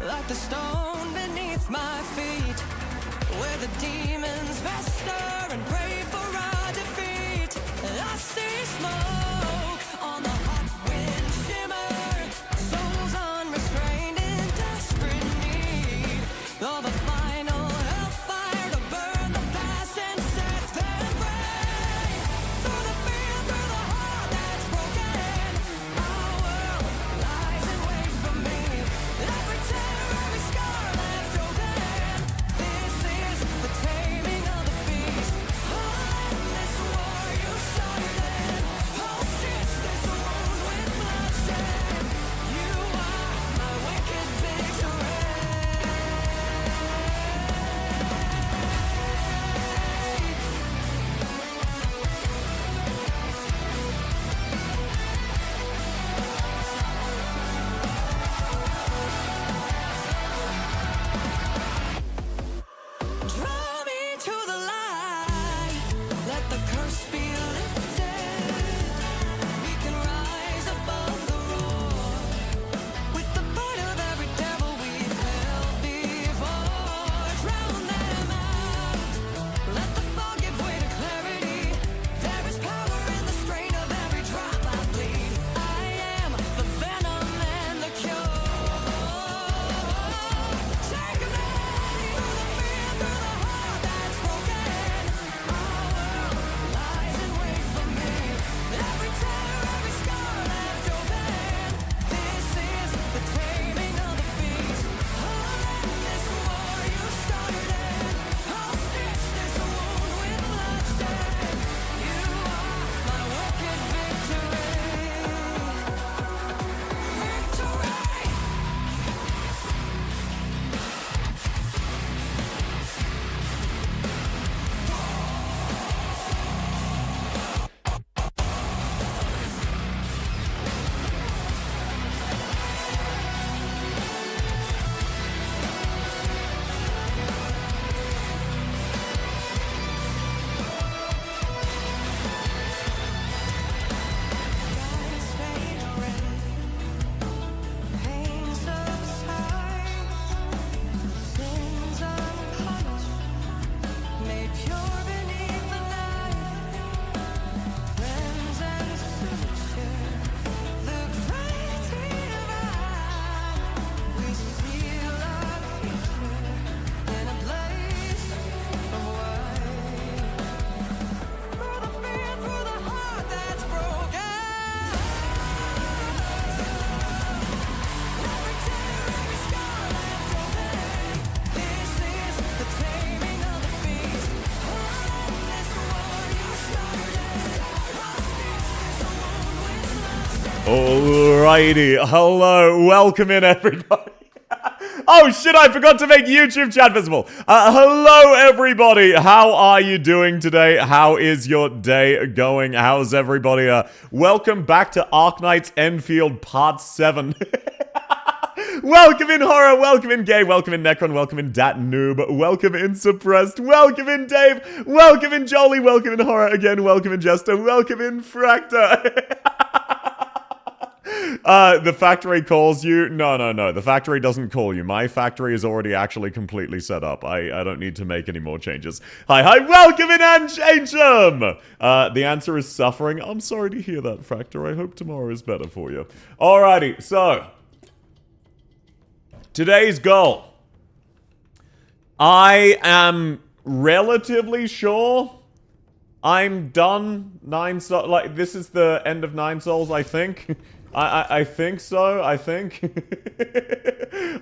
like the stone beneath my feet, where the demons fester and pray for our defeat. I see smoke on the hot wind shimmer, souls unrestrained in desperate need of a final hellfire to burn the past and set them free. Through the fear, through the heart that's broken, our world lies in wait for me. Every tear, every scar left open. This is the taming of the beast. This war you started. Oh, stitch this wound with bloodshed. You are my wicked victory. Draw me to the light. Let the curse be lifted. We can rise above the roar with the bite of every devil we've held before. Drown them out. Let the fog give way to clarity. There is power in the strain of every drop I bleed. I am the venom and the cure. Take me through the fear, through the heart that's broken. Our world lies in wait for me. Every tear, every scar left open. This is the taming of the beast. This war you started. I'll stitch this wound with bloodshed. You are my wicked victory. Victory! Alrighty, hello, welcome in everybody. Oh shit, I forgot to make YouTube chat visible. Hello everybody, how are you doing today? How is your day going? How's everybody? Welcome back to Arknights Enfield Part 7. Welcome in Horror, welcome in Gay, welcome in Necron, welcome in Dat Noob, welcome in Suppressed, welcome in Dave, welcome in Jolly, welcome in Horror again, welcome in Jester, welcome in Fracta. The factory calls you. No. The factory doesn't call you. My factory is already actually completely set up. I don't need to make any more changes. Hi. Welcome in, Ancient. The answer is suffering. I'm sorry to hear that, Fractor. I hope tomorrow is better for you. Alrighty, so. Today's goal. I am relatively sure I'm done 9 souls. Like, this is the end of 9 souls, I think. I think so, I think.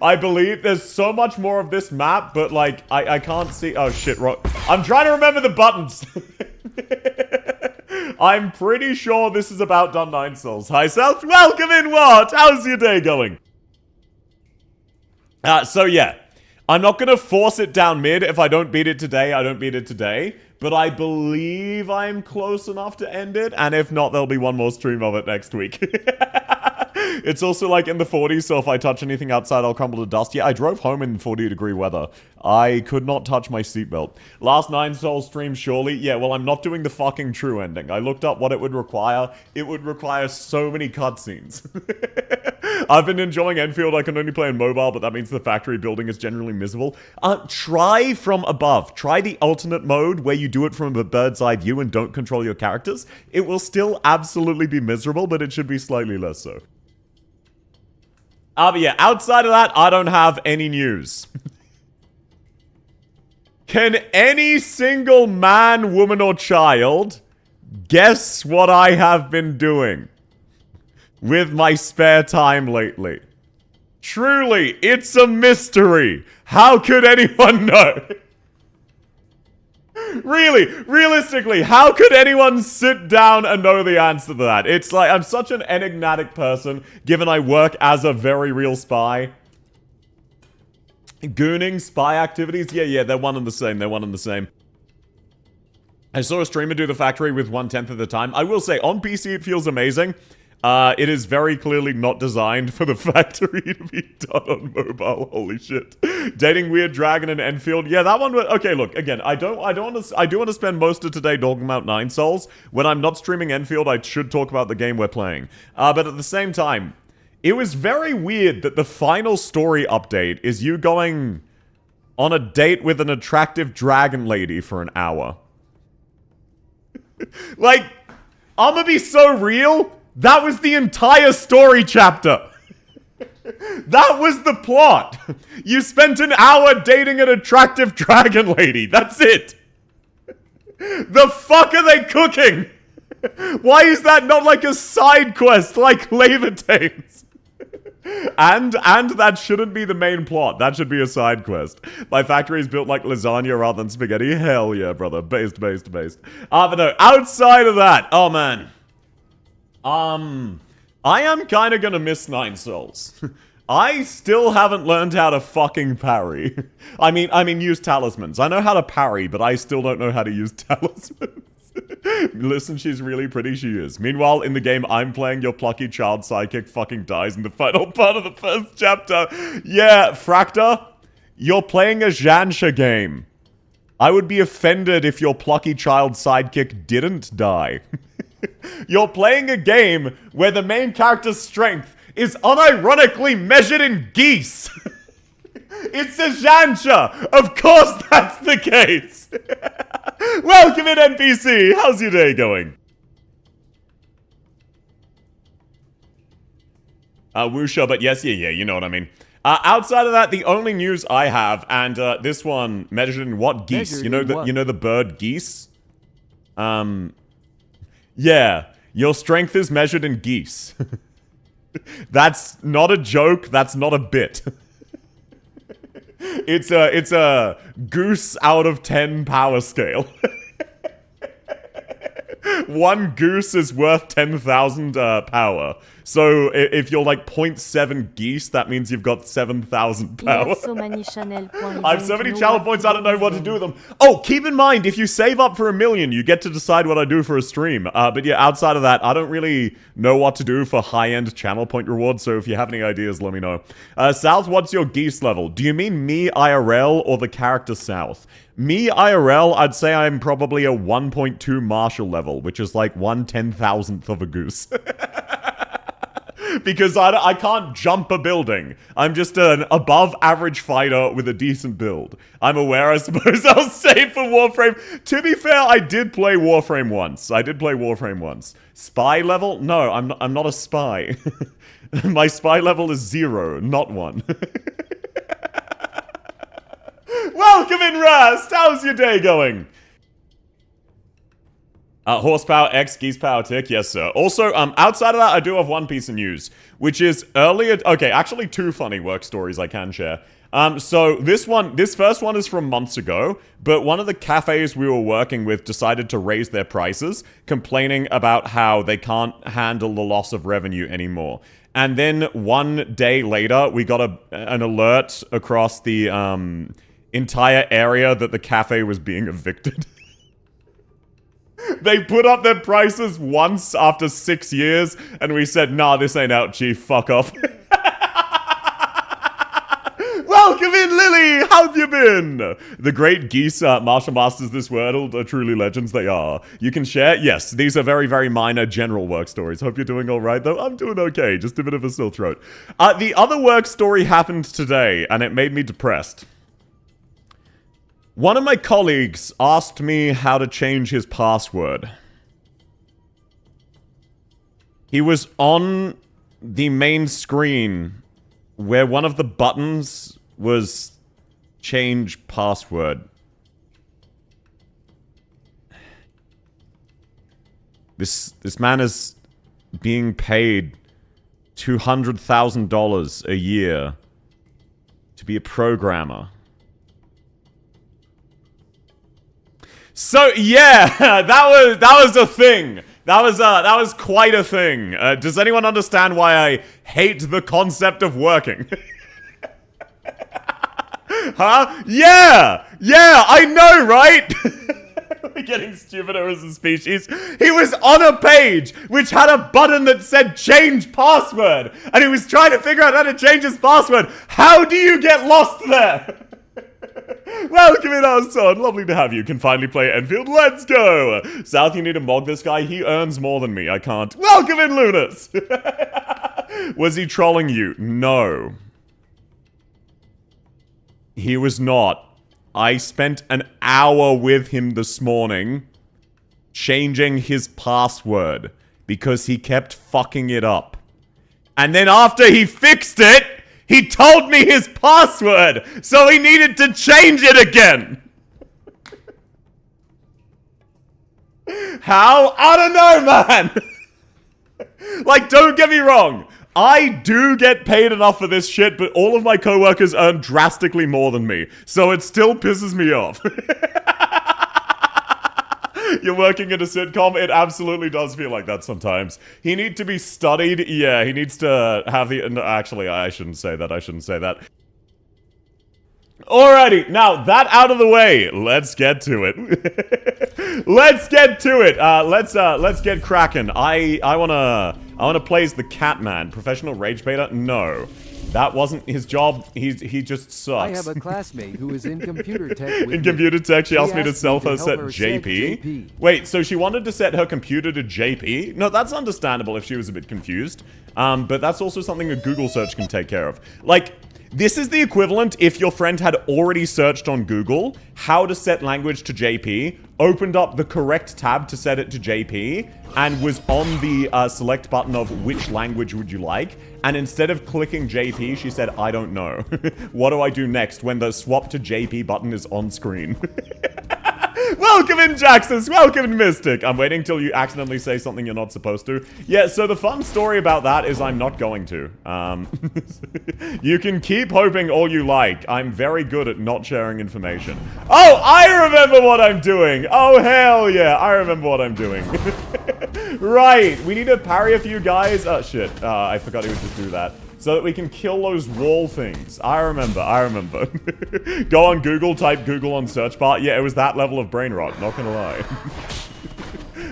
I believe there's so much more of this map, but like, I can't see. Oh shit, I'm trying to remember the buttons. I'm pretty sure this is about done 9 souls. Hi, Self. Welcome in, what? How's your day going? So yeah. I'm not gonna force it down mid. If I don't beat it today, I don't beat it today. But I believe I'm close enough to end it. And if not, there'll be one more stream of it next week. It's also like in the 40s, so if I touch anything outside, I'll crumble to dust. Yeah, I drove home in 40-degree weather. I could not touch my seatbelt. Last 9 Souls stream, surely? Yeah, well, I'm not doing the fucking true ending. I looked up what it would require. It would require so many cutscenes. I've been enjoying Enfield. I can only play on mobile, but that means the factory building is generally miserable. Try from above. Try the alternate mode where you do it from a bird's eye view and don't control your characters. It will still absolutely be miserable, but it should be slightly less so. But yeah, outside of that, I don't have any news. Can any single man, woman, or child guess what I have been doing with my spare time lately? Truly, it's a mystery. How could anyone know? Really, realistically, how could anyone sit down and know the answer to that? It's like, I'm such an enigmatic person, given I work as a very real spy. Gooning, spy activities? Yeah, they're one and the same, I saw a streamer do the factory with 1/10 of the time. I will say, on PC it feels amazing. It is very clearly not designed for the factory to be done on mobile. Holy shit. Dating Weird Dragon and Enfield. Yeah, that one. Okay, look, again, I do want to spend most of today talking about 9 Souls. When I'm not streaming Enfield, I should talk about the game we're playing. But at the same time, it was very weird that the final story update is you going on a date with an attractive dragon lady for an hour. Like, I'm gonna be so real. That was the entire story chapter. That was the plot. You spent an hour dating an attractive dragon lady. That's it. The fuck are they cooking? Why is that not like a side quest like Labor Tames? And that shouldn't be the main plot. That should be a side quest. My factory is built like lasagna rather than spaghetti. Hell yeah, brother. Based. But no, outside of that, oh man. I am kind of gonna miss 9 Souls. I still haven't learned how to fucking parry. I mean, use talismans. I know how to parry, but I still don't know how to use talismans. Listen, she's really pretty, she is. Meanwhile, in the game I'm playing, your plucky child sidekick fucking dies in the final part of the first chapter. Yeah, Fracta, you're playing a Jansha game. I would be offended if your plucky child sidekick didn't die. You're playing a game where the main character's strength is unironically measured in geese. It's a Jansha. Of course that's the case. Welcome in, NPC. How's your day going? Wusha, but yes, yeah, you know what I mean. Outside of that, the only news I have, and this one measured in what geese? You know the bird geese? Yeah, your strength is measured in geese. That's not a joke, that's not a bit. It's a goose out of 10 power scale. One goose is worth 10,000 power. So if you're like 0.7 geese, that means you've got 7,000 power. I have so many channel points, I don't know what to do with them. Oh, keep in mind, if you save up for 1 million, you get to decide what I do for a stream. But yeah, outside of that, I don't really know what to do for high-end channel point rewards, so if you have any ideas, let me know. South, what's your geese level? Do you mean me IRL or the character South? Me IRL, I'd say I'm probably a 1.2 Marshall level, which is like 1/10,000th of a goose. Because I can't jump a building. I'm just an above-average fighter with a decent build. I'm aware, I suppose I'll say for Warframe. To be fair, I did play Warframe once. Spy level? No, I'm not a spy. My spy level is 0, not 1. Welcome in, Rust! How's your day going? Horsepower X, geese power tick, yes sir. Also, outside of that, I do have one piece of news, which is earlier, okay, actually 2 funny work stories I can share. So this first one is from months ago, but one of the cafes we were working with decided to raise their prices, complaining about how they can't handle the loss of revenue anymore. And then 1 day later, we got an alert across the entire area that the cafe was being evicted. They put up their prices once after 6 years, and we said, nah, this ain't out, chief. Fuck off. Welcome in, Lily! How have you been? The great geese martial masters this world are truly legends, they are. You can share? Yes, these are very, very minor general work stories. Hope you're doing alright, though. I'm doing okay, just a bit of a sore throat. The other work story happened today, and it made me depressed. One of my colleagues asked me how to change his password. He was on the main screen where one of the buttons was change password. This man is being paid $200,000 a year to be a programmer. So yeah, that was a thing. That was quite a thing. Does anyone understand why I hate the concept of working? Huh? Yeah, I know, right? We're getting stupider as a species. He was on a page which had a button that said change password, and he was trying to figure out how to change his password. How do you get lost there? Welcome in, our son. Lovely to have you. Can finally play Enfield. Let's go. South, you need to mog this guy. He earns more than me. I can't. Welcome in, Lunas. Was he trolling you? No. He was not. I spent an hour with him this morning changing his password because he kept fucking it up. And then after he fixed it, he told me his password, so he needed to change it again. How? I don't know, man. Like, don't get me wrong. I do get paid enough for this shit, but all of my coworkers earn drastically more than me, so it still pisses me off. You're working in a sitcom? It absolutely does feel like that sometimes. He needs to be studied? Yeah, he needs to have the... No, actually, I shouldn't say that. Alrighty, now that out of the way, let's get to it. Let's get cracking. I wanna play as the Catman. Professional rage baiter? No. That wasn't his job. He just sucks. I have a classmate who is in computer tech. In computer tech, she asked me to help her set JP. Wait, so she wanted to set her computer to JP? No, that's understandable if she was a bit confused. But that's also something a Google search can take care of. Like, this is the equivalent if your friend had already searched on Google how to set language to JP, opened up the correct tab to set it to JP, and was on the select button of which language would you like, and instead of clicking JP, she said, I don't know. What do I do next when the swap to JP button is on screen? Welcome in, Jaxus! Welcome in, Mystic! I'm waiting till you accidentally say something you're not supposed to. Yeah, so the fun story about that is I'm not going to. You can keep hoping all you like. I'm very good at not sharing information. Oh, I remember what I'm doing! Oh, hell yeah, I remember what I'm doing. Right, we need to parry a few guys. Oh, shit. I forgot he would just do that. So that we can kill those wall things. I remember. Go on Google, type Google on search bar. Yeah, it was that level of brain rot, not gonna lie.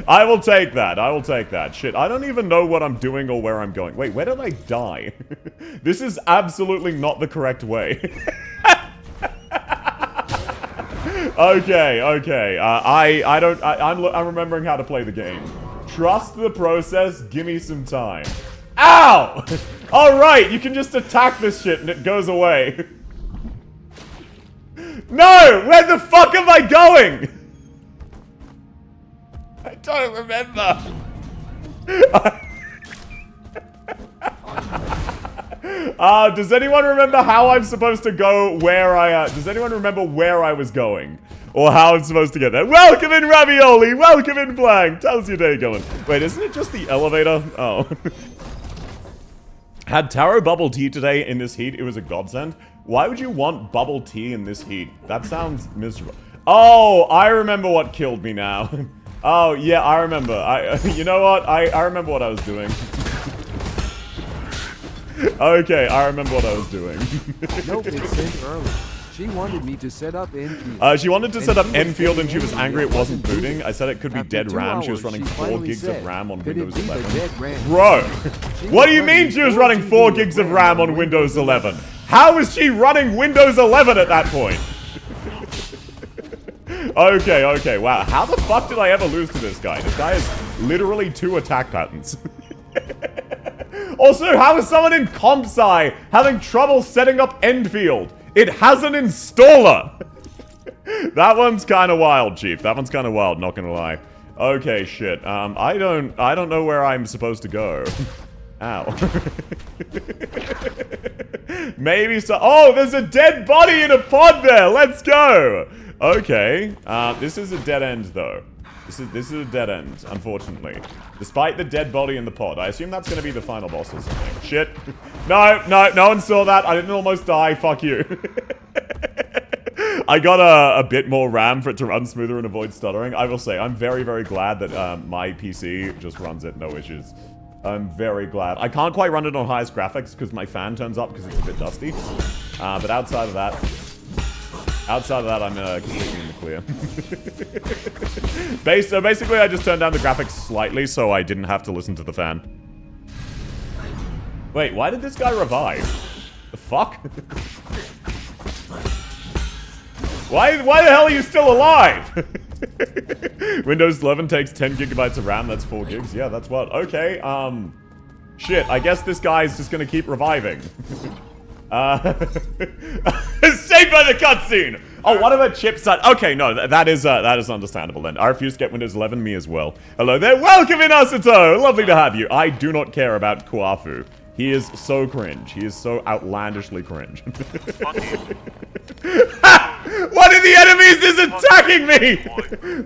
I will take that. Shit, I don't even know what I'm doing or where I'm going. Wait, where did I die? This is absolutely not the correct way. Okay. I'm remembering how to play the game. Trust the process, give me some time. Ow! Alright, you can just attack this shit and it goes away. No! Where the fuck am I going? I don't remember. Does anyone remember how I'm supposed to go where does anyone remember where I was going? Or how I'm supposed to get there? Welcome in, Ravioli! Welcome in, Blank! How's your day going? Wait, isn't it just the elevator? Oh. Had taro bubble tea today in this heat. It was a godsend. Why would you want bubble tea in this heat? That sounds miserable. Oh, I remember what killed me now. Oh, yeah, I remember. You know what? I remember what I was doing. Okay, I remember what I was doing. Nope, it's in early. She wanted me to set up Enfield. She wanted to set up she was Enfield and she was getting angry it angry wasn't booting. I said it could be After dead 2 RAM. She was hours, running she 4 finally gigs of said, RAM on "Could it Windows be the 11. dead RAM?" Bro, She what do was you mean running she was 4 running 4 GB gigs of RAM on Windows 11? How was she running Windows 11 at that point? Okay, wow. How the fuck did I ever lose to this guy? This guy has literally 2 attack patterns. Also, how is someone in CompSci having trouble setting up Enfield? It has an installer! That one's kind of wild, Chief. That one's kind of wild, not gonna lie. Okay, shit. I don't know where I'm supposed to go. Ow. Maybe so. Oh, there's a dead body in a pod there. Let's go. Okay. This is a dead end, though. This is a dead end, unfortunately. Despite the dead body in the pod. I assume that's going to be the final boss or something. Shit. No one saw that. I didn't almost die. Fuck you. I got a bit more RAM for it to run smoother and avoid stuttering. I will say, I'm very, very glad that my PC just runs it, no issues. I'm very glad. I can't quite run it on highest graphics because my fan turns up because it's a bit dusty. But outside of that, I'm completely in the clear. So basically, I just turned down the graphics slightly so I didn't have to listen to the fan. Wait, why did this guy revive? The fuck? Why the hell are you still alive? Windows 11 takes 10 gigabytes of RAM, that's 4 gigs. Yeah, that's what. Okay, shit, I guess this guy's just gonna keep reviving. Saved by the cutscene! Oh, what about chipset? Okay, no, that is understandable then. I refuse to get Windows 11, me as well. Hello there, welcome in Asuto! Lovely to have you. I do not care about Kuafu. He is so cringe. He is so outlandishly cringe. One of the enemies is attacking me!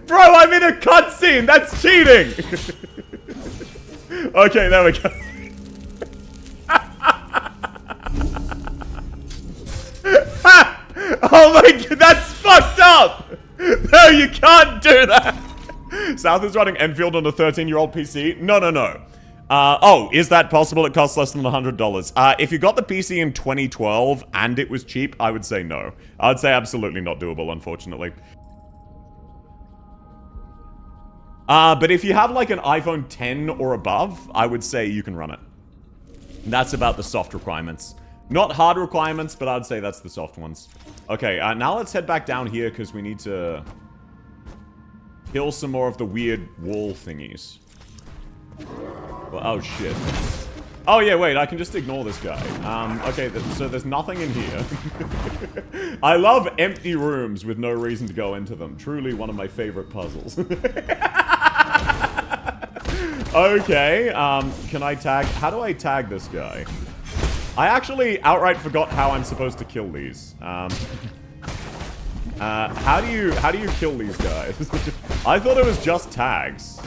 Bro, I'm in a cutscene! That's cheating! Okay, there we go. Oh my god, that's fucked up! No, you can't do that! South is running Enfield on a 13-year-old PC? No. Oh, is that possible? It costs less than $100. If you got the PC in 2012 and it was cheap, I would say no. I would say absolutely not doable, unfortunately. But if you have like an iPhone 10 or above, I would say you can run it. That's about the soft requirements. Not hard requirements, but I'd say that's the soft ones. Okay, now let's head back down here because we need to kill some more of the weird wall thingies. Well, oh shit. Oh yeah, wait, I can just ignore this guy. Okay, so there's nothing in here. I love empty rooms with no reason to go into them. Truly one of my favorite puzzles. Okay, can I tag? How do I tag this guy? I actually outright forgot how I'm supposed to kill these. How do you kill these guys? I thought it was just tags.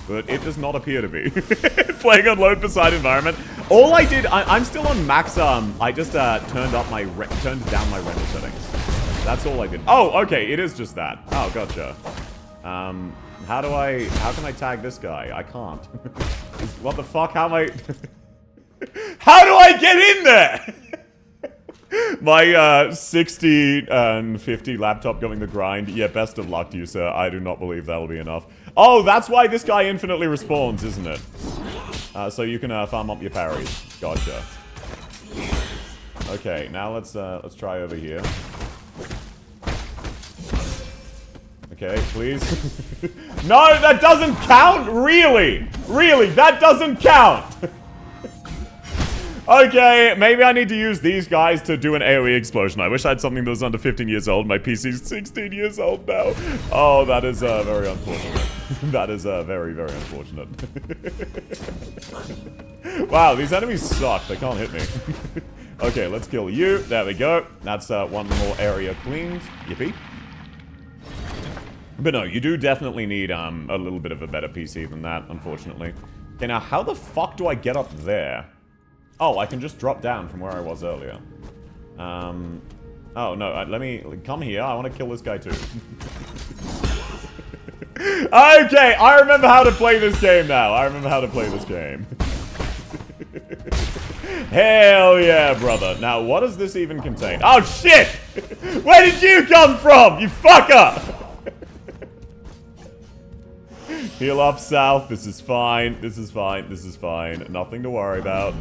But it does not appear to be. Playing on low beside environment. All I did, I'm still on max. I just turned down my render settings. That's all I did. Oh, okay, it is just that. Oh, gotcha. How can I tag this guy? I can't. What the fuck? How am I? How do I get in there? My 60 and 50 laptop going the grind. Yeah, best of luck to you, sir. I do not believe that'll be enough. Oh, that's why this guy infinitely respawns, isn't it? So you can farm up your parries. Gotcha. Okay, now let's try over here. Okay, please. No, that doesn't count. Really, that doesn't count. Okay, maybe I need to use these guys to do an AoE explosion. I wish I had something that was under 15 years old. My PC's 16 years old now. Oh, that is very unfortunate. That is very, very unfortunate. Wow, these enemies suck. They can't hit me. Okay, let's kill you. There we go. That's one more area cleaned. Yippee. But no, you do definitely need a little bit of a better PC than that, unfortunately. Okay, now how the fuck do I get up there? Oh, I can just drop down from where I was earlier. Oh, no, let me come here. I want to kill this guy, too. Okay, I remember how to play this game now. Hell yeah, brother. Now, what does this even contain? Oh, shit! Where did you come from, you fucker? Heal up south. This is fine. This is fine. This is fine. Nothing to worry about.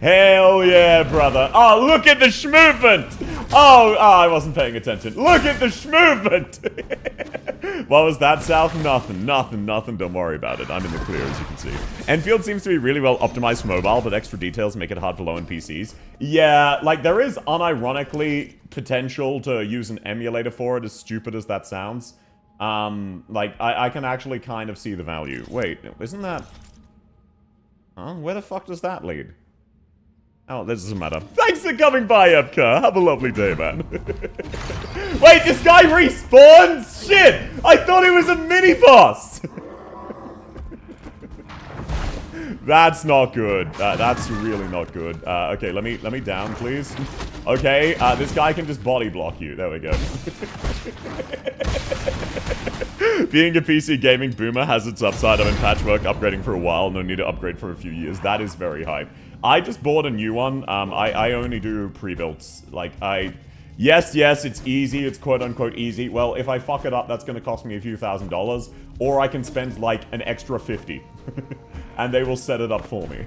Hell yeah, brother. Oh, look at the schmovement. Oh, I wasn't paying attention. Look at the schmovement. What was that, South? Nothing. Don't worry about it. I'm in the clear, as you can see. Enfield seems to be really well optimized for mobile, but extra details make it hard for low-end PCs. Yeah, like, there is unironically potential to use an emulator for it, as stupid as that sounds. Like, I can actually kind of see the value. Wait, isn't that... Huh? Where the fuck does that lead? Oh, this doesn't matter. Thanks for coming by, Epka. Have a lovely day, man. Wait, this guy respawns? Shit! I thought he was a mini-boss! That's not good. That's really not good. Okay, let me down, please. Okay, this guy can just body block you. There we go. Being a PC gaming boomer has its upside. I'm in patchwork, upgrading for a while. No need to upgrade for a few years. That is very hype. I just bought a new one. I only do pre-builds. Like, Yes, it's easy. It's quote-unquote easy. Well, if I fuck it up, that's going to cost me a few $1,000s. Or I can spend, like, an extra 50. And they will set it up for me.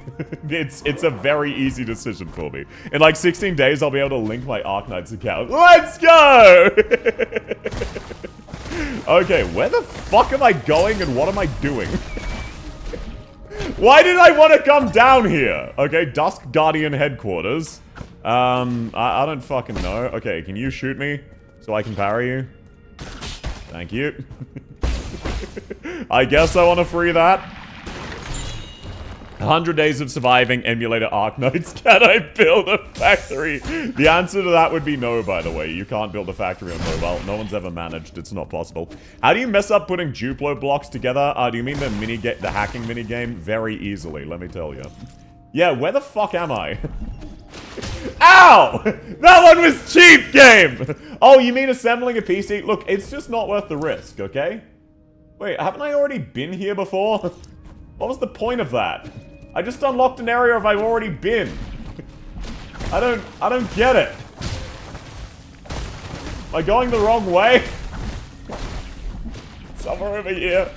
It's a very easy decision for me. In, like, 16 days, I'll be able to link my Arknights account. Let's go! Okay, where the fuck am I going and what am I doing? Why did I want to come down here? Okay, Dusk Guardian headquarters. I don't fucking know. Okay, can you shoot me so I can parry you? Thank you. I guess I want to free that. 100 days of surviving emulator Arknights. Can I build a factory? The answer to that would be no, by the way. You can't build a factory on mobile. No one's ever managed. It's not possible. How do you mess up putting Duplo blocks together? Do you mean the hacking minigame? Very easily, let me tell you. Yeah, where the fuck am I? Ow! That one was cheap, game! Oh, you mean assembling a PC? Look, it's just not worth the risk, okay? Wait, haven't I already been here before? What was the point of that? I just unlocked an area I've already been. I don't get it. Am I going the wrong way? Somewhere over here.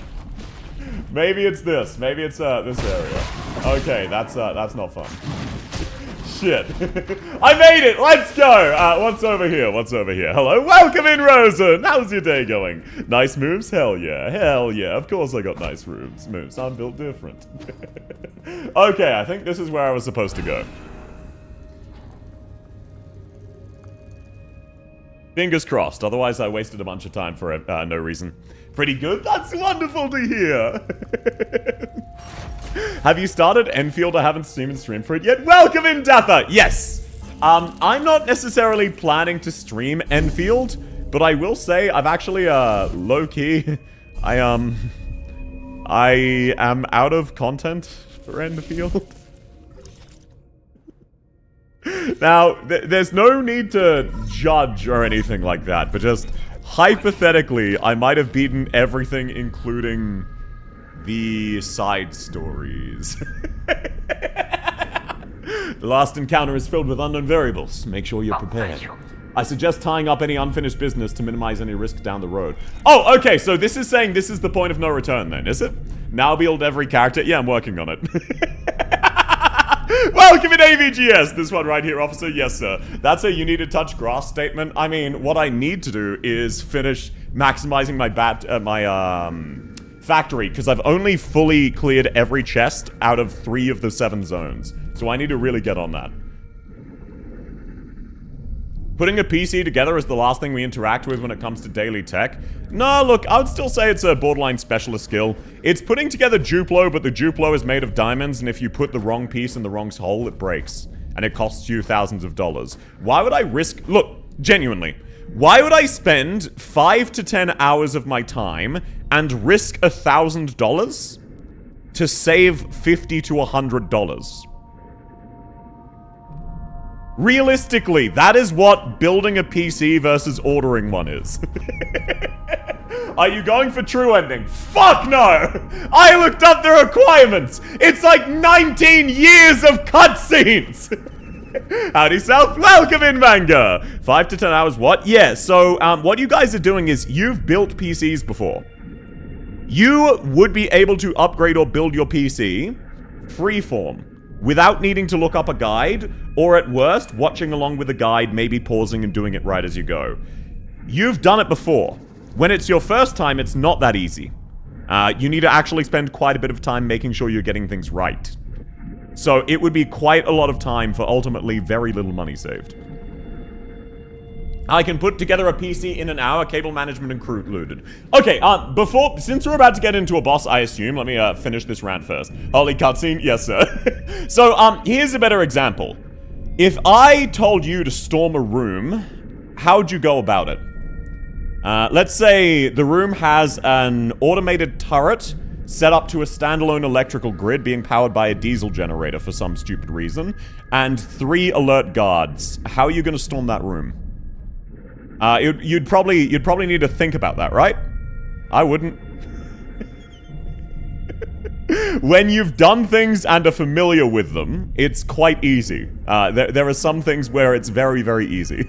Maybe it's this. Maybe it's this area. Okay, that's not fun. Shit. I made it! Let's go! What's over here? What's over here? Hello? Welcome in, Rosen! How's your day going? Nice moves? Hell yeah. Hell yeah. Of course I got nice moves. I'm built different. Okay, I think this is where I was supposed to go. Fingers crossed. Otherwise, I wasted a bunch of time for no reason. Pretty good? That's wonderful to hear! Have you started Enfield? I haven't streamed for it yet. Welcome in, Dapper! Yes! I'm not necessarily planning to stream Enfield, but I will say I've actually, low-key, I am out of content for Enfield. Now, there's no need to judge or anything like that, but just hypothetically, I might have beaten everything, including the side stories. The last encounter is filled with unknown variables. Make sure you're prepared. I suggest tying up any unfinished business to minimize any risk down the road. Oh, okay, so this is saying this is the point of no return then, is it? Now build every character? Yeah, I'm working on it. Welcome in AVGS! This one right here, officer. Yes, sir. That's a you need to touch grass statement. I mean, what I need to do is finish maximizing my factory, because I've only fully cleared every chest out of 3 of the 7 zones. So I need to really get on that. Putting a PC together is the last thing we interact with when it comes to daily tech. No, look, I would still say it's a borderline specialist skill. It's putting together Duplo, but the Duplo is made of diamonds, and if you put the wrong piece in the wrong hole, it breaks. And it costs you thousands of dollars. Why would I risk... Look, genuinely. Why would I spend 5 to 10 hours of my time and risk $1,000 to save $50 to $100? Realistically, that is what building a PC versus ordering one is. Are you going for true ending? Fuck no! I looked up the requirements! It's like 19 years of cutscenes! Howdy South, welcome in Manga! 5 to 10 hours, what? Yeah, so what you guys are doing is you've built PCs before. You would be able to upgrade or build your PC freeform, without needing to look up a guide, or at worst, watching along with a guide, maybe pausing and doing it right as you go. You've done it before. When it's your first time, it's not that easy. You need to actually spend quite a bit of time making sure you're getting things right. So it would be quite a lot of time for ultimately very little money saved. I can put together a PC in an hour, cable management included. Okay, since we're about to get into a boss, I assume, let me finish this rant first. Holy cutscene? Yes, sir. So, here's a better example. If I told you to storm a room, how'd you go about it? Let's say the room has an automated turret set up to a standalone electrical grid being powered by a diesel generator for some stupid reason, and 3 alert guards. How are you gonna storm that room? You'd probably need to think about that, right? I wouldn't. When you've done things and are familiar with them, it's quite easy. There are some things where it's very, very easy.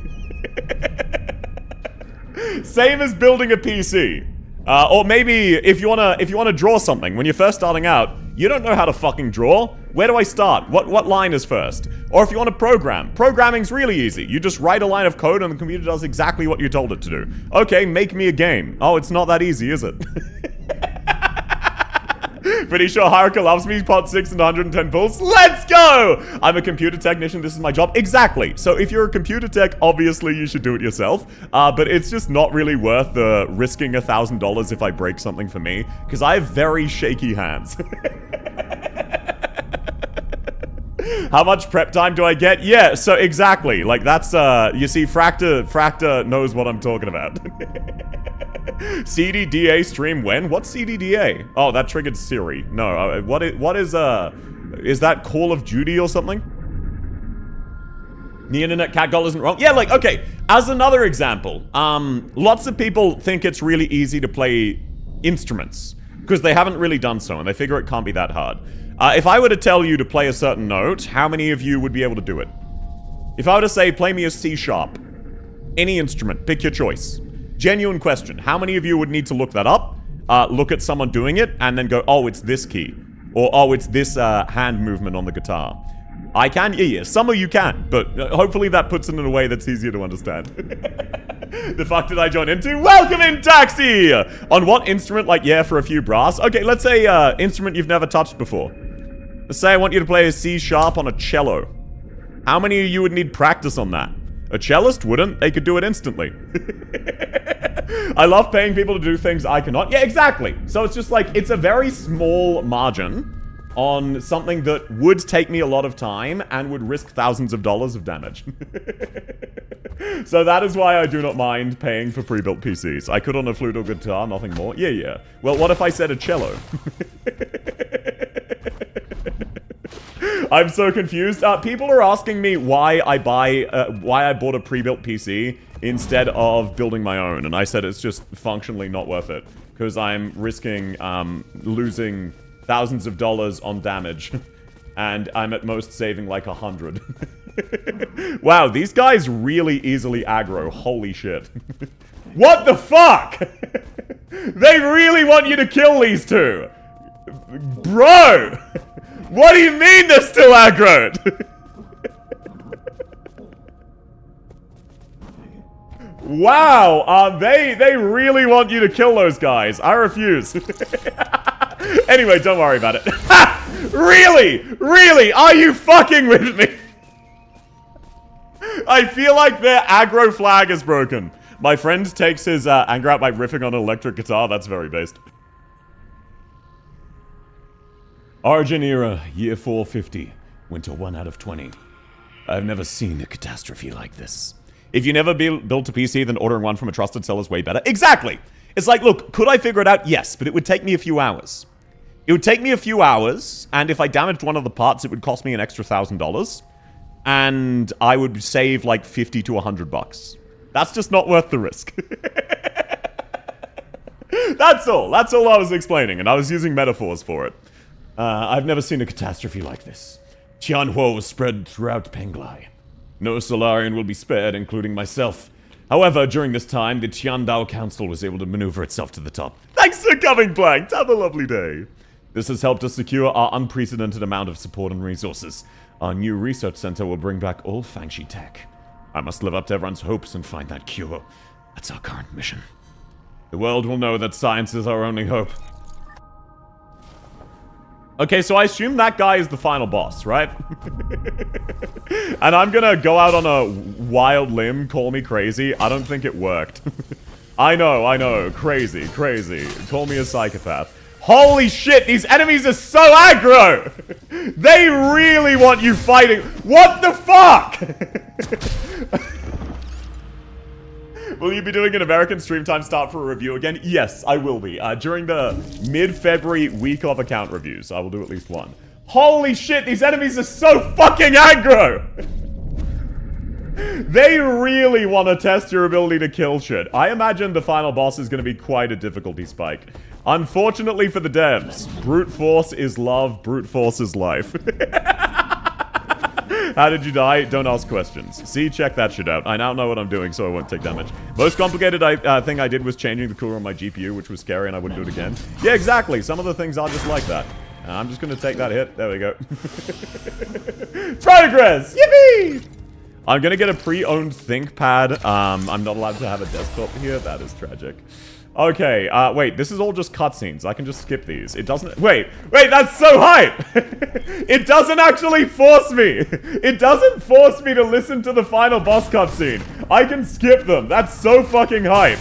Same as building a PC. Or maybe if you wanna draw something, when you're first starting out, you don't know how to fucking draw. Where do I start? What line is first? Or if you want to program, programming's really easy. You just write a line of code and the computer does exactly what you told it to do. Okay, make me a game. Oh, it's not that easy, is it? Pretty sure Haruka loves me, part 6 and 110 pulls. Let's go! I'm a computer technician, this is my job. Exactly. So if you're a computer tech, obviously you should do it yourself. But it's just not really worth the risking $1,000 if I break something for me, because I have very shaky hands. How much prep time do I get? Yeah, so exactly. Like that's, you see, Fracta knows what I'm talking about. CDDA stream when? What's CDDA? Oh, that triggered Siri. No, what is that Call of Duty or something? The internet cat goal isn't wrong. Yeah, like, okay, as another example, lots of people think it's really easy to play instruments because they haven't really done so and they figure it can't be that hard. If I were to tell you to play a certain note, how many of you would be able to do it? If I were to say, play me a C sharp, any instrument, pick your choice. Genuine question. How many of you would need to look that up, look at someone doing it, and then go, oh, it's this key. Or, oh, it's this hand movement on the guitar. I can? Yeah. Some of you can, but hopefully that puts it in a way that's easier to understand. The fuck did I join into? Welcome in, Taxi! On what instrument? Like, yeah, for a few brass. Okay, let's say instrument you've never touched before. Let's say I want you to play a C sharp on a cello. How many of you would need practice on that? A cellist wouldn't. They could do it instantly. I love paying people to do things I cannot. Yeah, exactly. So it's just like, it's a very small margin on something that would take me a lot of time and would risk thousands of dollars of damage. So that is why I do not mind paying for pre-built PCs. I could on a flute or guitar, nothing more. Yeah. Well, what if I said a cello? I'm so confused. People are asking me why I bought a pre-built PC instead of building my own, and I said it's just functionally not worth it because I'm risking losing thousands of dollars on damage, and I'm at most saving like 100. Wow, these guys really easily aggro. Holy shit. What the fuck? They really want you to kill these two. Bro! What do you mean they're still aggroed? Wow, they really want you to kill those guys. I refuse. Anyway, don't worry about it. Really? Really? Are you fucking with me? I feel like their aggro flag is broken. My friend takes his anger out by riffing on an electric guitar. That's very based. Origin era, year 450, winter 1 out of 20. I've never seen a catastrophe like this. If you never built a PC, then ordering one from a trusted seller is way better. Exactly! It's like, look, could I figure it out? Yes, but it would take me a few hours. It would take me a few hours, and if I damaged one of the parts, it would cost me an extra $1,000. And I would save like 50 to 100 bucks. That's just not worth the risk. That's all. That's all I was explaining, and I was using metaphors for it. I've never seen a catastrophe like this. Tianhuo was spread throughout Penglai. No Solarian will be spared, including myself. However, during this time, the Tiandao Council was able to maneuver itself to the top. Thanks for coming, Planked! Have a lovely day. This has helped us secure our unprecedented amount of support and resources. Our new research center will bring back all Fangshi tech. I must live up to everyone's hopes and find that cure. That's our current mission. The world will know that science is our only hope. Okay, so I assume that guy is the final boss, right? And I'm gonna go out on a wild limb, call me crazy. I don't think it worked. I know. Crazy. Call me a psychopath. Holy shit, these enemies are so aggro! They really want you fighting. What the fuck? Will you be doing an American stream time start for a review again? Yes, I will be. During the mid-February week of account reviews, I will do at least one. Holy shit, these enemies are so fucking aggro! They really want to test your ability to kill shit. I imagine the final boss is going to be quite a difficulty spike. Unfortunately for the devs, brute force is love, brute force is life. How did you die? Don't ask questions. See, check that shit out. I now know what I'm doing, so I won't take damage. Most complicated thing I did was changing the cooler on my GPU, which was scary, and I wouldn't do it again. Yeah, exactly. Some of the things are just like that. I'm just going to take that hit. There we go. Progress! Yippee! I'm going to get a pre-owned ThinkPad. I'm not allowed to have a desktop here. That is tragic. Okay, wait, this is all just cutscenes. I can just skip these. It doesn't... Wait, that's so hype! It doesn't actually force me! It doesn't force me to listen to the final boss cutscene. I can skip them. That's so fucking hype.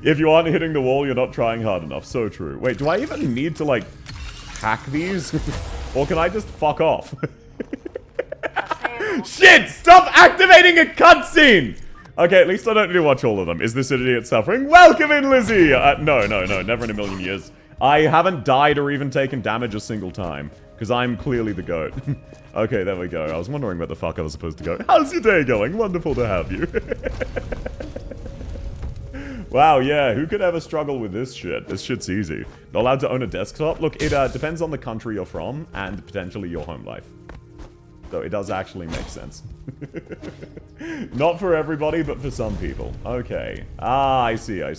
If you aren't hitting the wall, you're not trying hard enough. So true. Wait, do I even need to, like, hack these? Or can I just fuck off? Shit! Stop activating a cutscene! Okay, at least I don't need to watch all of them. Is this idiot suffering? Welcome in, Lizzie! No, never in a million years. I haven't died or even taken damage a single time. Because I'm clearly the GOAT. Okay, there we go. I was wondering where the fuck I was supposed to go. How's your day going? Wonderful to have you. Wow, yeah, who could ever struggle with this shit? This shit's easy. Not allowed to own a desktop? Look, it depends on the country you're from, and potentially your home life. So it does actually make sense. Not for everybody, but for some people. Okay. Ah, I see. I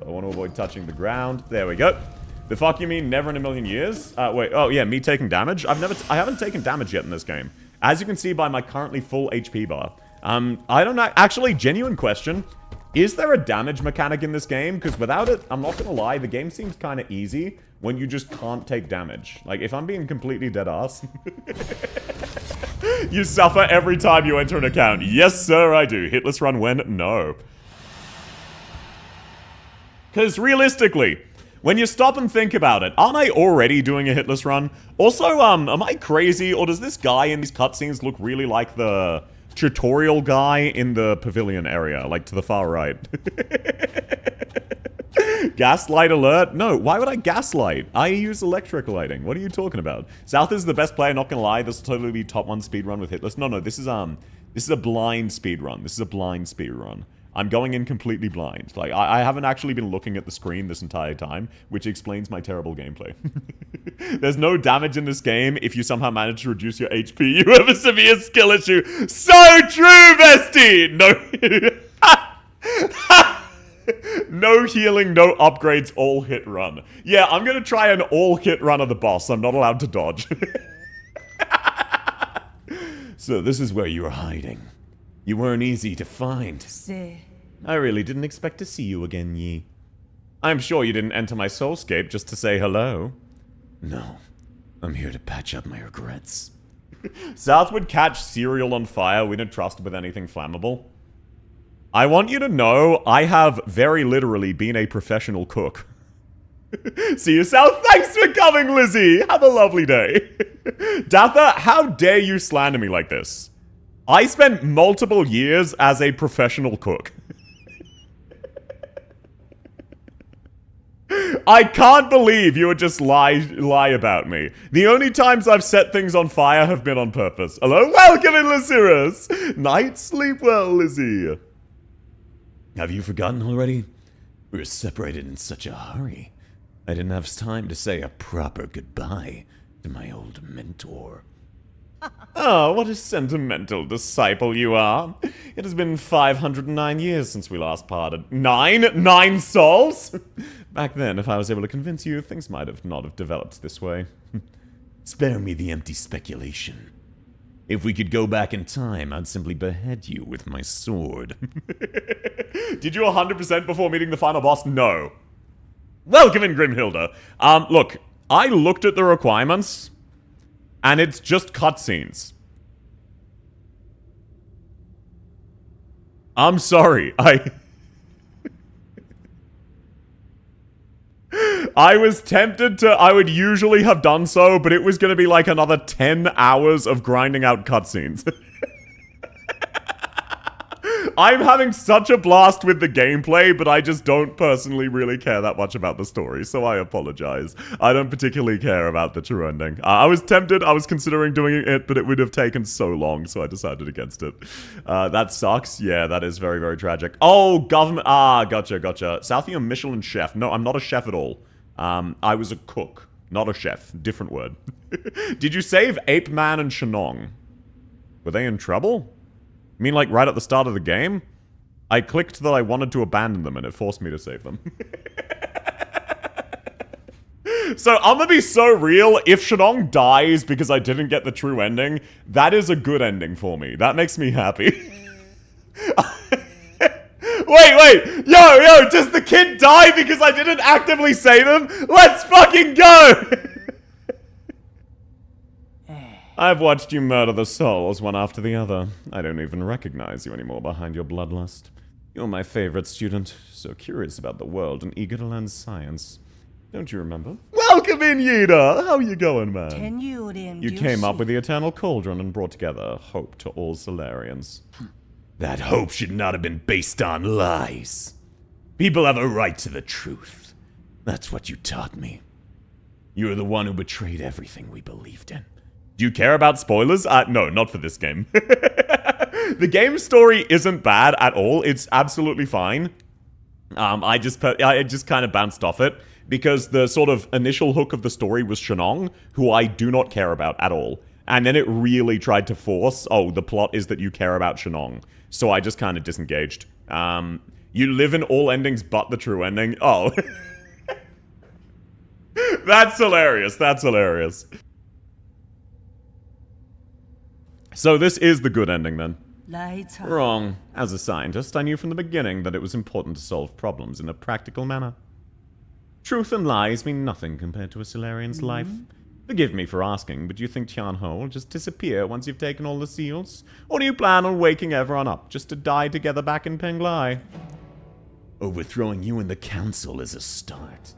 want to avoid touching the ground. There we go. The fuck you mean never in a million years? Wait, oh yeah, me taking damage? I haven't taken damage yet in this game. As you can see by my currently full HP bar. I don't know. Actually, genuine question. Is there a damage mechanic in this game? Because without it, I'm not gonna lie, the game seems kind of easy when you just can't take damage. Like, if I'm being completely dead ass. You suffer every time you enter an account. Yes, sir, I do. Hitless run when? No. Because realistically, when you stop and think about it, aren't I already doing a hitless run? Also, am I crazy, or does this guy in these cutscenes look really like the tutorial guy in the pavilion area, like to the far right? Gaslight alert? No, why would I gaslight? I use electric lighting. What are you talking about? South is the best player, not gonna lie. This will totally be top 1 speedrun with hitless. No, this is a blind speedrun. This is a blind speedrun. I'm going in completely blind. Like, I haven't actually been looking at the screen this entire time, which explains my terrible gameplay. There's no damage in this game if you somehow manage to reduce your HP. You have a severe skill issue. So true, bestie! No healing, no upgrades, all hit run. Yeah, I'm gonna try an all hit run of the boss. I'm not allowed to dodge. So this is where you are hiding. You weren't easy to find. I really didn't expect to see you again, Yi. I'm sure you didn't enter my soulscape just to say hello. No, I'm here to patch up my regrets. South would catch cereal on fire. We don't trust with anything flammable. I want you to know I have very literally been a professional cook. See you, South. Thanks for coming, Lizzie. Have a lovely day. Datha, how dare you slander me like this? I spent multiple years as a professional cook. I can't believe you would just lie about me. The only times I've set things on fire have been on purpose. Hello? Welcome in, Lysiris! Night, sleep well, Lizzie. Have you forgotten already? We were separated in such a hurry. I didn't have time to say a proper goodbye to my old mentor. Oh, what a sentimental disciple you are. It has been 509 years since we last parted. 9 souls? Back then, if I was able to convince you, things might have not have developed this way. Spare me the empty speculation. If we could go back in time, I'd simply behead you with my sword. Did you 100% before meeting the final boss? No. Welcome in, Grimhilda. Look, I looked at the requirements, and it's just cutscenes. I'm sorry, I was tempted to, I would usually have done so, but it was going to be like another 10 hours of grinding out cutscenes. I'm having such a blast with the gameplay, but I just don't personally really care that much about the story, so I apologize. I don't particularly care about the true ending. I was tempted, I was considering doing it, but it would have taken so long, so I decided against it. That sucks. Yeah, that is very, very tragic. Oh, government. Ah, gotcha. Southie, a Michelin chef. No, I'm not a chef at all. I was a cook, not a chef. Different word. Did you save Ape Man and Shenong? Were they in trouble? You mean like right at the start of the game? I clicked that I wanted to abandon them and it forced me to save them. So I'm gonna be so real, if Shenong dies because I didn't get the true ending, that is a good ending for me. That makes me happy. Wait, yo, does the kid die because I didn't actively save him? Let's fucking go! I've watched you murder the souls one after the other. I don't even recognize you anymore behind your bloodlust. You're my favorite student, so curious about the world and eager to learn science. Don't you remember? Welcome in, Yida! How you going, man? You came up with the Eternal Cauldron and brought together hope to all Solarians. That hope should not have been based on lies. People have a right to the truth. That's what you taught me. You're the one who betrayed everything we believed in. Do you care about spoilers? No, not for this game. The game story isn't bad at all. It's absolutely fine. I just kind of bounced off it because the sort of initial hook of the story was Shenong, who I do not care about at all. And then it really tried to force, oh, the plot is that you care about Shenong. So I just kind of disengaged. You live in all endings but the true ending. Oh. That's hilarious. That's hilarious. So this is the good ending, then? Wrong. As a scientist, I knew from the beginning that it was important to solve problems in a practical manner. Truth and lies mean nothing compared to a Solarian's life. Forgive me for asking, but do you think Tianho will just disappear once you've taken all the seals? Or do you plan on waking everyone up just to die together back in Penglai? Overthrowing you in the council is a start.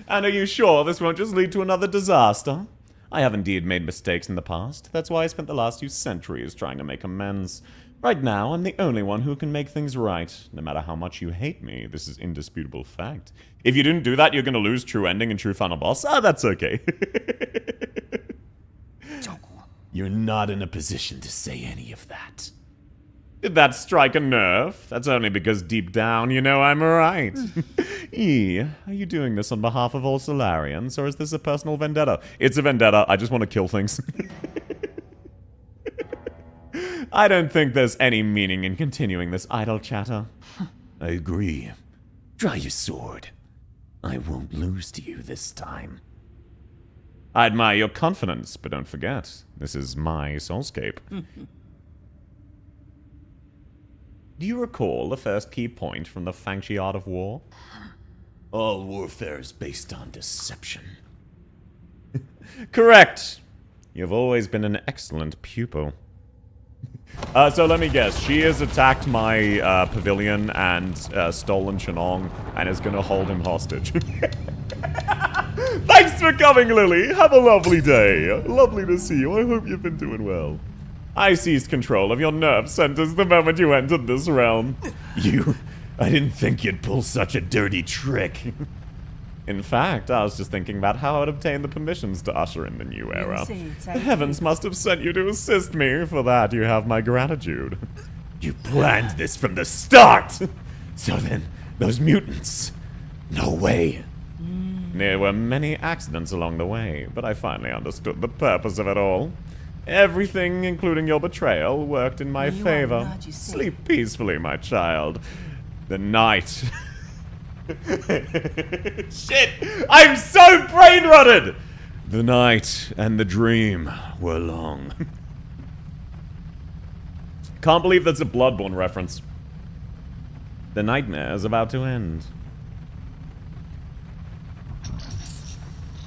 And are you sure this won't just lead to another disaster? I have indeed made mistakes in the past. That's why I spent the last few centuries trying to make amends. Right now, I'm the only one who can make things right. No matter how much you hate me, this is indisputable fact. If you didn't do that, you're gonna lose true ending and true final boss. Ah, that's okay. You're not in a position to say any of that. Did that strike a nerve? That's only because deep down you know I'm right. E, are you doing this on behalf of all Solarians, or is this a personal vendetta? It's a vendetta. I just want to kill things. I don't think there's any meaning in continuing this idle chatter. I agree. Draw your sword. I won't lose to you this time. I admire your confidence, but don't forget, this is my soulscape. Do you recall the first key point from the Fangshi Art of War? All warfare is based on deception. Correct! You've always been an excellent pupil. So let me guess. She has attacked my pavilion and stolen Shenong and is going to hold him hostage. Thanks for coming, Lily. Have a lovely day. Lovely to see you. I hope you've been doing well. I seized control of your nerve centers the moment you entered this realm. I didn't think you'd pull such a dirty trick. In fact, I was just thinking about how I'd obtain the permissions to usher in the new era. The heavens must have sent you to assist me. For that, you have my gratitude. You planned this from the start! So then, those mutants. No way. There were many accidents along the way, but I finally understood the purpose of it all. Everything, including your betrayal, worked in my favor. Sleep peacefully, my child. The night. Shit! I'm so brain-rotted! The night and the dream were long. Can't believe that's a Bloodborne reference. The nightmare is about to end.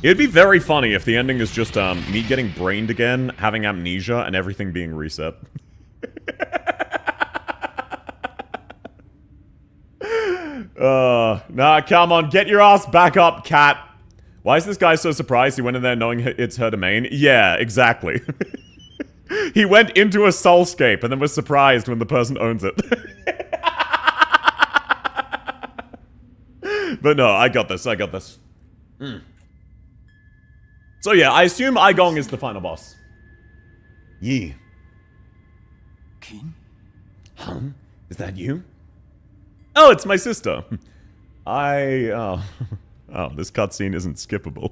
It'd be very funny if the ending is just me getting brained again, having amnesia, and everything being reset. Nah, come on, get your ass back up, cat. Why is this guy so surprised he went in there knowing it's her domain? Yeah, exactly. He went into a soulscape and then was surprised when the person owns it. But no, I got this, I got this. So yeah, I assume Aigong is the final boss. Yi. Kin? Huh? Is that you? Oh, it's my sister. Oh, this cutscene isn't skippable.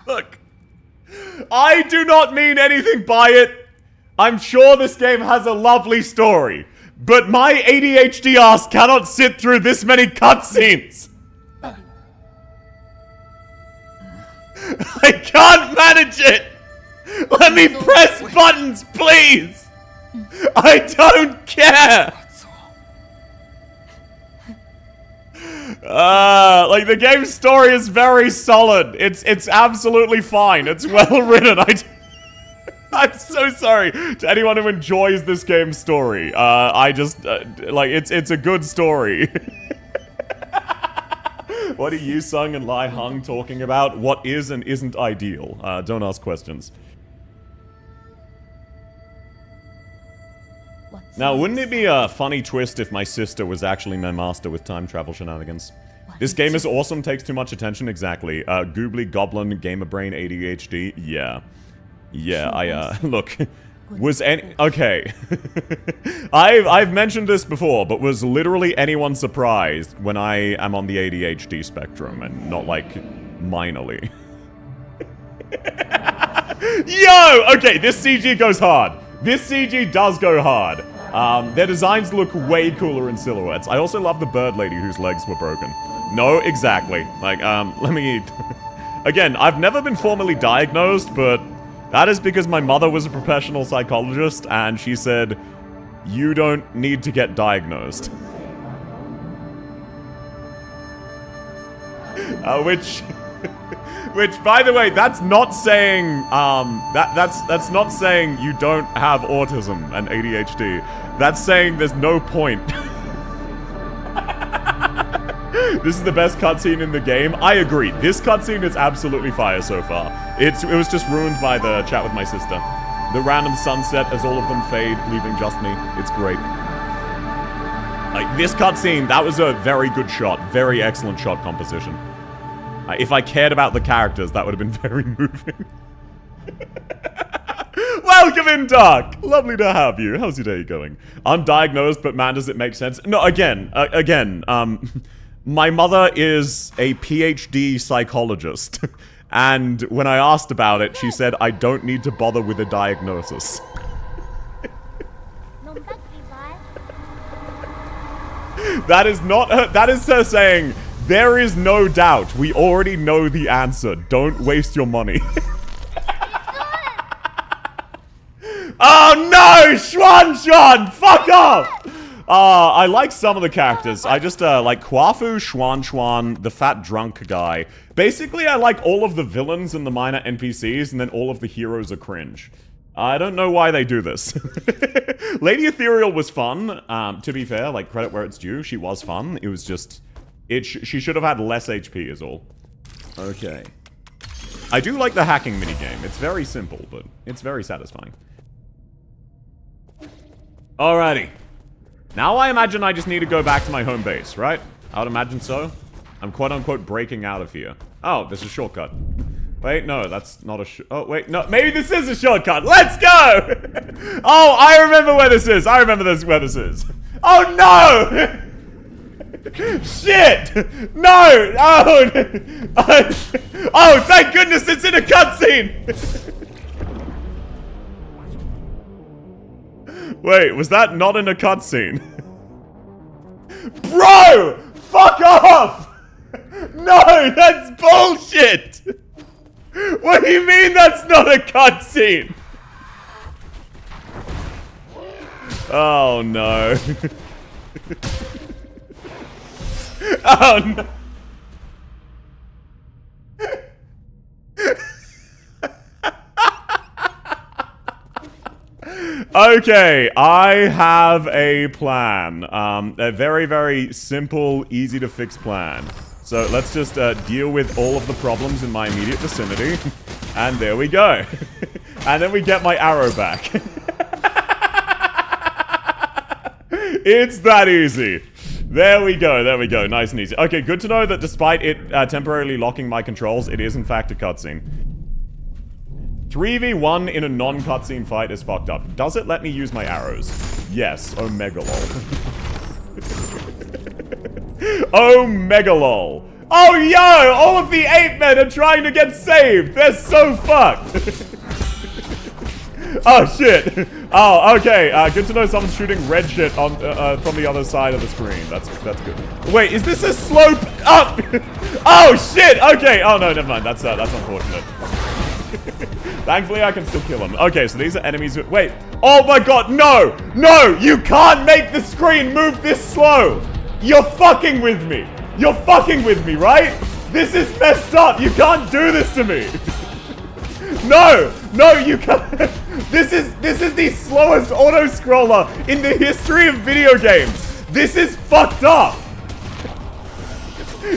Look. I do not mean anything by it. I'm sure this game has a lovely story. But my ADHD ass cannot sit through this many cutscenes. I can't manage it! Let me press buttons, please! I don't care! Like, the game's story is very solid. It's absolutely fine. It's well written. I'm so sorry to anyone who enjoys this game's story. I just, like, it's a good story. What are you, Sung, and Lai Hung talking about? What is and isn't ideal? Don't ask questions. Now, wouldn't it be a funny twist if my sister was actually my master with time travel shenanigans? This game is awesome, takes too much attention, exactly. Goobly, Goblin, Gamer Brain, ADHD, yeah. Yeah, look, was any- okay. I've mentioned this before, but was literally anyone surprised when I am on the ADHD spectrum, and not, like, minorly? Yo! Okay, this CG goes hard. This CG does go hard. Their designs look way cooler in silhouettes. I also love the bird lady whose legs were broken. No, exactly. Like, let me... Again, I've never been formally diagnosed, but that is because my mother was a professional psychologist, and she said, you don't need to get diagnosed. Which, by the way, that's not saying, that's not saying you don't have autism and ADHD. That's saying there's no point. This is the best cutscene in the game. I agree. This cutscene is absolutely fire so far. It was just ruined by the chat with my sister. The random sunset as all of them fade, leaving just me. It's great. Like, this cutscene, that was a very good shot. Very excellent shot composition. If I cared about the characters, that would have been very moving. Welcome in, Dark! Lovely to have you. How's your day going? Undiagnosed, but man, does it make sense? No, again, my mother is a PhD psychologist. And when I asked about it, she said, I don't need to bother with a diagnosis. That is not her, that is her saying, there is no doubt. We already know the answer. Don't waste your money. Oh no! Xuan! Fuck off! I like some of the characters. I just, like Kwafu, Xuan, the fat drunk guy. Basically, I like all of the villains and the minor NPCs, and then all of the heroes are cringe. I don't know why they do this. Lady Ethereal was fun. To be fair, like, credit where it's due. She was fun. It was just... she should have had less HP is all. Okay. I do like the hacking minigame. It's very simple, but it's very satisfying. Alrighty. Now I imagine I just need to go back to my home base, right? I would imagine so. I'm quote-unquote breaking out of here. Oh, there's a shortcut. Wait, no, that's not a oh, wait, no, maybe this is a shortcut. Let's go! Oh, I remember where this is. I remember where this is. Oh, no! Shit! No! Oh! Oh, thank goodness it's in a cutscene! Wait, was that not in a cutscene? Bro! Fuck off! No, that's bullshit! What do you mean that's not a cutscene? Oh no. Oh no. Okay, I have a plan. A very, very simple, easy to fix plan. So let's just deal with all of the problems in my immediate vicinity. And there we go. And then we get my arrow back. It's that easy. There we go, there we go. Nice and easy. Okay, good to know that despite it temporarily locking my controls, it is in fact a cutscene. 3v1 in a non-cutscene fight is fucked up. Does it let me use my arrows? Yes. Omega lol. Omega lol. Oh, yo! All of the ape men are trying to get saved! They're so fucked! Oh, shit! Oh, okay. Good to know someone's shooting red shit on from the other side of the screen. That's good. Wait, is this a slope up? Oh, shit! Okay. Oh, no, never mind. That's unfortunate. Thankfully, I can still kill them. Okay, so these are enemies who... Wait. Oh, my God. No! No! You can't make the screen move this slow! You're fucking with me! You're fucking with me, right? This is messed up! You can't do this to me! No! No, you can't! This is the slowest auto-scroller in the history of video games! This is fucked up!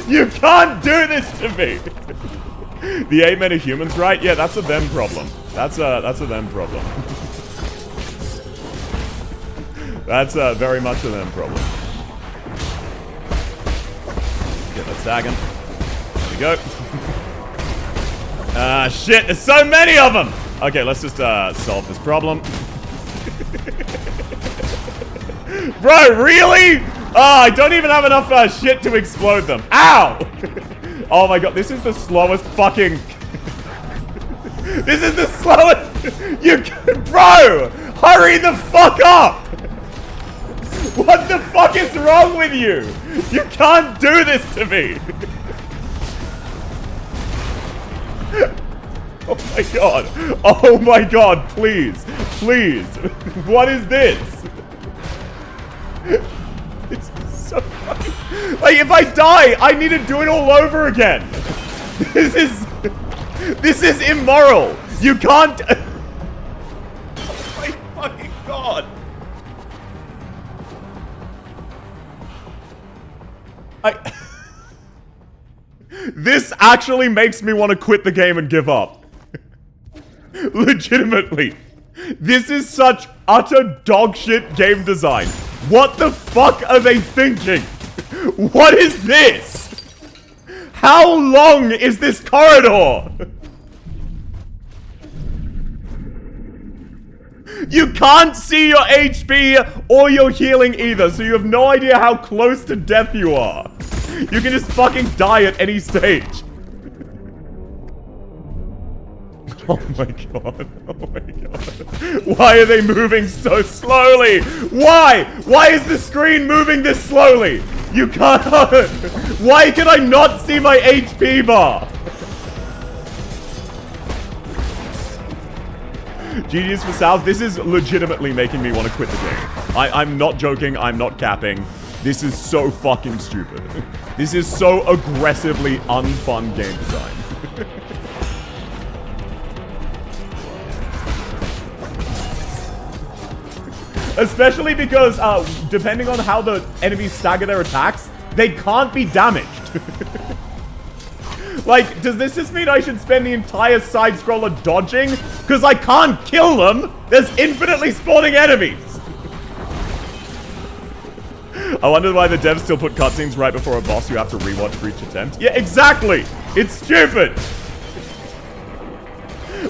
You can't do this to me! The 8 men are humans, right? Yeah, that's a them problem. That's a them problem. That's very much a them problem. Get that stagging. There we go. Shit, there's so many of them! Okay, let's just solve this problem. Bro, really? Oh, I don't even have enough shit to explode them. Ow! Oh my God, this is the slowest fucking... This is the slowest... Bro! Hurry the fuck up! What the fuck is wrong with you? You can't do this to me! Oh my God! Oh my God, please! Please! What is this? It's so fucking... Like, if I die, I need to do it all over again! This is immoral! You can't... Oh my fucking God! This actually makes me want to quit the game and give up. Legitimately. This is such utter dogshit game design. What the fuck are they thinking? What is this? How long is this corridor? You can't see your HP or your healing either, so you have no idea how close to death you are. You can just fucking die at any stage. Oh my God. Oh my God. Why are they moving so slowly? Why? Why is the screen moving this slowly? You can't. Why can I not see my HP bar? GG's for South. This is legitimately making me want to quit the game. I'm not joking. I'm not capping. This is so fucking stupid. This is so aggressively unfun game design. Especially because, depending on how the enemies stagger their attacks, they can't be damaged. Like, does this just mean I should spend the entire side-scroller dodging? Because I can't kill them! There's infinitely spawning enemies! I wonder why the devs still put cutscenes right before a boss you have to rewatch for each attempt. Yeah, exactly! It's stupid!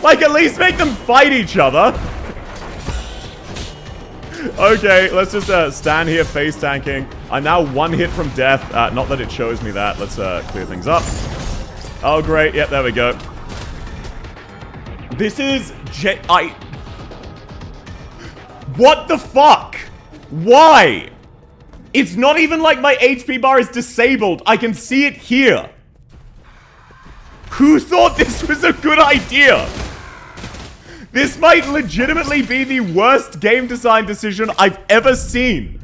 Like, at least make them fight each other! Okay, let's just stand here face tanking. I'm now 1 hit from death. Not that it shows me that. Let's clear things up. Oh, great. Yep, there we go. This is What the fuck? Why? It's not even like my HP bar is disabled. I can see it here. Who thought this was a good idea? This might legitimately be the worst game design decision I've ever seen.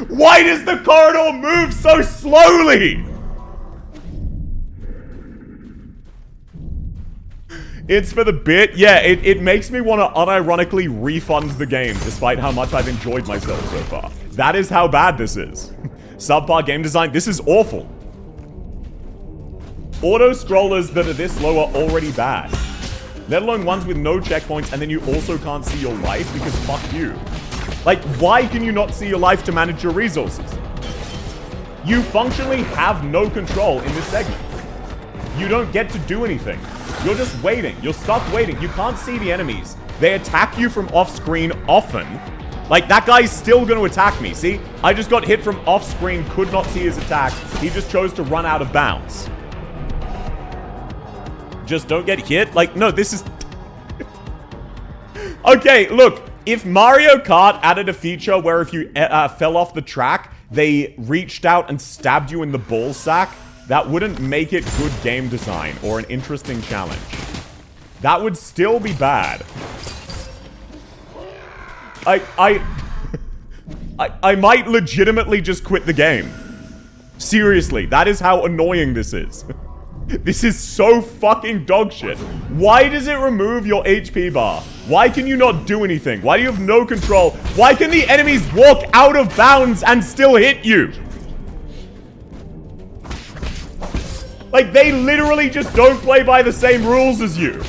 Why does the corridor move so slowly? It's for the bit. Yeah, it makes me want to unironically refund the game, despite how much I've enjoyed myself so far. That is how bad this is. Subpar game design. This is awful. Auto-scrollers that are this low are already bad. Let alone ones with no checkpoints, and then you also can't see your life, because fuck you. Like, why can you not see your life to manage your resources? You functionally have no control in this segment. You don't get to do anything. You're just waiting. You're stuck waiting. You can't see the enemies. They attack you from off-screen often. Like, that guy's still going to attack me. See? I just got hit from off-screen, could not see his attack. He just chose to run out of bounds. Just don't get hit? Like, no, this is... Okay, look. If Mario Kart added a feature where if you fell off the track, they reached out and stabbed you in the ball sack, that wouldn't make it good game design or an interesting challenge. That would still be bad. I might legitimately just quit the game. Seriously, that is how annoying this is. This is so fucking dogshit. Why does it remove your HP bar? Why can you not do anything? Why do you have no control? Why can the enemies walk out of bounds and still hit you? Like, they literally just don't play by the same rules as you.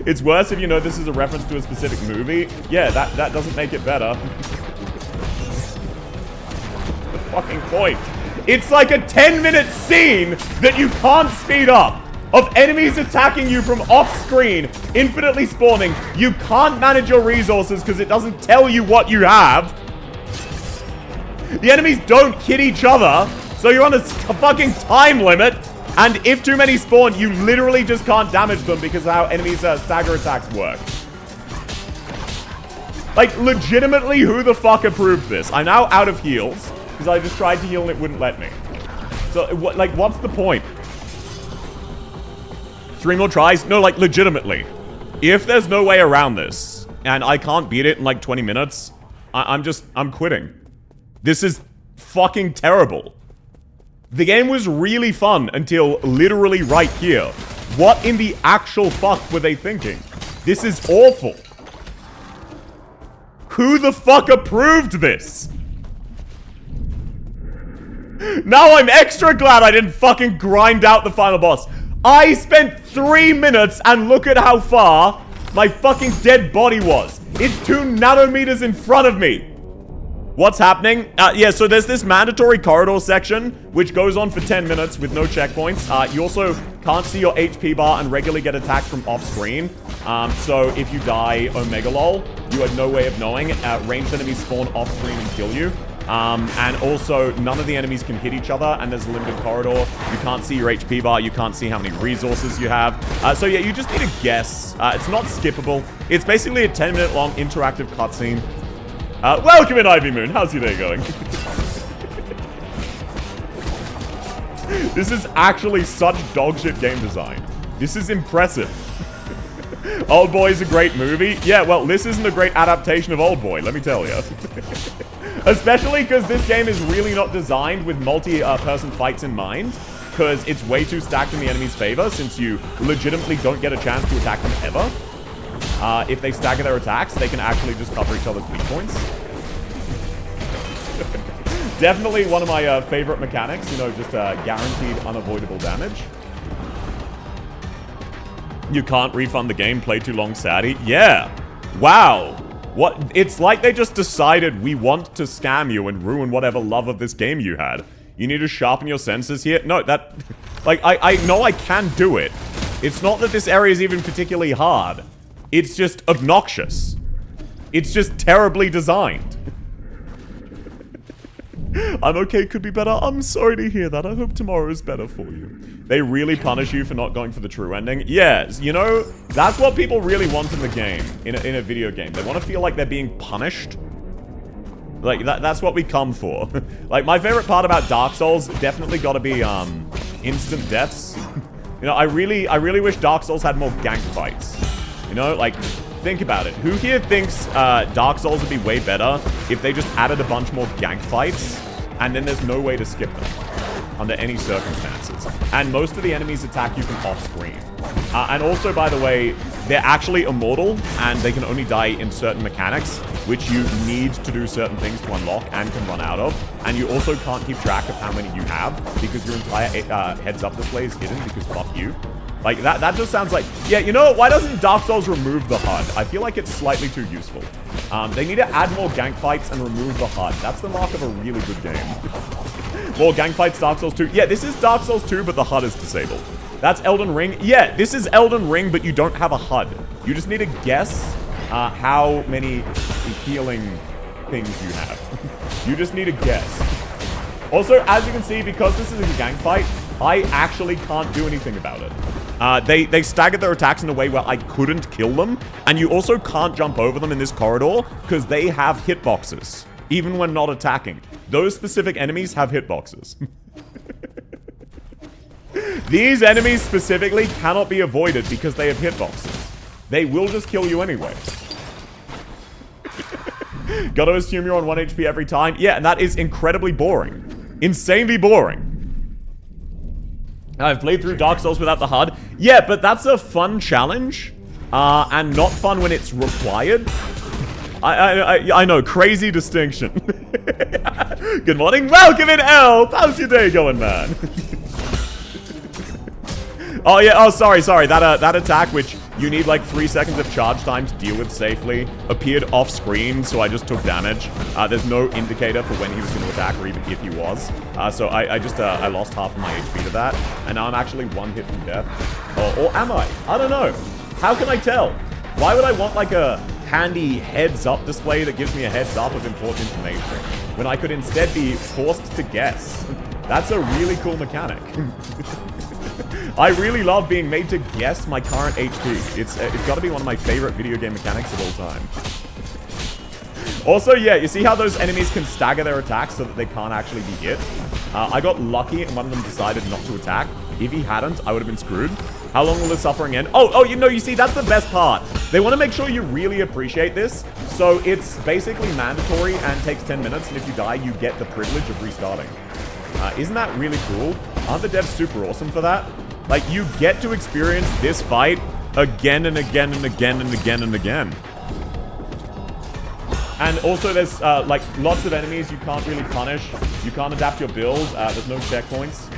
It's worse if you know this is a reference to a specific movie. Yeah, that doesn't make it better. The fucking point. It's like a 10-minute scene that you can't speed up of enemies attacking you from off-screen, infinitely spawning. You can't manage your resources because it doesn't tell you what you have. The enemies don't hit each other, so you're on a fucking time limit. And if too many spawn, you literally just can't damage them because of how enemies' stagger attacks work. Like, legitimately, who the fuck approved this? I'm now out of heals because I just tried to heal and it wouldn't let me. So, like, what's the point? 3 more tries? No, like, legitimately. If there's no way around this, and I can't beat it in, like, 20 minutes, I'm quitting. This is fucking terrible. The game was really fun until literally right here. What in the actual fuck were they thinking? This is awful. Who the fuck approved this? Now I'm extra glad I didn't fucking grind out the final boss. I spent 3 minutes and look at how far my fucking dead body was. It's 2 nanometers in front of me. What's happening? Yeah, so there's this mandatory corridor section, which goes on for 10 minutes with no checkpoints. You also can't see your HP bar and regularly get attacked from off-screen. So if you die Omega LOL, you have no way of knowing. Ranged enemies spawn off-screen and kill you. And also, none of the enemies can hit each other, and there's a limited corridor. You can't see your HP bar, you can't see how many resources you have. So yeah, you just need to guess. It's not skippable. It's basically a 10-minute long interactive cutscene. Welcome in, Ivy Moon. How's your day going? This is actually such dogshit game design. This is impressive. Old Boy is a great movie. Yeah, well, this isn't a great adaptation of Old Boy, let me tell you. Especially because this game is really not designed with multi-person fights in mind, because it's way too stacked in the enemy's favor, since you legitimately don't get a chance to attack them ever. If they stagger their attacks, they can actually just cover each other's weak points. Definitely one of my favorite mechanics, you know, just guaranteed unavoidable damage. You can't refund the game, play too long, Sadie. Yeah. Wow. What? It's like they just decided we want to scam you and ruin whatever love of this game you had. You need to sharpen your senses here. No, that... Like, I know I can do it. It's not that this area is even particularly hard. It's just obnoxious. It's just terribly designed. I'm okay, could be better. I'm sorry to hear that. I hope tomorrow is better for you. They really punish you for not going for the true ending. Yes, you know, that's what people really want in the game, in a video game. They want to feel like they're being punished. Like, that's what we come for. Like, my favorite part about Dark Souls definitely got to be, instant deaths. You know, I really wish Dark Souls had more gank fights. You know, like, think about it. Who here thinks Dark Souls would be way better if they just added a bunch more gank fights and then there's no way to skip them under any circumstances? And most of the enemies attack you from off-screen. And also, by the way, they're actually immortal and they can only die in certain mechanics, which you need to do certain things to unlock and can run out of. And you also can't keep track of how many you have because your entire heads-up display is hidden because fuck you. Like, that just sounds like... Yeah, you know what? Why doesn't Dark Souls remove the HUD? I feel like it's slightly too useful. They need to add more gank fights and remove the HUD. That's the mark of a really good game. More gank fights, Dark Souls 2. Yeah, this is Dark Souls 2, but the HUD is disabled. That's Elden Ring. Yeah, this is Elden Ring, but you don't have a HUD. You just need to guess how many healing things you have. You just need to guess. Also, as you can see, because this is a gank fight, I actually can't do anything about it. They staggered their attacks in a way where I couldn't kill them, and you also can't jump over them in this corridor because they have hitboxes, even when not attacking. Those specific enemies have hitboxes. These enemies specifically cannot be avoided because they have hitboxes. They will just kill you anyway. Gotta assume you're on 1 HP every time. Yeah, and that is incredibly boring. Insanely boring. I've played through Dark Souls without the HUD. Yeah, but that's a fun challenge. And not fun when it's required. I know, crazy distinction. Good morning, welcome in, Elf! How's your day going, man? Oh, yeah, oh, sorry. That attack, which you need like 3 seconds of charge time to deal with safely, appeared off screen, so I just took damage. There's no indicator for when he was going to attack, or even if he was. So I lost half of my HP to that, and now I'm actually 1 hit from death. Or am I? I don't know. How can I tell? Why would I want like a handy heads-up display that gives me a heads-up of important information, when I could instead be forced to guess? That's a really cool mechanic. I really love being made to guess my current HP. It's got to be one of my favorite video game mechanics of all time. Also, yeah, you see how those enemies can stagger their attacks so that they can't actually be hit? I got lucky and one of them decided not to attack. If he hadn't, I would have been screwed. How long will the suffering end? Oh, you know, you see, that's the best part. They want to make sure you really appreciate this. So it's basically mandatory and takes 10 minutes. And if you die, you get the privilege of restarting. Isn't that really cool? Aren't the devs super awesome for that? Like, you get to experience this fight again and again and again and again and again. And also, there's, like, lots of enemies you can't really punish. You can't adapt your build. There's no checkpoints.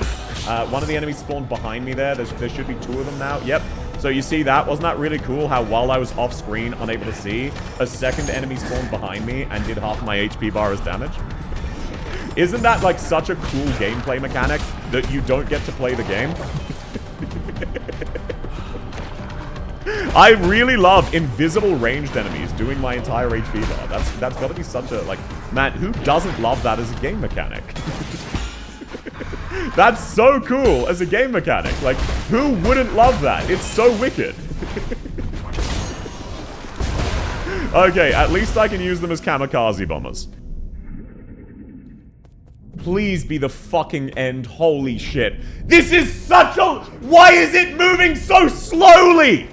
One of the enemies spawned behind me there. There should be 2 of them now. Yep. So you see that? Wasn't that really cool how while I was off screen, unable to see, a second enemy spawned behind me and did half my HP bar as damage? Isn't that, like, such a cool gameplay mechanic that you don't get to play the game? I really love invisible ranged enemies doing my entire HP bar. That's got to be such a, like, man, who doesn't love that as a game mechanic? That's so cool as a game mechanic. Like, who wouldn't love that? It's so wicked. Okay, at least I can use them as kamikaze bombers. Please be the fucking end. Holy shit. This is such a... Why is it moving so slowly?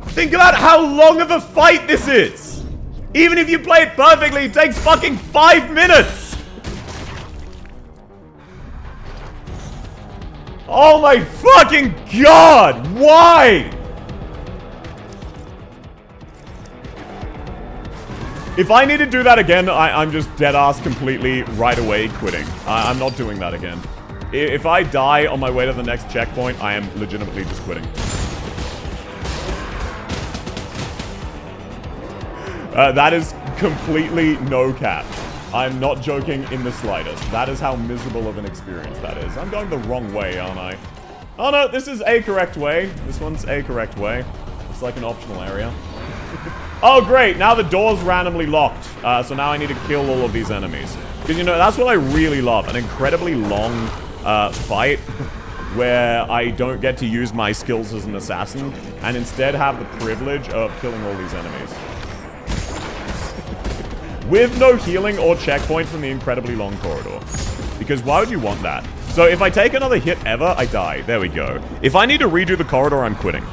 Think about how long of a fight this is. Even if you play it perfectly, it takes fucking 5 minutes. Oh my fucking god. Why? If I need to do that again, I'm just dead-ass completely right away quitting. I'm not doing that again. If I die on my way to the next checkpoint, I am legitimately just quitting. That is completely no cap. I'm not joking in the slightest. That is how miserable of an experience that is. I'm going the wrong way, aren't I? Oh no, this is a correct way. This one's a correct way. It's like an optional area. Oh, great. Now the door's randomly locked. So now I need to kill all of these enemies. Because, you know, that's what I really love. An incredibly long fight where I don't get to use my skills as an assassin and instead have the privilege of killing all these enemies. With no healing or checkpoint from the incredibly long corridor. Because why would you want that? So if I take another hit ever, I die. There we go. If I need to redo the corridor, I'm quitting.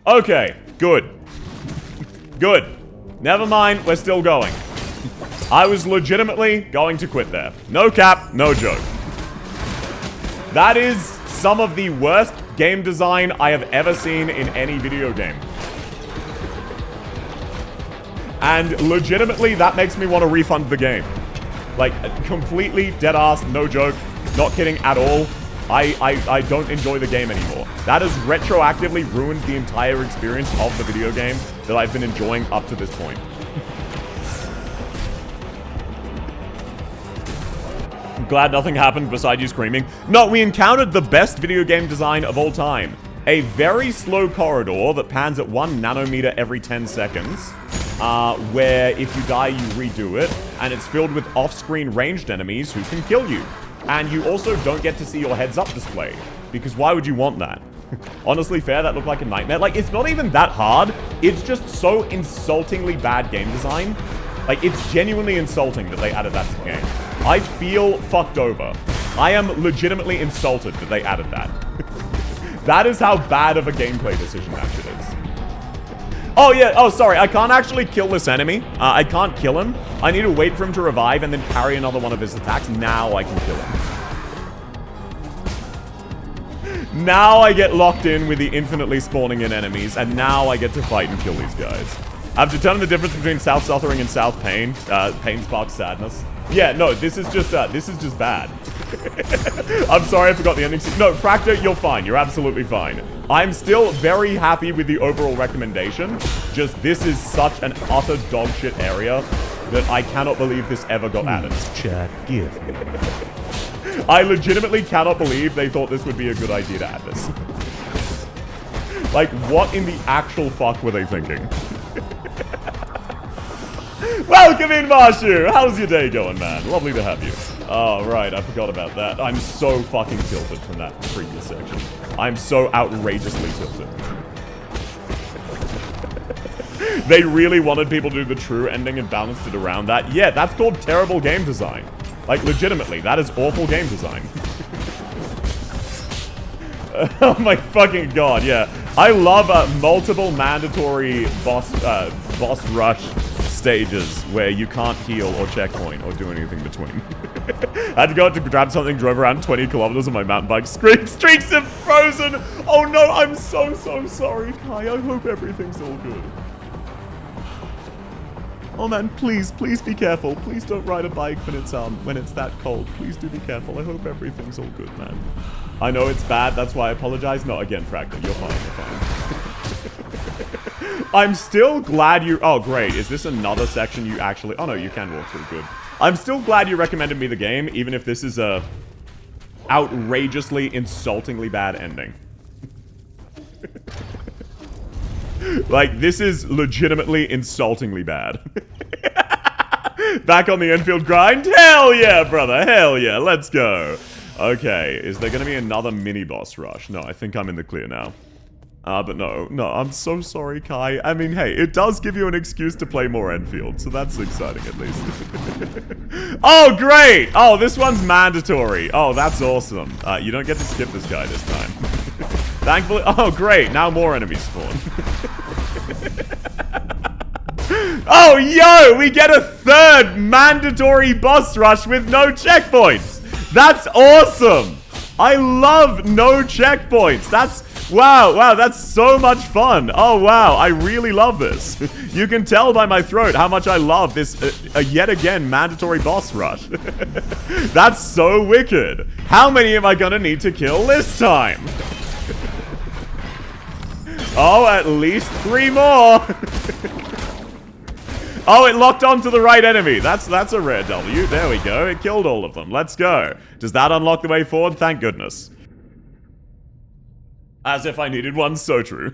Okay, good. Good. Never mind, we're still going. I was legitimately going to quit there. No cap, no joke. That is some of the worst game design I have ever seen in any video game. And legitimately, that makes me want to refund the game. Like, completely dead-ass, no joke, not kidding at all. I don't enjoy the game anymore. That has retroactively ruined the entire experience of the video game that I've been enjoying up to this point. I'm glad nothing happened beside you screaming. No, we encountered the best video game design of all time. A very slow corridor that pans at 1 nanometer every 10 seconds. Where if you die, you redo it. And it's filled with off-screen ranged enemies who can kill you. And you also don't get to see your heads-up display. Because why would you want that? Honestly, fair, that looked like a nightmare. Like, it's not even that hard. It's just so insultingly bad game design. Like, it's genuinely insulting that they added that to the game. I feel fucked over. I am legitimately insulted that they added that. That is how bad of a gameplay decision that shit is. Oh, yeah. Oh, sorry. I can't actually kill this enemy. I can't kill him. I need to wait for him to revive and then parry another one of his attacks. Now I can kill him. Now I get locked in with the infinitely spawning in enemies, and now I get to fight and kill these guys. I've determined the difference between South Suffering and South Pain. Pain sparks sadness. Yeah, no, this is just bad. I'm sorry I forgot the ending. No, Fractor, you're fine. You're absolutely fine. I'm still very happy with the overall recommendation. Just this is such an utter dog shit area that I cannot believe this ever got added. Chat, give. I legitimately cannot believe they thought this would be a good idea to add this. Like, what in the actual fuck were they thinking? Welcome in, Marshu! How's your day going, man? Lovely to have you. Oh, right, I forgot about that. I'm so fucking tilted from that previous section. I'm so outrageously tilted. They really wanted people to do the true ending and balanced it around that. Yeah, that's called terrible game design. Like, legitimately, that is awful game design. Oh my fucking god, yeah. I love multiple mandatory boss rush stages where you can't heal or checkpoint or do anything between. I had to go out to grab something, drove around 20 kilometers on my mountain bike. Streaks have frozen! Oh no, I'm so sorry, Kai. I hope everything's all good. Oh man, please be careful. Please don't ride a bike when it's that cold. Please do be careful. I hope everything's all good, man. I know it's bad, that's why I apologize. No, again, Fractal, you're fine, you're fine. I'm still glad you... Oh, great. Is this another section you actually... Oh, no, you can walk through. Good. I'm still glad you recommended me the game, even if this is a outrageously, insultingly bad ending. Like, this is legitimately insultingly bad. Back on the Enfield grind? Hell yeah, brother. Hell yeah. Let's go. Okay. Is there going to be another mini-boss rush? No, I think I'm in the clear now. But no, I'm so sorry, Kai. I mean, hey, it does give you an excuse to play more Enfield, so that's exciting at least. Oh, great! Oh, this one's mandatory. Oh, that's awesome. You don't get to skip this guy this time. Thankfully, oh, great. Now more enemies spawn. Oh, yo! We get a third mandatory boss rush with no checkpoints! That's awesome! I love no checkpoints! Wow, that's so much fun! Oh, wow, I really love this. You can tell by my throat how much I love this, yet again, mandatory boss rush. That's so wicked! How many am I gonna need to kill this time? Oh, at least 3 more! Oh, it locked onto the right enemy. That's a rare W. There we go. It killed all of them. Let's go. Does that unlock the way forward? Thank goodness. As if I needed one, so true.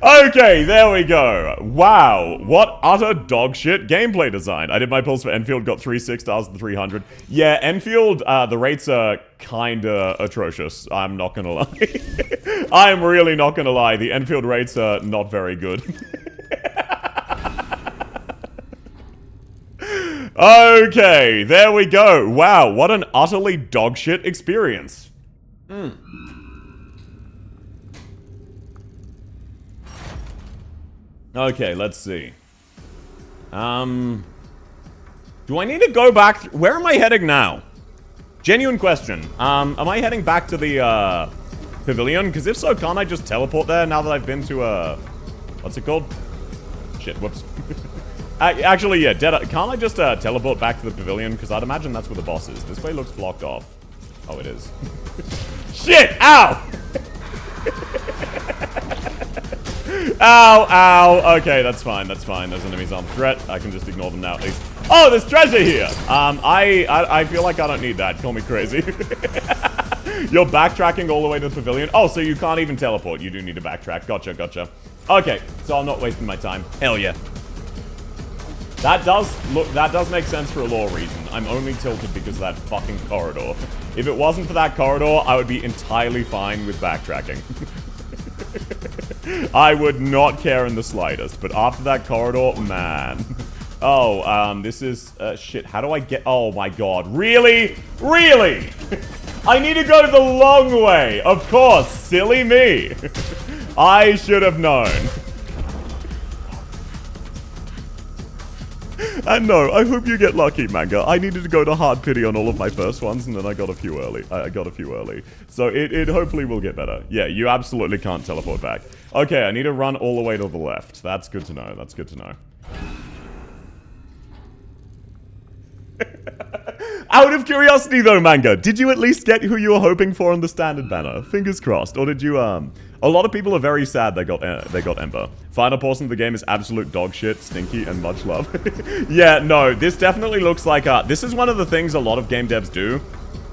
Okay, there we go. Wow, what utter dog shit gameplay design. I did my pulls for Enfield, got 6,300. Yeah, Enfield, the rates are kinda atrocious. I'm not gonna lie. I'm really not gonna lie. The Enfield rates are not very good. Okay, there we go. Wow, what an utterly dogshit experience. Okay, let's see. Do I need to go back? Where am I heading now? Genuine question. Am I heading back to the, pavilion? Because if so, can't I just teleport there now that I've been to, what's it called? Shit, whoops. Actually, yeah, can't I just, teleport back to the pavilion? Because I'd imagine that's where the boss is. This way looks blocked off. Oh, it is. Shit! Ow! Ow, ow. Okay, that's fine, that's fine. Those enemies aren't a threat. I can just ignore them now at least. Oh, there's treasure here! I feel like I don't need that. Call me crazy. You're backtracking all the way to the pavilion? Oh, so you can't even teleport. You do need to backtrack. Gotcha, gotcha. Okay, so I'm not wasting my time. Hell yeah. That does make sense for a lore reason. I'm only tilted because of that fucking corridor. If it wasn't for that corridor, I would be entirely fine with backtracking. I would not care in the slightest, but after that corridor, man. Oh, this is, shit, how do I get, oh my god, really? Really? I need to go the long way, of course, silly me. I should have known. And no, I hope you get lucky, Manga. I needed to go to hard pity on all of my first ones, and then I got a few early. So it hopefully will get better. Yeah, you absolutely can't teleport back. Okay, I need to run all the way to the left. That's good to know. That's good to know. Out of curiosity though, Manga, did you at least get who you were hoping for on the standard banner? Fingers crossed. Or did you, a lot of people are very sad they got Ember. Final portion of the game is absolute dog shit, stinky, and much love. Yeah, no, this definitely looks like, this is one of the things a lot of game devs do,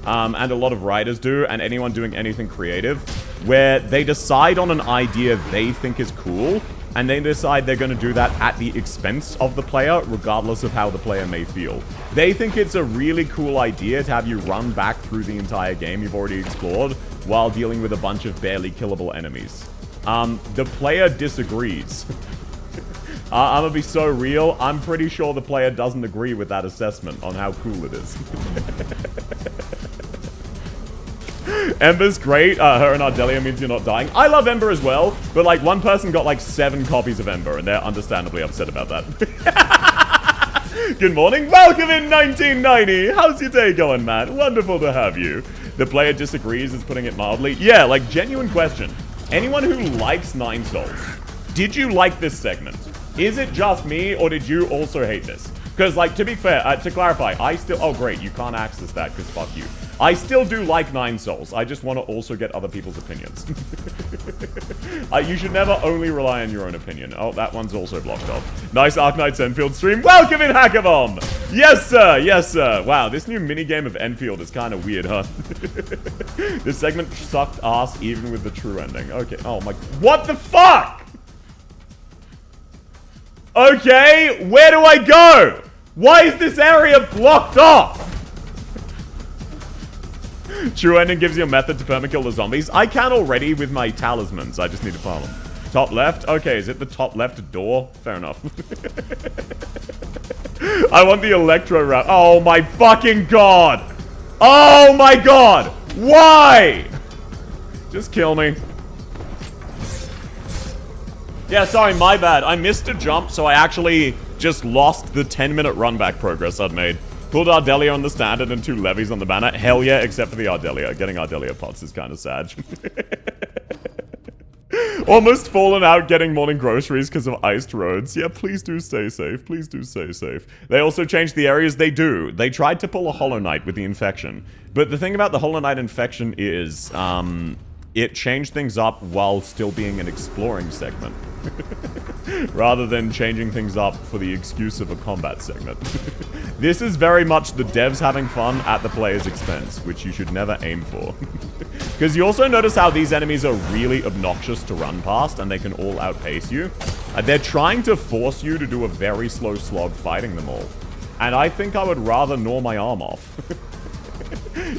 and a lot of writers do, and anyone doing anything creative, where they decide on an idea they think is cool, and they decide they're going to do that at the expense of the player, regardless of how the player may feel. They think it's a really cool idea to have you run back through the entire game you've already explored, while dealing with a bunch of barely killable enemies. The player disagrees. I'm gonna be so real, I'm pretty sure the player doesn't agree with that assessment on how cool it is. Ember's great. Her and Ardelia means you're not dying. I love Ember as well, but like one person got like 7 copies of Ember, and they're understandably upset about that. Good morning. Welcome in 1990. How's your day going, Matt? Wonderful to have you. The player disagrees is putting it mildly. Yeah, like genuine question. Anyone who likes 9 Souls, did you like this segment? Is it just me, or did you also hate this? Because, like, to be fair, to clarify, I still... Oh, great, you can't access that, because fuck you. I still do like 9 Souls. I just want to also get other people's opinions. You should never only rely on your own opinion. Oh, that one's also blocked off. Nice Arknights Enfield stream. Welcome in, Hackabomb! Yes, sir! Yes, sir! Wow, this new minigame of Enfield is kind of weird, huh? This segment sucked ass even with the true ending. Okay, oh my... What the fuck?! Okay, where do I go? Why is this area blocked off? True ending gives you a method to permakill the zombies. I can already with my talismans. I just need to farm them. Top left? Okay, is it the top left door? Fair enough. I want the electro route. Oh my fucking god! Oh my god! Why? Just kill me. Yeah, sorry, my bad. I missed a jump, so I actually just lost the 10-minute run-back progress I'd made. Pulled Ardelia on the standard and 2 levies on the banner. Hell yeah, except for the Ardelia. Getting Ardelia pots is kind of sad. Almost fallen out getting morning groceries because of iced roads. Yeah, please do stay safe. Please do stay safe. They also changed the areas they do. They tried to pull a Hollow Knight with the infection. But the thing about the Hollow Knight infection is, it changed things up while still being an exploring segment. Rather than changing things up for the excuse of a combat segment. This is very much the devs having fun at the player's expense, which you should never aim for. Because you also notice how these enemies are really obnoxious to run past, and they can all outpace you. They're trying to force you to do a very slow slog fighting them all. And I think I would rather gnaw my arm off.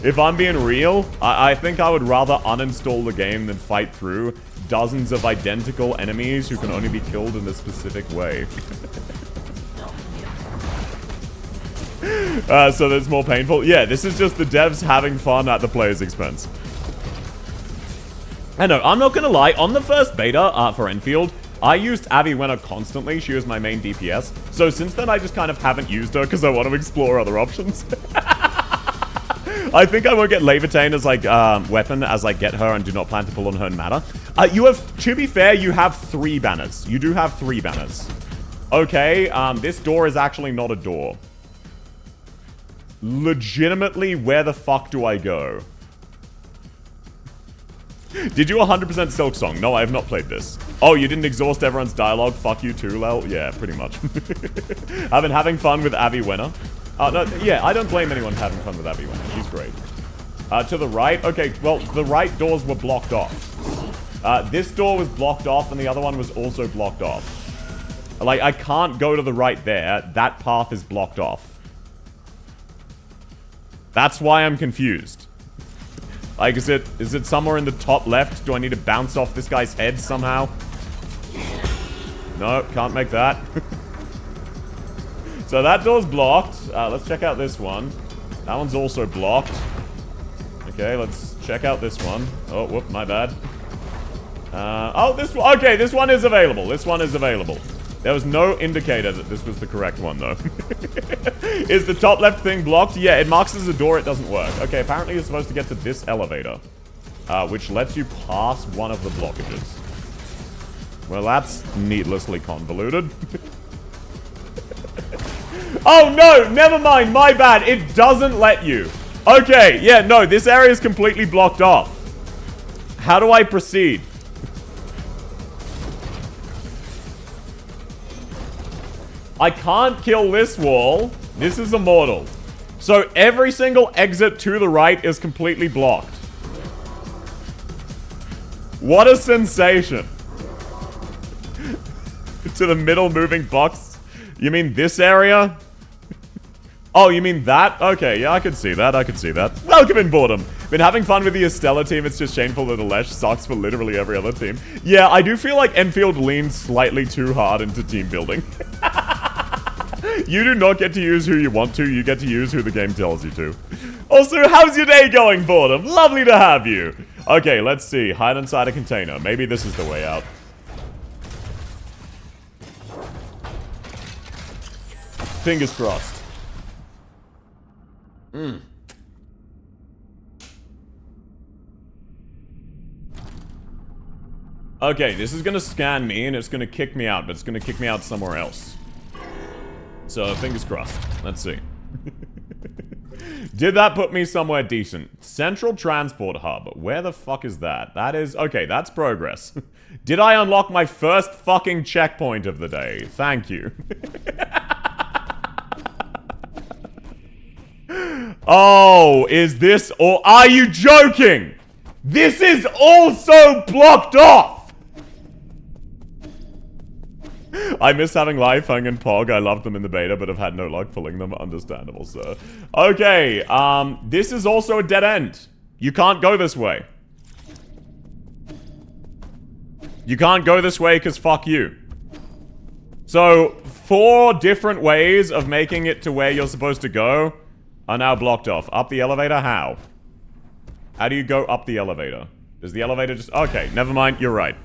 If I'm being real, I think I would rather uninstall the game than fight through dozens of identical enemies who can only be killed in a specific way. So that's more painful. Yeah, this is just the devs having fun at the player's expense. I know, I'm not gonna lie, on the first beta for Enfield, I used Aviwenna constantly. She was my main DPS. So since then, I just kind of haven't used her because I want to explore other options. I think I won't get Levitain as, like, weapon as I get her and do not plan to pull on her in matter. You have, to be fair, you have 3 banners. You do have 3 banners. Okay, this door is actually not a door. Legitimately, where the fuck do I go? Did you 100% Silk Song? No, I have not played this. Oh, you didn't exhaust everyone's dialogue? Fuck you too, Lel? Yeah, pretty much. I've been having fun with Aviwenna. No, yeah, I don't blame anyone having fun with Aviwenna. She's great. To the right? Okay, well, the right doors were blocked off. This door was blocked off, and the other one was also blocked off. Like, I can't go to the right there. That path is blocked off. That's why I'm confused. Like, is it somewhere in the top left? Do I need to bounce off this guy's head somehow? No, can't make that. So that door's blocked. Let's check out this one. That one's also blocked. Okay, let's check out this one. Oh, whoop, my bad. Oh, this one. Okay, this one is available. This one is available. There was no indicator that this was the correct one, though. Is the top left thing blocked? Yeah, it marks as a door. It doesn't work. Okay, apparently you're supposed to get to this elevator, which lets you pass one of the blockages. Well, that's needlessly convoluted. Oh, no! Never mind. My bad. It doesn't let you. Okay, yeah, no. This area is completely blocked off. How do I proceed? I can't kill this wall. This is immortal. So every single exit to the right is completely blocked. What a sensation. To the middle moving box. You mean this area? Oh, you mean that? Okay, yeah, I could see that. I could see that. Welcome in, Boredom. Been having fun with the Estella team. It's just shameful that Alesh sucks for literally every other team. Yeah, I do feel like Enfield leans slightly too hard into team building. You do not get to use who you want to. You get to use who the game tells you to. Also, how's your day going, Boredom? Lovely to have you. Okay, let's see. Hide inside a container. Maybe this is the way out. Fingers crossed. Okay, this is gonna scan me and it's gonna kick me out, but it's gonna kick me out somewhere else. So, fingers crossed. Let's see. Did that put me somewhere decent? Central Transport Hub. Where the fuck is that? That is... Okay, that's progress. Did I unlock my first fucking checkpoint of the day? Thank you. Oh, is this... Or are you joking? This is also blocked off! I miss having Lifeng and Pog. I loved them in the beta, but have had no luck pulling them. Understandable, sir. Okay, this is also a dead end. You can't go this way. You can't go this way because fuck you. So, 4 different ways of making it to where you're supposed to go are now blocked off. Up the elevator? How? How do you go up the elevator? Does the elevator just... Okay, never mind. You're right.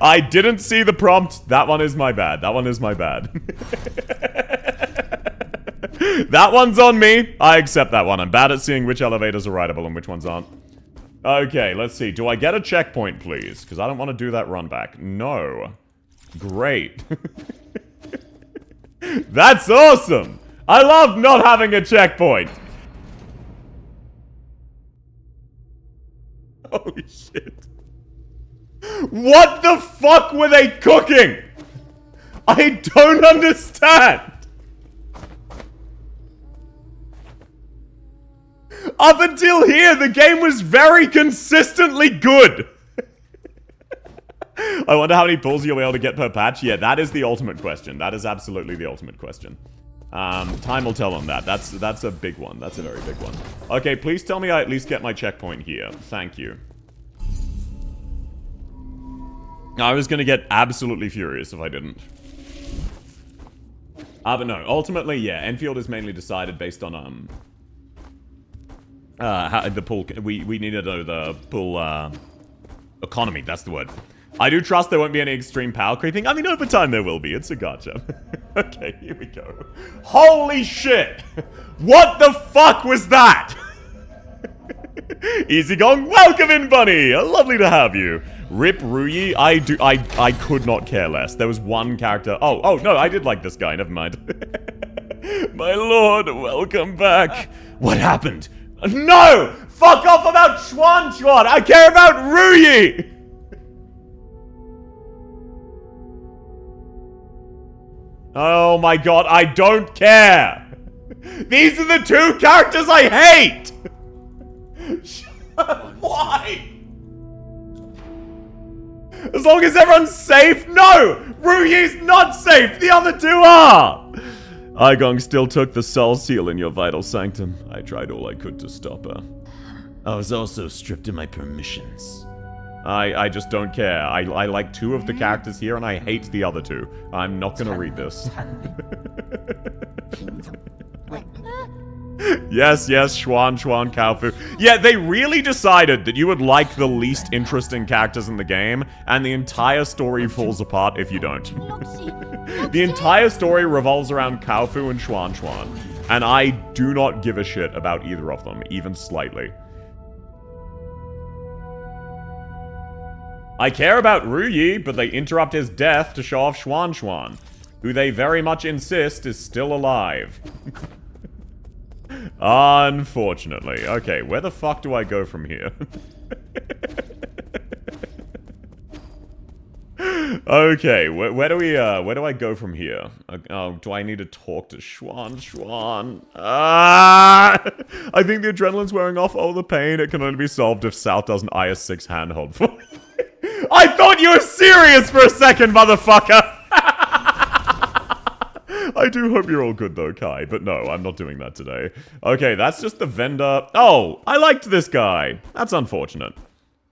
I didn't see the prompt. That one is my bad. That one is my bad. That one's on me. I accept that one. I'm bad at seeing which elevators are rideable and which ones aren't. Okay, let's see. Do I get a checkpoint, please? Because I don't want to do that run back. No. Great. That's awesome. I love not having a checkpoint. Holy shit. What the fuck were they cooking? I don't understand. Up until here, the game was very consistently good. I wonder how many pulls you'll be able to get per patch. Yeah, that is the ultimate question. That is absolutely the ultimate question. Time will tell on that. That's a big one. That's a very big one. Okay, please tell me I at least get my checkpoint here. Thank you. I was gonna get absolutely furious if I didn't. But no, ultimately, yeah, Enfield is mainly decided based on, how the pool, we need to know the pool, economy, that's the word. I do trust there won't be any extreme power creeping. I mean, over time there will be. It's a gacha. Okay, here we go. Holy shit! What the fuck was that? Easy Gong, welcome in, Bunny! Lovely to have you. Rip Ruyi, I could not care less. There was one character. Oh, no, I did like this guy, never mind. My lord, welcome back. What happened? No! Fuck off about Schwan Schwan! I care about Ruyi! Oh my god, I don't care! These are the two characters I hate! Why? As long as everyone's safe? No! Ruyi's not safe! The other two are! Igong still took the soul seal in your vital sanctum. I tried all I could to stop her. I was also stripped of my permissions. I just don't care. I like two of the characters here and I hate the other two. I'm not gonna read this. Yes, Schwan, Kaofu. Yeah, they really decided that you would like the least interesting characters in the game, and the entire story falls apart if you don't. The entire story revolves around Kaofu and Schwan, and I do not give a shit about either of them, even slightly. I care about Ruyi, but they interrupt his death to show off Schwan, who they very much insist is still alive. Unfortunately. Okay, where the fuck do I go from here? Okay, where do I go from here? Oh, do I need to talk to Schwan? Ah! I think the adrenaline's wearing off. Oh, the pain. It can only be solved if South does an IS-6 handhold for me. I thought you were serious for a second, motherfucker! I do hope you're all good though, Kai, but no, I'm not doing that today. Okay, that's just the vendor. Oh, I liked this guy. That's unfortunate.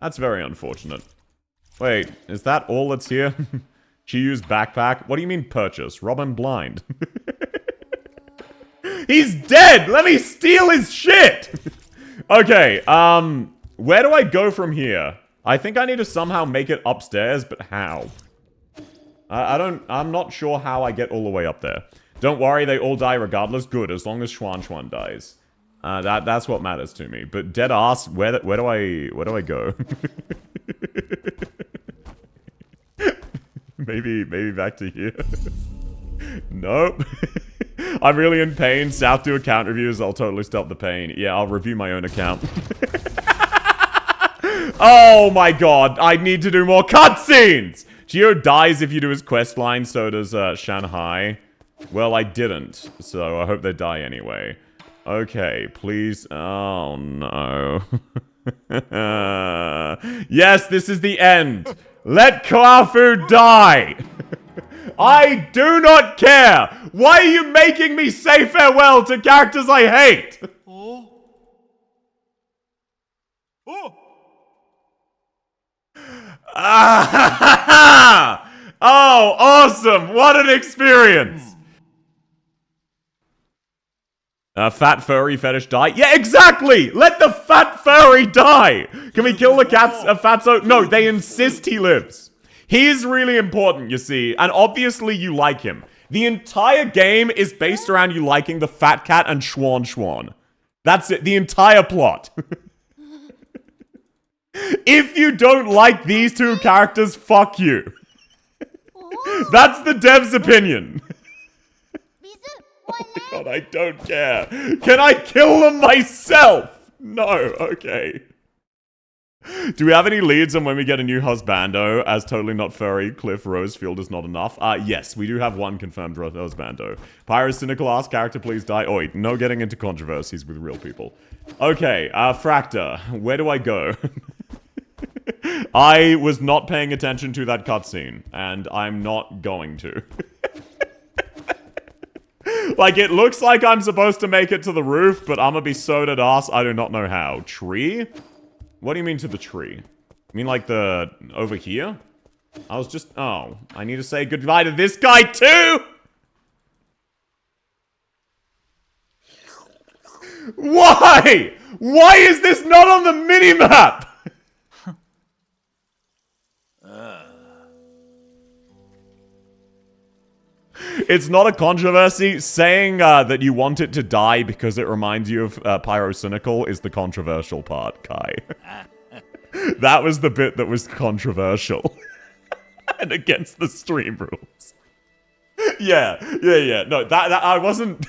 That's very unfortunate. Wait, is that all that's here? Chiyu's backpack? What do you mean purchase? Rob him blind. He's dead! Let me steal his shit! Okay, where do I go from here? I think I need to somehow make it upstairs, but how? I'm not sure how I get all the way up there. Don't worry, they all die regardless. Good, as long as Schwan dies. That's what matters to me. But dead ass, where do I go? maybe back to here. Nope. I'm really in pain. South do account reviews. I'll totally stop the pain. Yeah, I'll review my own account. Oh my god, I need to do more cutscenes! Geo dies if you do his quest line, so does Shanghai. Well, I didn't, so I hope they die anyway. Okay, please. Oh no. Yes, this is the end. Let Kaofu die! I do not care! Why are you making me say farewell to characters I hate? Oh. Ah, oh, awesome! What an experience! Fat furry fetish die? Yeah, exactly! Let the fat furry die! Can we kill the fatso? No, they insist he lives. He's really important, you see, and obviously you like him. The entire game is based around you liking the fat cat and Schwan. That's it, the entire plot. If you don't like these two characters, fuck you. That's the dev's opinion. Oh my god, I don't care. Can I kill them myself? No, okay. Do we have any leads on when we get a new husbando? As totally not furry, Cliff Rosefield is not enough. Yes, we do have one confirmed husbando. Pyrocynical ask character, please die. Oh, wait, no getting into controversies with real people. Okay, Fractor, where do I go? I was not paying attention to that cutscene, and I'm not going to. Like, it looks like I'm supposed to make it to the roof, but I'm gonna be so dead ass, I do not know how. Tree? What do you mean to the tree? You mean like the... over here? I was just... oh, I need to say goodbye to this guy too! Why? Why is this not on the minimap? It's not a controversy. Saying that you want it to die because it reminds you of Pyrocynical is the controversial part, Kai. That was the bit that was controversial. And against the stream rules. Yeah. No, that I wasn't...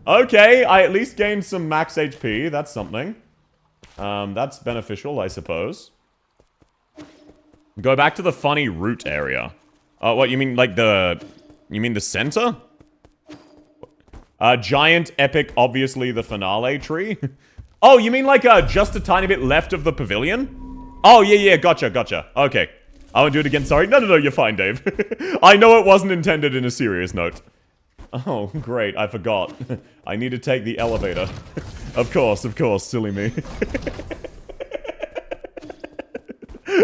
Okay, I at least gained some max HP. That's something. That's beneficial, I suppose. Go back to the funny root area. What, you mean like the... you mean the center? Giant, epic, obviously the finale tree? Oh, you mean like just a tiny bit left of the pavilion? Oh, yeah, gotcha. Okay. I won't do it again, sorry. No, you're fine, Dave. I know it wasn't intended in a serious note. Oh, great, I forgot. I need to take the elevator. Of course, silly me.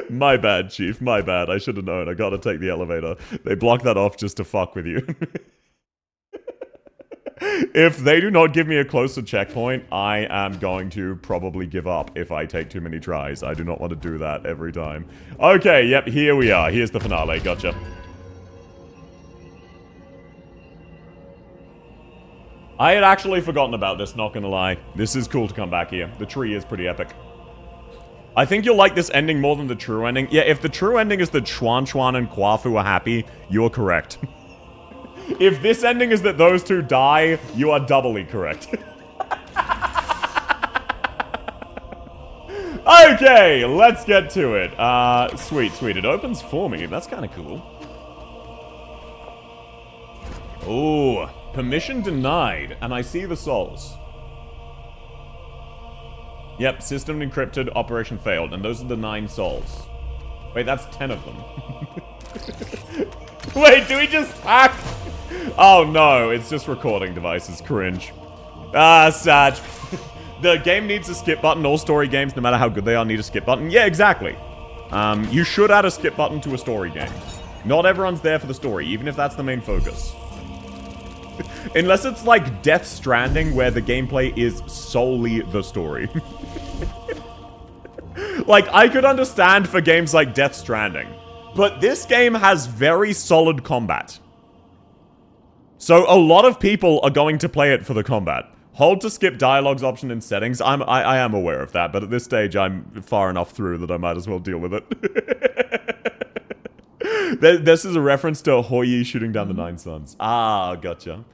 My bad, Chief, my bad. I should have known. I gotta take the elevator. They blocked that off just to fuck with you. If they do not give me a closer checkpoint, I am going to probably give up if I take too many tries. I do not want to do that every time. Okay, yep, here we are. Here's the finale. Gotcha. I had actually forgotten about this, not gonna lie. This is cool to come back here. The tree is pretty epic. I think you'll like this ending more than the true ending. Yeah, if the true ending is that Chuan and Kwafu are happy, you're correct. If this ending is that those two die, you are doubly correct. Okay, let's get to it. Sweet. It opens for me. That's kind of cool. Ooh, permission denied, and I see the souls. Yep, system encrypted, operation failed, and those are the 9 souls. Wait, that's 10 of them. Wait, do we just hack? Oh no, it's just recording devices. Cringe. Ah, sad. The game needs a skip button. All story games, no matter how good they are, need a skip button. Yeah, exactly. You should add a skip button to a story game. Not everyone's there for the story, even if that's the main focus. Unless it's like Death Stranding, where the gameplay is solely the story. Like, I could understand for games like Death Stranding, but this game has very solid combat. So a lot of people are going to play it for the combat. Hold to skip dialogues option in settings. I am aware of that, but at this stage I'm far enough through that I might as well deal with it. This is a reference to Hoyi shooting down the 9 suns. Ah, gotcha.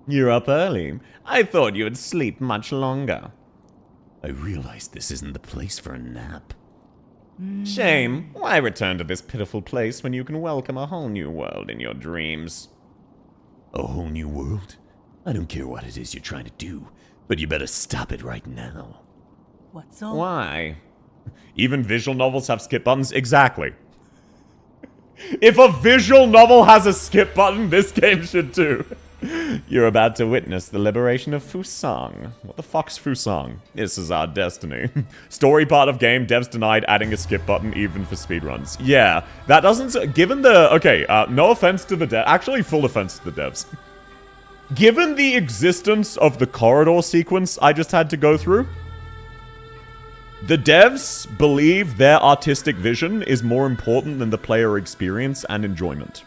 You're up early. I thought you would sleep much longer. I realize this isn't the place for a nap. Shame. Why return to this pitiful place when you can welcome a whole new world in your dreams? A whole new world? I don't care what it is you're trying to do, but you better stop it right now. What's all? Why? Even visual novels have skip buttons? Exactly. If a visual novel has a skip button, this game should too. You're about to witness the liberation of Fusang. What the fuck's Fusang? This is our destiny. Story part of game, devs denied adding a skip button even for speedruns. Yeah, that doesn't... Given the... Okay, no offense to the devs. Actually, full offense to the devs. Given the existence of the corridor sequence I just had to go through, the devs believe their artistic vision is more important than the player experience and enjoyment.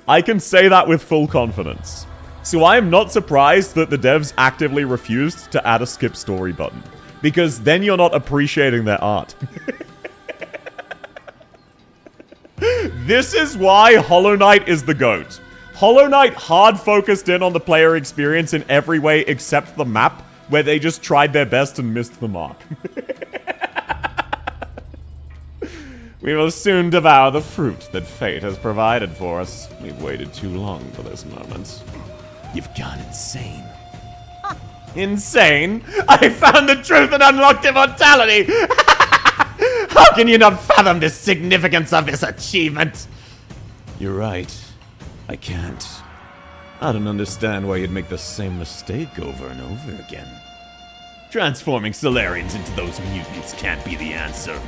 I can say that with full confidence. So I am not surprised that the devs actively refused to add a skip story button. Because then you're not appreciating their art. This is why Hollow Knight is the GOAT. Hollow Knight hard focused in on the player experience in every way except the map, where they just tried their best and missed the mark. We will soon devour the fruit that fate has provided for us. We've waited too long for this moment. You've gone insane. Insane? I found the truth and unlocked immortality! How can you not fathom the significance of this achievement? You're right. I can't. I don't understand why you'd make the same mistake over and over again. Transforming Solarians into those mutants can't be the answer.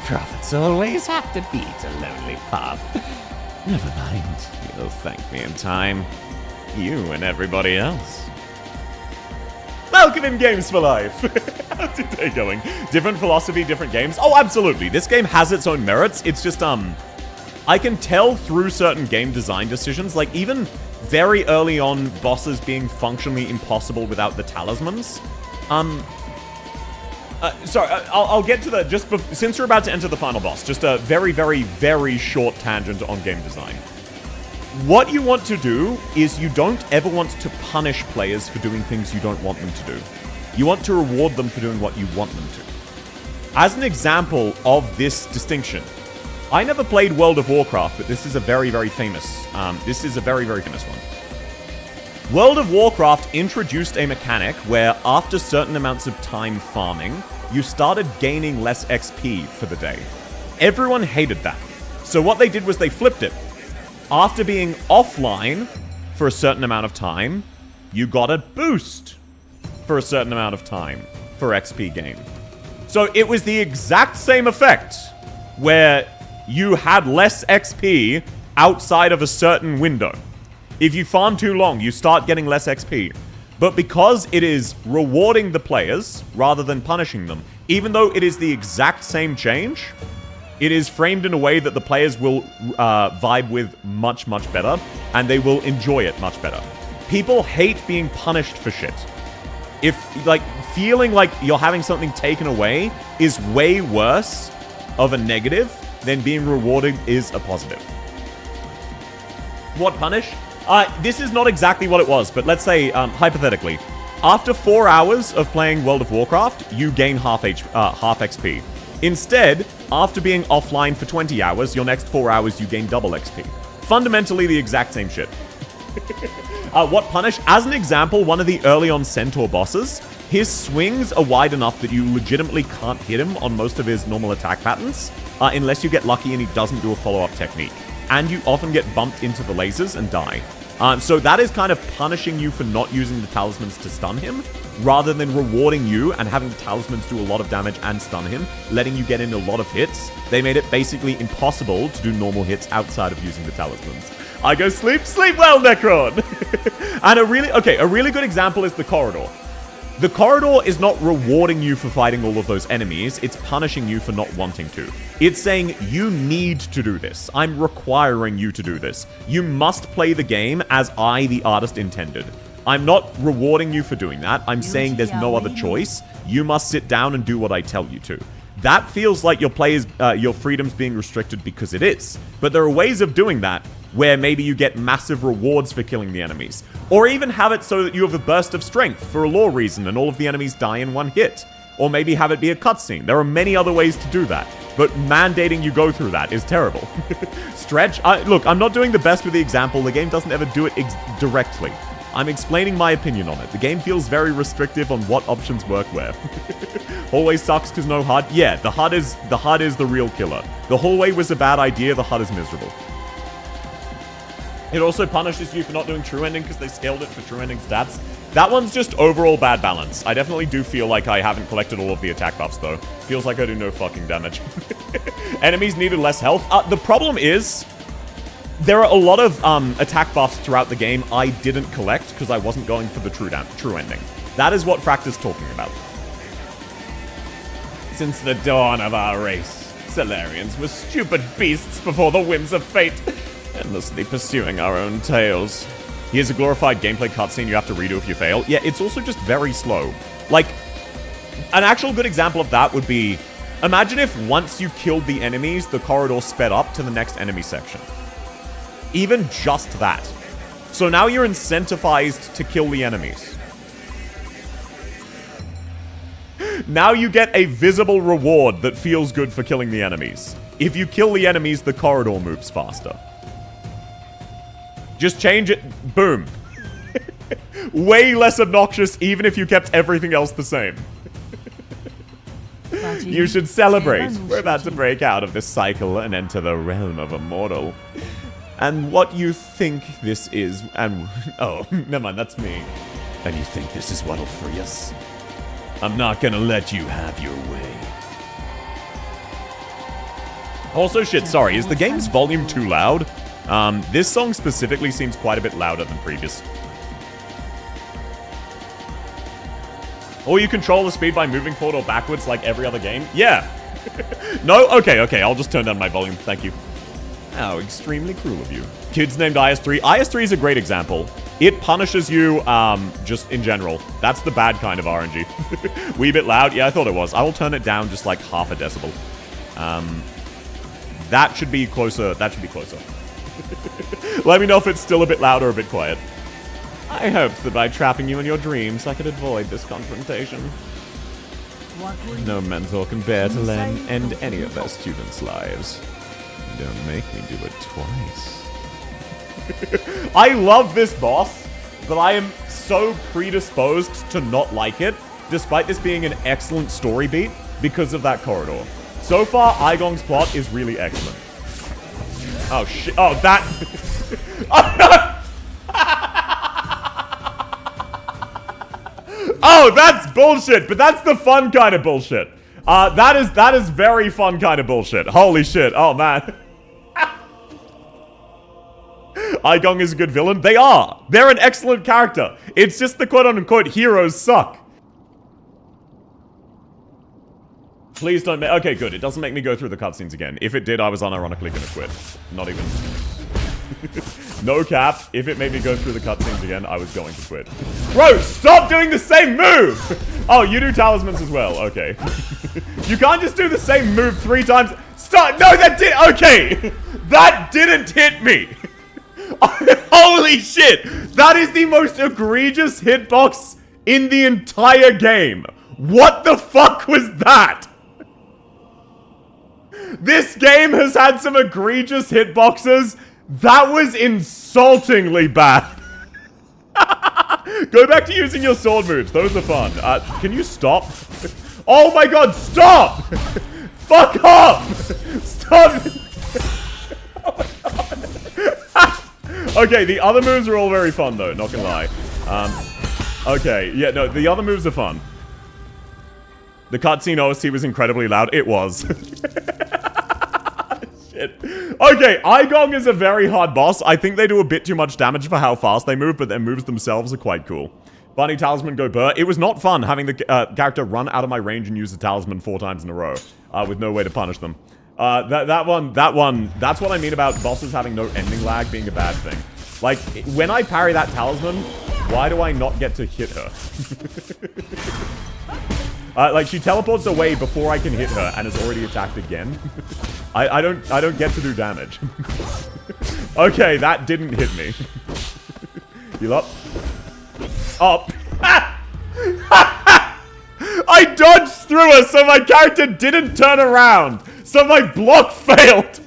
Prophets always have to beat a lonely path. Never mind. You'll thank me in time. You and everybody else. Welcome in Games for Life! How's your day going? Different philosophy, different games? Oh, absolutely. This game has its own merits. It's just, I can tell through certain game design decisions, like even very early on, bosses being functionally impossible without the talismans. Sorry, I'll get to the, since we're about to enter the final boss, just a very, very, very short tangent on game design. What you want to do is you don't ever want to punish players for doing things you don't want them to do. You want to reward them for doing what you want them to. As an example of this distinction, I never played World of Warcraft, but this is a very, very famous, one. World of Warcraft introduced a mechanic where after certain amounts of time farming, you started gaining less XP for the day. Everyone hated that. So what they did was they flipped it. After being offline for a certain amount of time, you got a boost for a certain amount of time for XP gain. So it was the exact same effect where you had less XP outside of a certain window. If you farm too long, you start getting less XP. But because it is rewarding the players rather than punishing them, even though it is the exact same change, it is framed in a way that the players will vibe with much, much better, and they will enjoy it much better. People hate being punished for shit. If, like, feeling like you're having something taken away is way worse of a negative than being rewarded is a positive. What punish? This is not exactly what it was, but let's say, hypothetically, after 4 hours of playing World of Warcraft, you gain half XP. Instead, after being offline for 20 hours, your next 4 hours you gain double XP. Fundamentally the exact same shit. What punish? As an example, one of the early on Centaur bosses, his swings are wide enough that you legitimately can't hit him on most of his normal attack patterns, unless you get lucky and he doesn't do a follow-up technique. And you often get bumped into the lasers and die. So that is kind of punishing you for not using the talismans to stun him, rather than rewarding you and having the talismans do a lot of damage and stun him, letting you get in a lot of hits. They made it basically impossible to do normal hits outside of using the talismans. I go sleep well, Necron! And a really good example is the Corridor. The Corridor is not rewarding you for fighting all of those enemies, it's punishing you for not wanting to. It's saying, you need to do this. I'm requiring you to do this. You must play the game as I, the artist, intended. I'm not rewarding you for doing that. I'm saying there's no other choice. You must sit down and do what I tell you to. That feels like your freedom's being restricted because it is. But there are ways of doing that where maybe you get massive rewards for killing the enemies. Or even have it so that you have a burst of strength for a lore reason and all of the enemies die in one hit. Or maybe have it be a cutscene. There are many other ways to do that. But mandating you go through that is terrible. Stretch? Look, I'm not doing the best with the example. The game doesn't ever do it directly. I'm explaining my opinion on it. The game feels very restrictive on what options work where. Hallway sucks because no HUD. Yeah, the HUD is the real killer. The hallway was a bad idea. The HUD is miserable. It also punishes you for not doing true ending because they scaled it for true ending stats. That one's just overall bad balance. I definitely do feel like I haven't collected all of the attack buffs, though. Feels like I do no fucking damage. Enemies needed less health. The problem is, there are a lot of attack buffs throughout the game I didn't collect because I wasn't going for the true ending. That is what Fracta's talking about. Since the dawn of our race, Solarians were stupid beasts before the whims of fate, endlessly pursuing our own tails. Here's a glorified gameplay cutscene you have to redo if you fail. Yeah, it's also just very slow. Like, an actual good example of that would be Imagine if once you killed the enemies, the corridor sped up to the next enemy section. Even just that. So now you're incentivized to kill the enemies. Now you get a visible reward that feels good for killing the enemies. If you kill the enemies, the corridor moves faster. Just change it. Boom. Way less obnoxious, even if you kept everything else the same. You should celebrate. We're about to break out of this cycle and enter the realm of immortal. And what you think this is, and... Oh, never mind, that's me. And you think this is what'll free us? I'm not gonna let you have your way. Also, shit, sorry, is the game's volume too loud? This song specifically seems quite a bit louder than previous. Or you control the speed by moving forward or backwards like every other game? Yeah. No? Okay, I'll just turn down my volume. Thank you. How extremely cruel of you. Kids named IS-3. IS-3 is a great example. It punishes you, just in general. That's the bad kind of RNG. Wee bit loud? Yeah, I thought it was. I will turn it down just like half a decibel. That should be closer. That should be closer. Let me know if it's still a bit loud or a bit quiet. I hoped that by trapping you in your dreams, I could avoid this confrontation. No mentor can bear to end any of their students' lives. Don't make me do it twice. I love this boss, but I am so predisposed to not like it, despite this being an excellent story beat, because of that corridor. So far, Igong's plot is really excellent. Oh, shit. Oh, that... Oh, no! Oh, that's bullshit, but that's the fun kind of bullshit. That is very fun kind of bullshit. Holy shit. Oh, man. Igong is a good villain. They are. They're an excellent character. It's just the quote-unquote heroes suck. Please don't make... Okay, good. It doesn't make me go through the cutscenes again. If it did, I was unironically gonna quit. Not even... No cap. If it made me go through the cutscenes again, I was going to quit. Bro, stop doing the same move! Oh, you do talismans as well. Okay. You can't just do the same move 3 times. Stop! No, that did... Okay! That didn't hit me! Holy shit! That is the most egregious hitbox in the entire game. What the fuck was that? This game has had some egregious hitboxes. That was insultingly bad. Go back to using your sword moves. Those are fun. Can you stop? Oh my god, stop! Fuck off! Stop! Oh my god. Okay, the other moves are all very fun though, not gonna lie. Okay, yeah, no, the other moves are fun. The cutscene OST was incredibly loud. It was. Shit. Okay, Igong is a very hard boss. I think they do a bit too much damage for how fast they move, but their moves themselves are quite cool. Bunny Talisman Go Burr. It was not fun having the character run out of my range and use the talisman 4 times in a row, with no way to punish them. That one, that's what I mean about bosses having no ending lag being a bad thing. Like, when I parry that talisman, why do I not get to hit her? Like, she teleports away before I can hit her and has already attacked again. I don't get to do damage. Okay, that didn't hit me. Heal up. Up. I dodged through her so my character didn't turn around. So my block failed.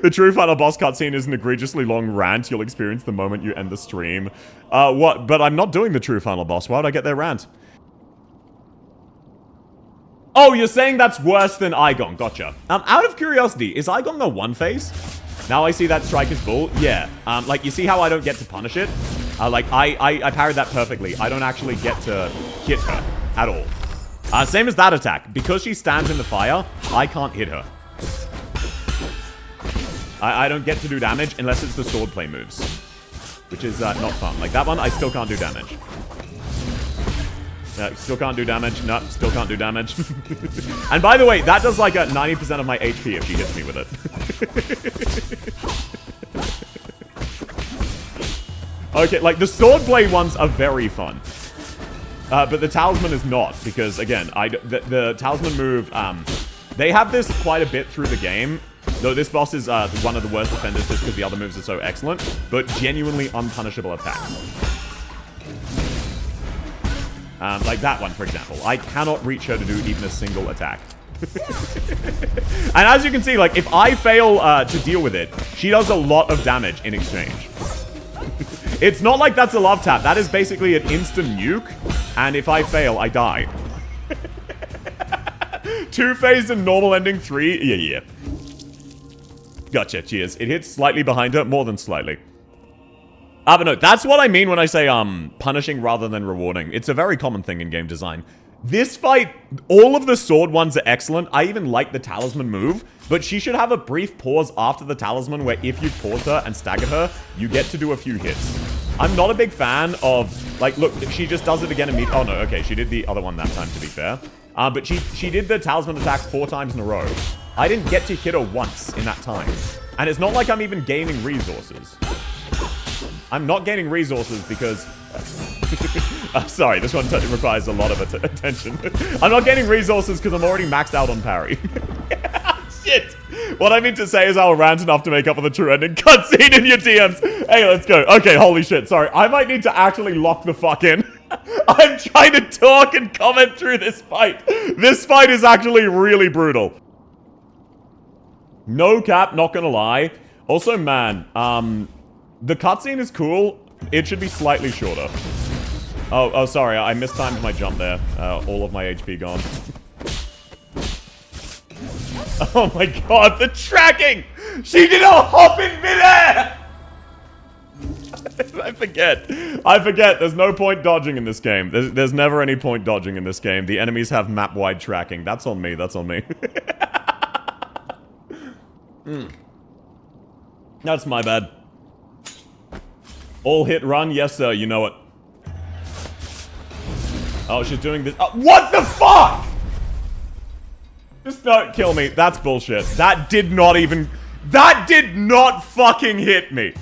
The true final boss cutscene is an egregiously long rant you'll experience the moment you end the stream. What? But I'm not doing the true final boss. Why would I get their rant? Oh, you're saying that's worse than Igong. Gotcha. Out of curiosity, is Igong a one-face? Now I see that strike is bull. Yeah. Like, you see how I don't get to punish it? Like, I parried that perfectly. I don't actually get to hit her at all. Same as that attack. Because she stands in the fire, I can't hit her. I don't get to do damage unless it's the swordplay moves. Which is not fun. Like, that one, I still can't do damage. Still can't do damage. No, still can't do damage. And by the way, that does like 90% of my HP if she hits me with it. Okay, like the swordplay ones are very fun. But the talisman is not, because, again, the talisman move, they have this quite a bit through the game. Though this boss is one of the worst defenders just because the other moves are so excellent, but genuinely unpunishable attack. Like that one, for example. I cannot reach her to do even a single attack. And as you can see, like, if I fail to deal with it, she does a lot of damage in exchange. It's not like that's a love tap. That is basically an instant nuke, and if I fail, I die. 2-phase and normal ending 3? Yeah. Gotcha, cheers. It hits slightly behind her, more than slightly. But no, that's what I mean when I say, punishing rather than rewarding. It's a very common thing in game design. This fight, all of the sword ones are excellent. I even like the talisman move, but she should have a brief pause after the talisman where if you paused her and staggered her, you get to do a few hits. I'm not a big fan of, like, look, she just does it again immediately. Oh no, okay, she did the other one that time, to be fair. But she did the talisman attack 4 times in a row. I didn't get to hit her once in that time. And it's not like I'm even gaining resources. I'm not gaining resources because... sorry, this one requires a lot of attention. I'm not gaining resources because I'm already maxed out on parry. Shit! What I mean to say is I'll rant enough to make up for the true ending cutscene in your DMs. Hey, let's go. Okay, holy shit. Sorry, I might need to actually lock the fuck in. I'm trying to talk and comment through this fight. This fight is actually really brutal. No cap, not gonna lie. Also, man, the cutscene is cool. It should be slightly shorter. Oh, sorry, I mistimed my jump there. All of my HP gone. Oh my god, the tracking! She did a hop in midair! I forget. There's no point dodging in this game. There's never any point dodging in this game. The enemies have map-wide tracking. That's on me. That's my bad. All hit run? Yes, sir. You know it. Oh, she's doing this. What the fuck? Just don't kill me. That's bullshit. That did not fucking hit me.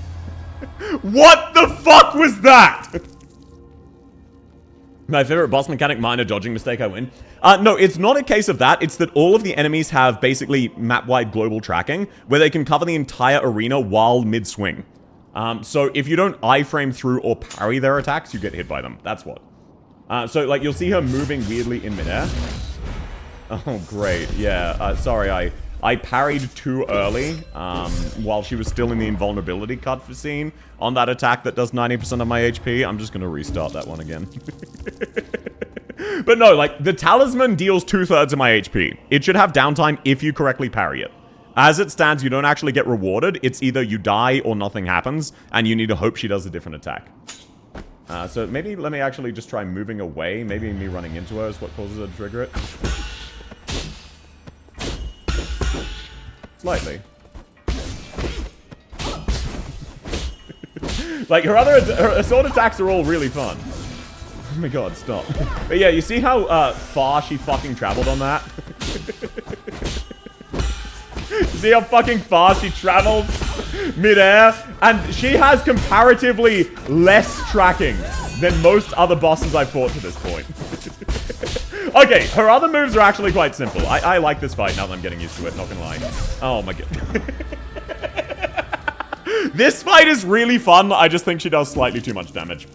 What the fuck was that? My favorite boss mechanic, minor dodging mistake, I win. No, it's not a case of that. It's that all of the enemies have basically map-wide global tracking, where they can cover the entire arena while mid-swing. So if you don't iframe through or parry their attacks, you get hit by them. That's what. So, like, you'll see her moving weirdly in midair. Oh, great. Yeah, sorry, I parried too early, while she was still in the invulnerability cut for scene on that attack that does 90% of my HP. I'm just gonna restart that one again. But no, like, the talisman deals 2/3 of my HP. It should have downtime if you correctly parry it. As it stands, you don't actually get rewarded. It's either you die or nothing happens, and you need to hope she does a different attack. So maybe let me actually just try moving away. Maybe me running into her is what causes her to trigger it. Slightly. Like, her sword attacks are all really fun. Oh my god, stop. But yeah, you see how far she fucking traveled on that? You see how fucking far she traveled mid-air? And she has comparatively less tracking than most other bosses I've fought to this point. Okay, her other moves are actually quite simple. I like this fight now that I'm getting used to it, not gonna lie. Oh my god. This fight is really fun. I just think she does slightly too much damage.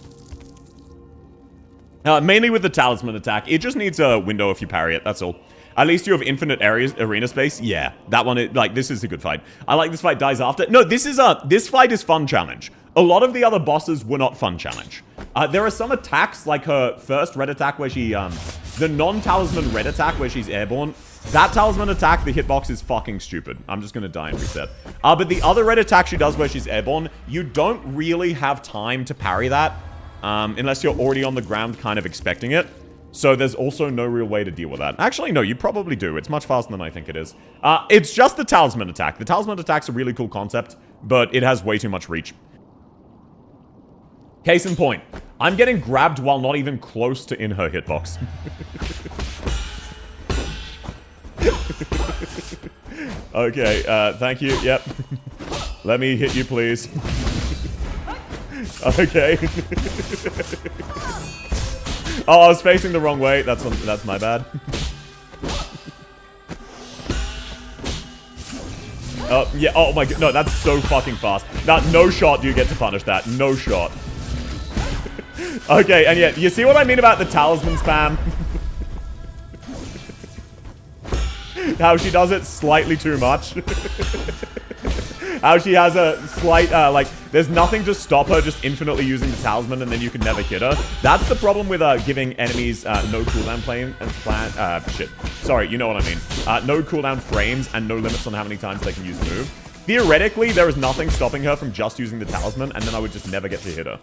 Mainly with the talisman attack. It just needs a window if you parry it, that's all. At least you have infinite arena space. Yeah, that one, like, this is a good fight. I like this fight dies after. No, this fight is fun challenge. A lot of the other bosses were not fun challenge. There are some attacks, like her first red attack where she, the non-talisman red attack where she's airborne. That talisman attack, the hitbox is fucking stupid. I'm just gonna die and reset. But the other red attack she does where she's airborne, you don't really have time to parry that. Unless you're already on the ground kind of expecting it. So there's also no real way to deal with that. Actually, no, you probably do. It's much faster than I think it is. It's just the talisman attack. The talisman attack's a really cool concept, but it has way too much reach. Case in point, I'm getting grabbed while not even close to in her hitbox. Okay, thank you, yep. Let me hit you, please. Okay. Oh, I was facing the wrong way. That's my bad. Oh, yeah. Oh my god. No, that's so fucking fast. No shot do you get to punish that. No shot. Okay, and yeah, you see what I mean about the talisman spam? How she does it slightly too much. How she has a slight, like, there's nothing to stop her just infinitely using the talisman and then you can never hit her. That's the problem with giving enemies no cooldown shit. Sorry, you know what I mean. No cooldown frames and no limits on how many times they can use the move. Theoretically, there is nothing stopping her from just using the talisman and then I would just never get to hit her.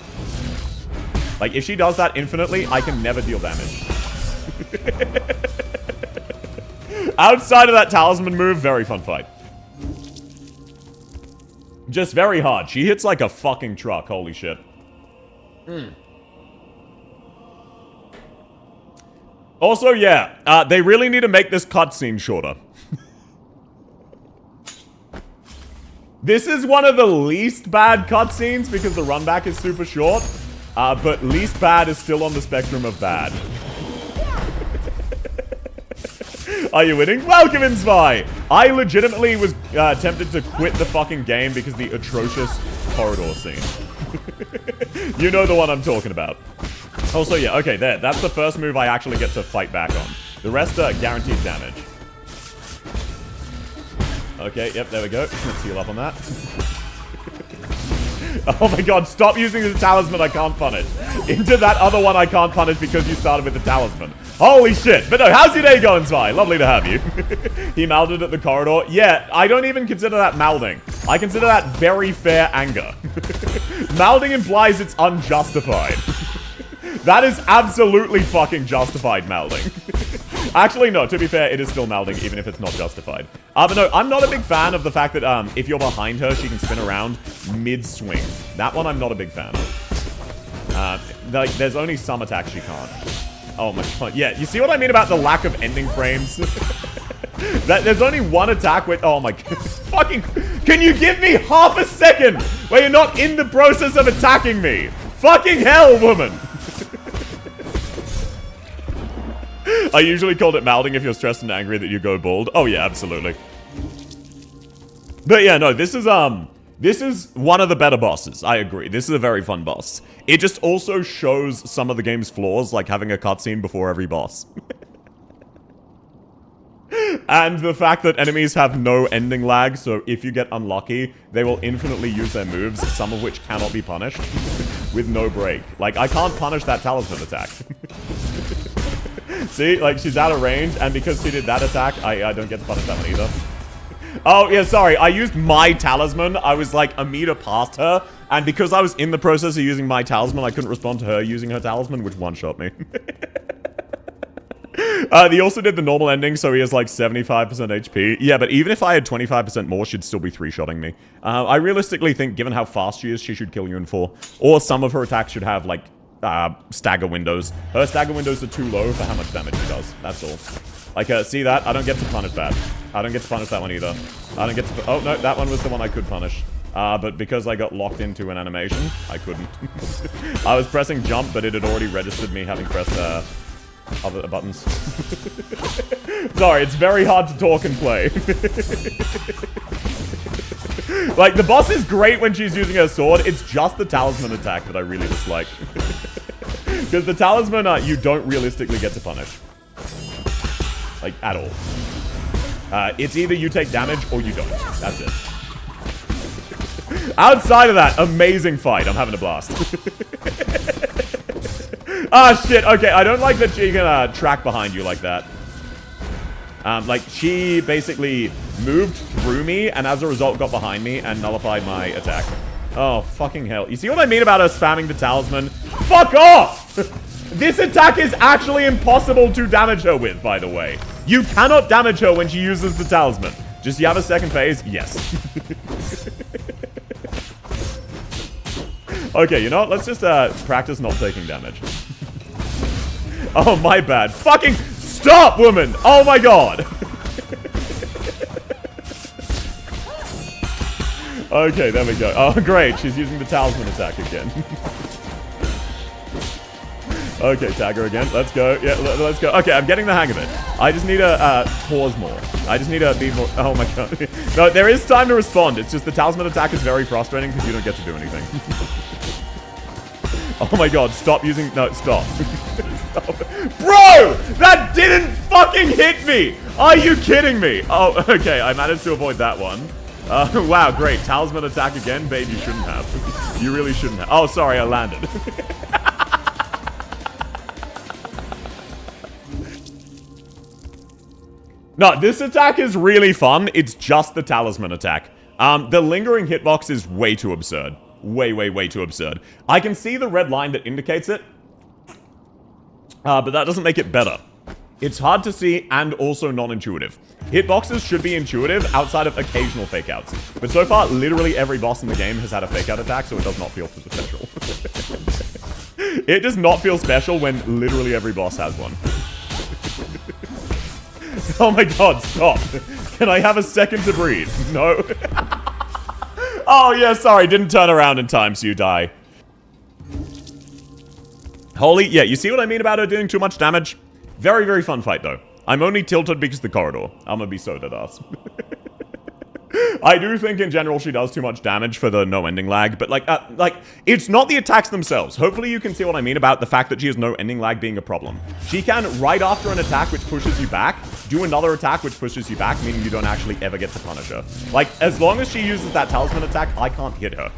Like, if she does that infinitely, I can never deal damage. Outside of that talisman move, very fun fight. Just very hard. She hits like a fucking truck. Holy shit. Also, yeah, they really need to make this cutscene shorter. This is one of the least bad cutscenes because the run back is super short. But least bad is still on the spectrum of bad. Are you winning? Welcome in, Spy! I legitimately was tempted to quit the fucking game because of the atrocious corridor scene. You know the one I'm talking about. Also, yeah, okay, there. That's the first move I actually get to fight back on. The rest are guaranteed damage. Okay, yep, there we go. Let's heal up on that. Oh my god, stop using the talisman I can't punish. Into that other one I can't punish because you started with the talisman. Holy shit. But no, how's your day going, Spy? Lovely to have you. He melded at the corridor. Yeah, I don't even consider that melding. I consider that very fair anger. Melding implies it's unjustified. That is absolutely fucking justified melding. Actually, no, to be fair, it is still melding, even if it's not justified. But no, I'm not a big fan of the fact that if you're behind her, she can spin around mid-swing. That one I'm not a big fan of. Like, there's only some attacks she can't. Oh my god. Yeah, you see what I mean about the lack of ending frames? There's only one attack with... Oh my god. Fucking... Can you give me half a second where you're not in the process of attacking me? Fucking hell, woman! I usually called it melding if you're stressed and angry that you go bald. Oh yeah, absolutely. But yeah, no, this is one of the better bosses. I agree. This is a very fun boss. It just also shows some of the game's flaws, like having a cutscene before every boss. And the fact that enemies have no ending lag, so if you get unlucky, they will infinitely use their moves, some of which cannot be punished, with no break. Like, I can't punish that talisman attack. See? Like, she's out of range, and because she did that attack, I don't get to punish that one either. Oh, yeah, sorry. I used my talisman. I was, like, a meter past her, and because I was in the process of using my talisman, I couldn't respond to her using her talisman, which one-shot me. He also did the normal ending, so he has, like, 75% HP. Yeah, but even if I had 25% more, she'd still be three-shotting me. I realistically think, given how fast she is, she should kill you in 4. Or some of her attacks should have, like, stagger windows. Her stagger windows are too low for how much damage she does. That's all. Like, see that? I don't get to punish that. I don't get to punish that one either. I don't get to... Oh, no, that one was the one I could punish. But because I got locked into an animation, I couldn't. I was pressing jump, but it had already registered me having pressed, other buttons. Sorry, it's very hard to talk and play. Like, the boss is great when she's using her sword. It's just the talisman attack that I really dislike. Because the talisman, you don't realistically get to punish. Like, at all. It's either you take damage or you don't. That's it. Outside of that, amazing fight. I'm having a blast. Ah, shit. Okay, I don't like that she can track behind you like that. Like, she basically moved through me, and as a result got behind me and nullified my attack. Oh, fucking hell. You see what I mean about her spamming the talisman? Fuck off! This attack is actually impossible to damage her with, by the way. You cannot damage her when she uses the talisman. Just you have a second phase? Yes. Okay, you know what? Let's just practice not taking damage. Oh, my bad. Fucking stop, woman! Oh my god! Okay, there we go. Oh, great. She's using the talisman attack again. Okay, tag her again. Let's go. Yeah, let's go. Okay, I'm getting the hang of it. I just need to pause more. I just need to be more... Oh my god. No, there is time to respond. It's just the talisman attack is very frustrating because you don't get to do anything. Oh my god, stop using... No, stop. Stop. Bro! That didn't fucking hit me! Are you kidding me? Oh, okay, I managed to avoid that one. Wow, great. Talisman attack again? Babe, you shouldn't have. You really shouldn't have. Oh, sorry, I landed. No, this attack is really fun. It's just the talisman attack. The lingering hitbox is way too absurd. Way too absurd. I can see the red line that indicates it, but that doesn't make it better. It's hard to see and also non-intuitive. Hitboxes should be intuitive outside of occasional fake-outs. But so far, literally every boss in the game has had a fake-out attack, so it does not feel special. It does not feel special when literally every boss has one. Oh my god, stop. Can I have a second to breathe? No. Oh yeah, sorry, didn't turn around in time, so you die. Holy, yeah, you see what I mean about her doing too much damage? Very fun fight, though. I'm only tilted because of the corridor. I'm gonna be so dead ass. I do think in general she does too much damage for the no ending lag, but like, it's not the attacks themselves. Hopefully you can see what I mean about the fact that she has no ending lag being a problem. She can, right after an attack which pushes you back, do another attack which pushes you back, meaning you don't actually ever get to punish her. Like, as long as she uses that talisman attack, I can't hit her.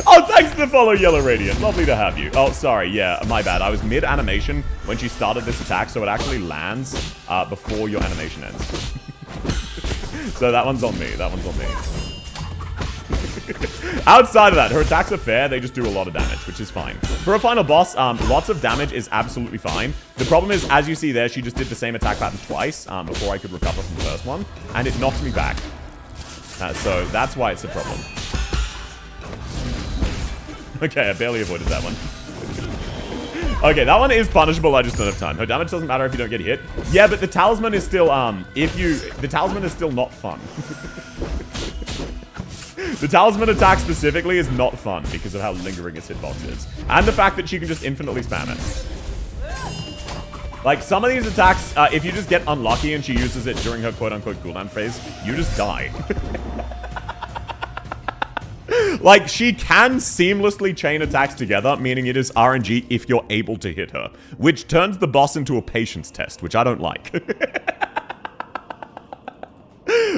Oh, thanks for the follow, Yellow Radiant. Lovely to have you. Oh, sorry. Yeah, my bad. I was mid-animation when she started this attack, so it actually lands before your animation ends. So that one's on me. That one's on me. Outside of that, her attacks are fair. They just do a lot of damage, which is fine. For a final boss, lots of damage is absolutely fine. The problem is, as you see there, she just did the same attack pattern twice before I could recover from the first one, and it knocked me back. So that's why it's a problem. Okay, I barely avoided that one. Okay, that one is punishable, I just don't have time. Her damage doesn't matter if you don't get hit. Yeah, but the talisman is still, the talisman is still not fun. The talisman attack specifically is not fun because of how lingering its hitbox is. And the fact that she can just infinitely spam it. Like, some of these attacks, if you just get unlucky and she uses it during her quote-unquote cooldown phase, you just die. Like, she can seamlessly chain attacks together, meaning it is RNG if you're able to hit her. Which turns the boss into a patience test, which I don't like.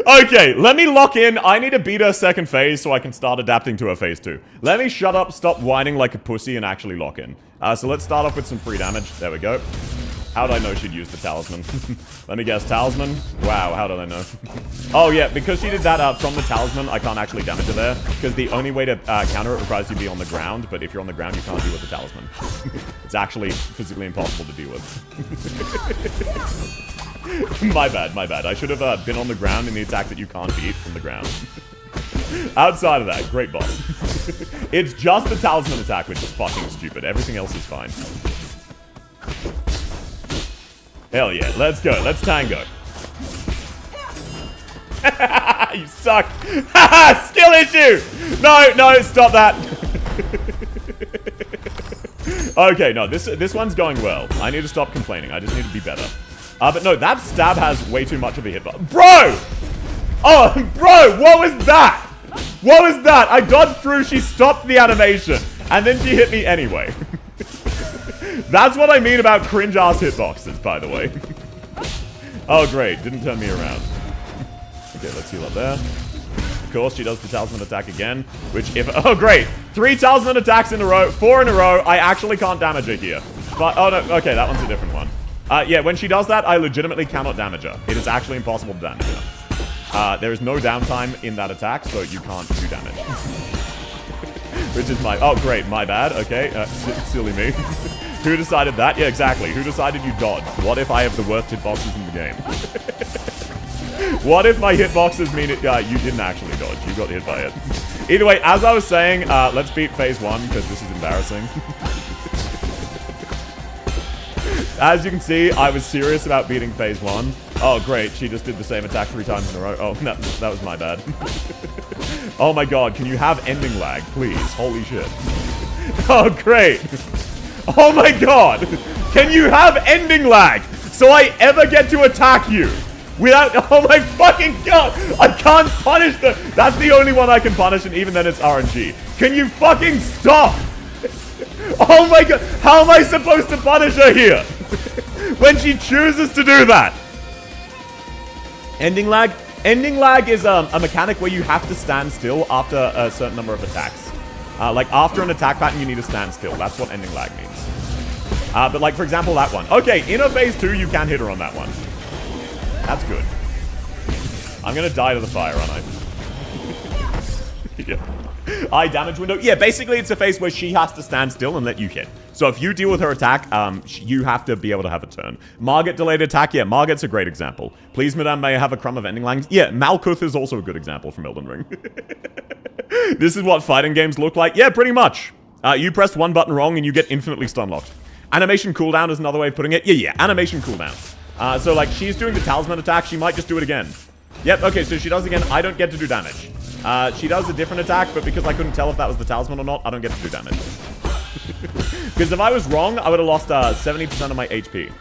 Okay, let me lock in. I need to beat her second phase so I can start adapting to her phase 2. Let me shut up, stop whining like a pussy, and actually lock in. So let's start off with some free damage. There we go. How did I know she'd use the talisman? Let me guess, talisman? Wow, how did I know? Oh yeah, because she did that from the talisman, I can't actually damage her there. Because the only way to counter it requires you to be on the ground, but if you're on the ground, you can't deal with the talisman. It's actually physically impossible to deal with. My bad, my bad. I should have been on the ground in the attack that you can't beat from the ground. Outside of that, great boss. It's just the talisman attack, which is fucking stupid. Everything else is fine. Hell yeah, let's go. Let's tango. You suck. Skill issue. No, stop that. Okay, no, this one's going well. I need to stop complaining. I just need to be better. But no, that stab has way too much of a hitbox. Bro! Oh, bro, what was that? What was that? I dodged through, she stopped the animation, and then she hit me anyway. That's what I mean about cringe-ass hitboxes, by the way. Oh, great. Didn't turn me around. Okay, let's heal up there. Of course, she does the talisman attack again, which if... Oh, great. 3 talisman attacks in a row. 4 in a row. I actually can't damage her here. But, oh, no. Okay, that one's a different one. Yeah, when she does that, I legitimately cannot damage her. It is actually impossible to damage her. There is no downtime in that attack, so you can't do damage. Which is my... Oh, great. My bad. Okay. Silly me. Who decided that? Yeah, exactly. Who decided you dodged? What if I have the worst hitboxes in the game? What if my hitboxes mean it, you didn't actually dodge? You got hit by it. Either way, as I was saying, let's beat phase 1, because this is embarrassing. As you can see, I was serious about beating phase 1. Oh, great. She just did the same attack 3 times in a row. Oh, no, that was my bad. Oh my god, can you have ending lag, please? Holy shit. Oh, great. Oh my god! Can you have ending lag so I ever get to attack you? Without, oh my fucking god! I can't punish them! That's the only one I can punish, and even then it's RNG. Can you fucking stop? Oh my god! How am I supposed to punish her here? When she chooses to do that? Ending lag? Ending lag is a mechanic where you have to stand still after a certain number of attacks. Like, after an attack pattern, you need to stand still. That's what ending lag means. But, like, for example, that one. Okay, in a phase 2, you can hit her on that one. That's good. I'm gonna die to the fire, aren't I? Yeah. Eye damage window. Yeah, basically, it's a phase where she has to stand still and let you hit. So if you deal with her attack, you have to be able to have a turn. Margit delayed attack. Yeah, Margit's a great example. Please, madame, may I have a crumb of ending lag? Yeah, Malkuth is also a good example from Elden Ring. This is what fighting games look like. Yeah, pretty much. You press one button wrong and you get infinitely stun locked. Animation cooldown is another way of putting it. Yeah, animation cooldown. So, like, she's doing the talisman attack. She might just do it again. Yep, okay, so she does it again. I don't get to do damage. She does a different attack, but because I couldn't tell if that was the talisman or not, I don't get to do damage. Because if I was wrong, I would have lost 70% of my HP.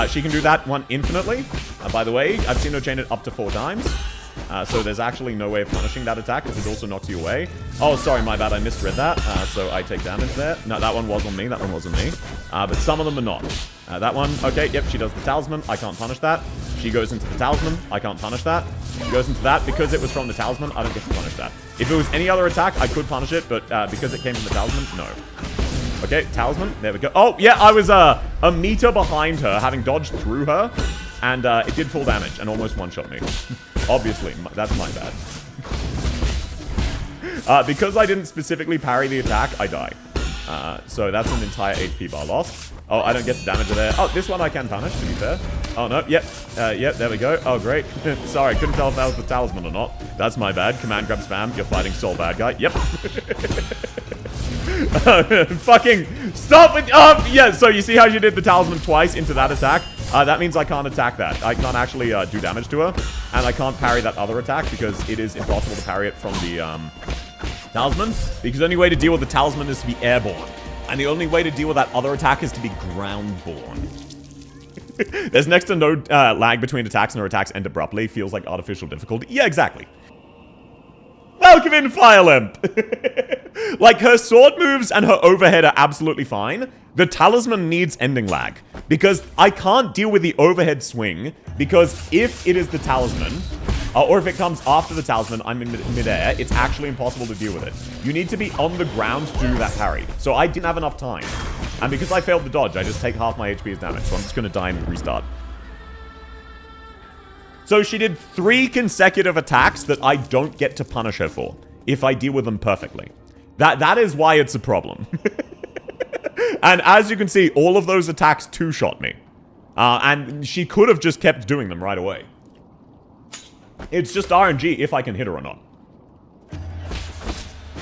She can do that one infinitely. By the way, I've seen her chain it up to 4 times. So there's actually no way of punishing that attack, because it also knocks you away. Oh, sorry, my bad, I misread that. So I take damage there. No, that one was on me, that one wasn't me. But some of them are not. That one, okay, yep, she does the talisman. I can't punish that. She goes into the talisman. I can't punish that. She goes into that. Because it was from the talisman, I don't get to punish that. If it was any other attack, I could punish it, but because it came from the talisman, no. Okay, talisman, there we go. Oh, yeah, I was a meter behind her, having dodged through her, and it did full damage and almost one-shot me. Obviously, that's my bad. Because I didn't specifically parry the attack, I die. So that's an entire HP bar lost. Oh, I don't get the damage there. Oh, this one I can punish, to be fair. Oh, no, yep. Yep, there we go. Oh, great. Sorry, couldn't tell if that was the talisman or not. That's my bad. Command grab spam. You're fighting Soul Bad Guy. Yep. Fucking stop it. Oh, yeah, so you see how you did the talisman twice into that attack? That means I can't attack that. I can't actually do damage to her. And I can't parry that other attack because it is impossible to parry it from the talisman. Because the only way to deal with the talisman is to be airborne. And the only way to deal with that other attack is to be ground-borne. There's next to no lag between attacks, and her attacks end abruptly. Feels like artificial difficulty. Yeah, exactly. Welcome in, Fire Limp! Like, her sword moves and her overhead are absolutely fine. The talisman needs ending lag. Because I can't deal with the overhead swing, because if it is the talisman, or if it comes after the talisman, I'm in midair, it's actually impossible to deal with it. You need to be on the ground to do that parry. So I didn't have enough time. And because I failed the dodge, I just take half my HP as damage. So I'm just going to die and restart. So she did 3 consecutive attacks that I don't get to punish her for, if I deal with them perfectly. That is why it's a problem. And as you can see, all of those attacks 2-shot me. And she could have just kept doing them right away. It's just RNG if I can hit her or not.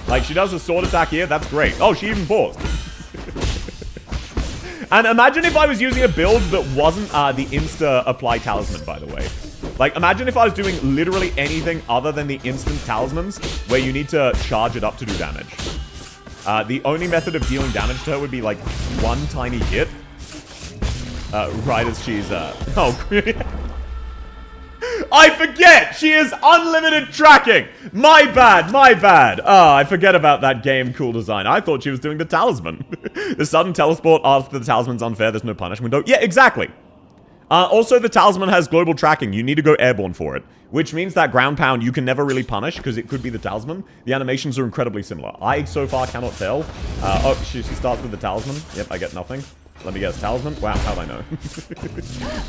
Like, she does a sword attack here, that's great. Oh, she even paused. And imagine if I was using a build that wasn't the insta-apply talisman, by the way. Like, imagine if I was doing literally anything other than the instant talismans, where you need to charge it up to do damage. The only method of dealing damage to her would be, like, one tiny hit. Right as she's, oh, I forget! She is unlimited tracking! My bad, my bad. Oh, I forget about that game cool design. I thought she was doing the talisman. The sudden teleport after the talisman's unfair, there's no punishment. Oh, yeah, exactly. Also, the talisman has global tracking. You need to go airborne for it. Which means that ground pound you can never really punish, because it could be the talisman. The animations are incredibly similar. I, so far, cannot tell. Oh, she starts with the talisman. Yep, I get nothing. Let me guess, talisman? Wow, how'd I know?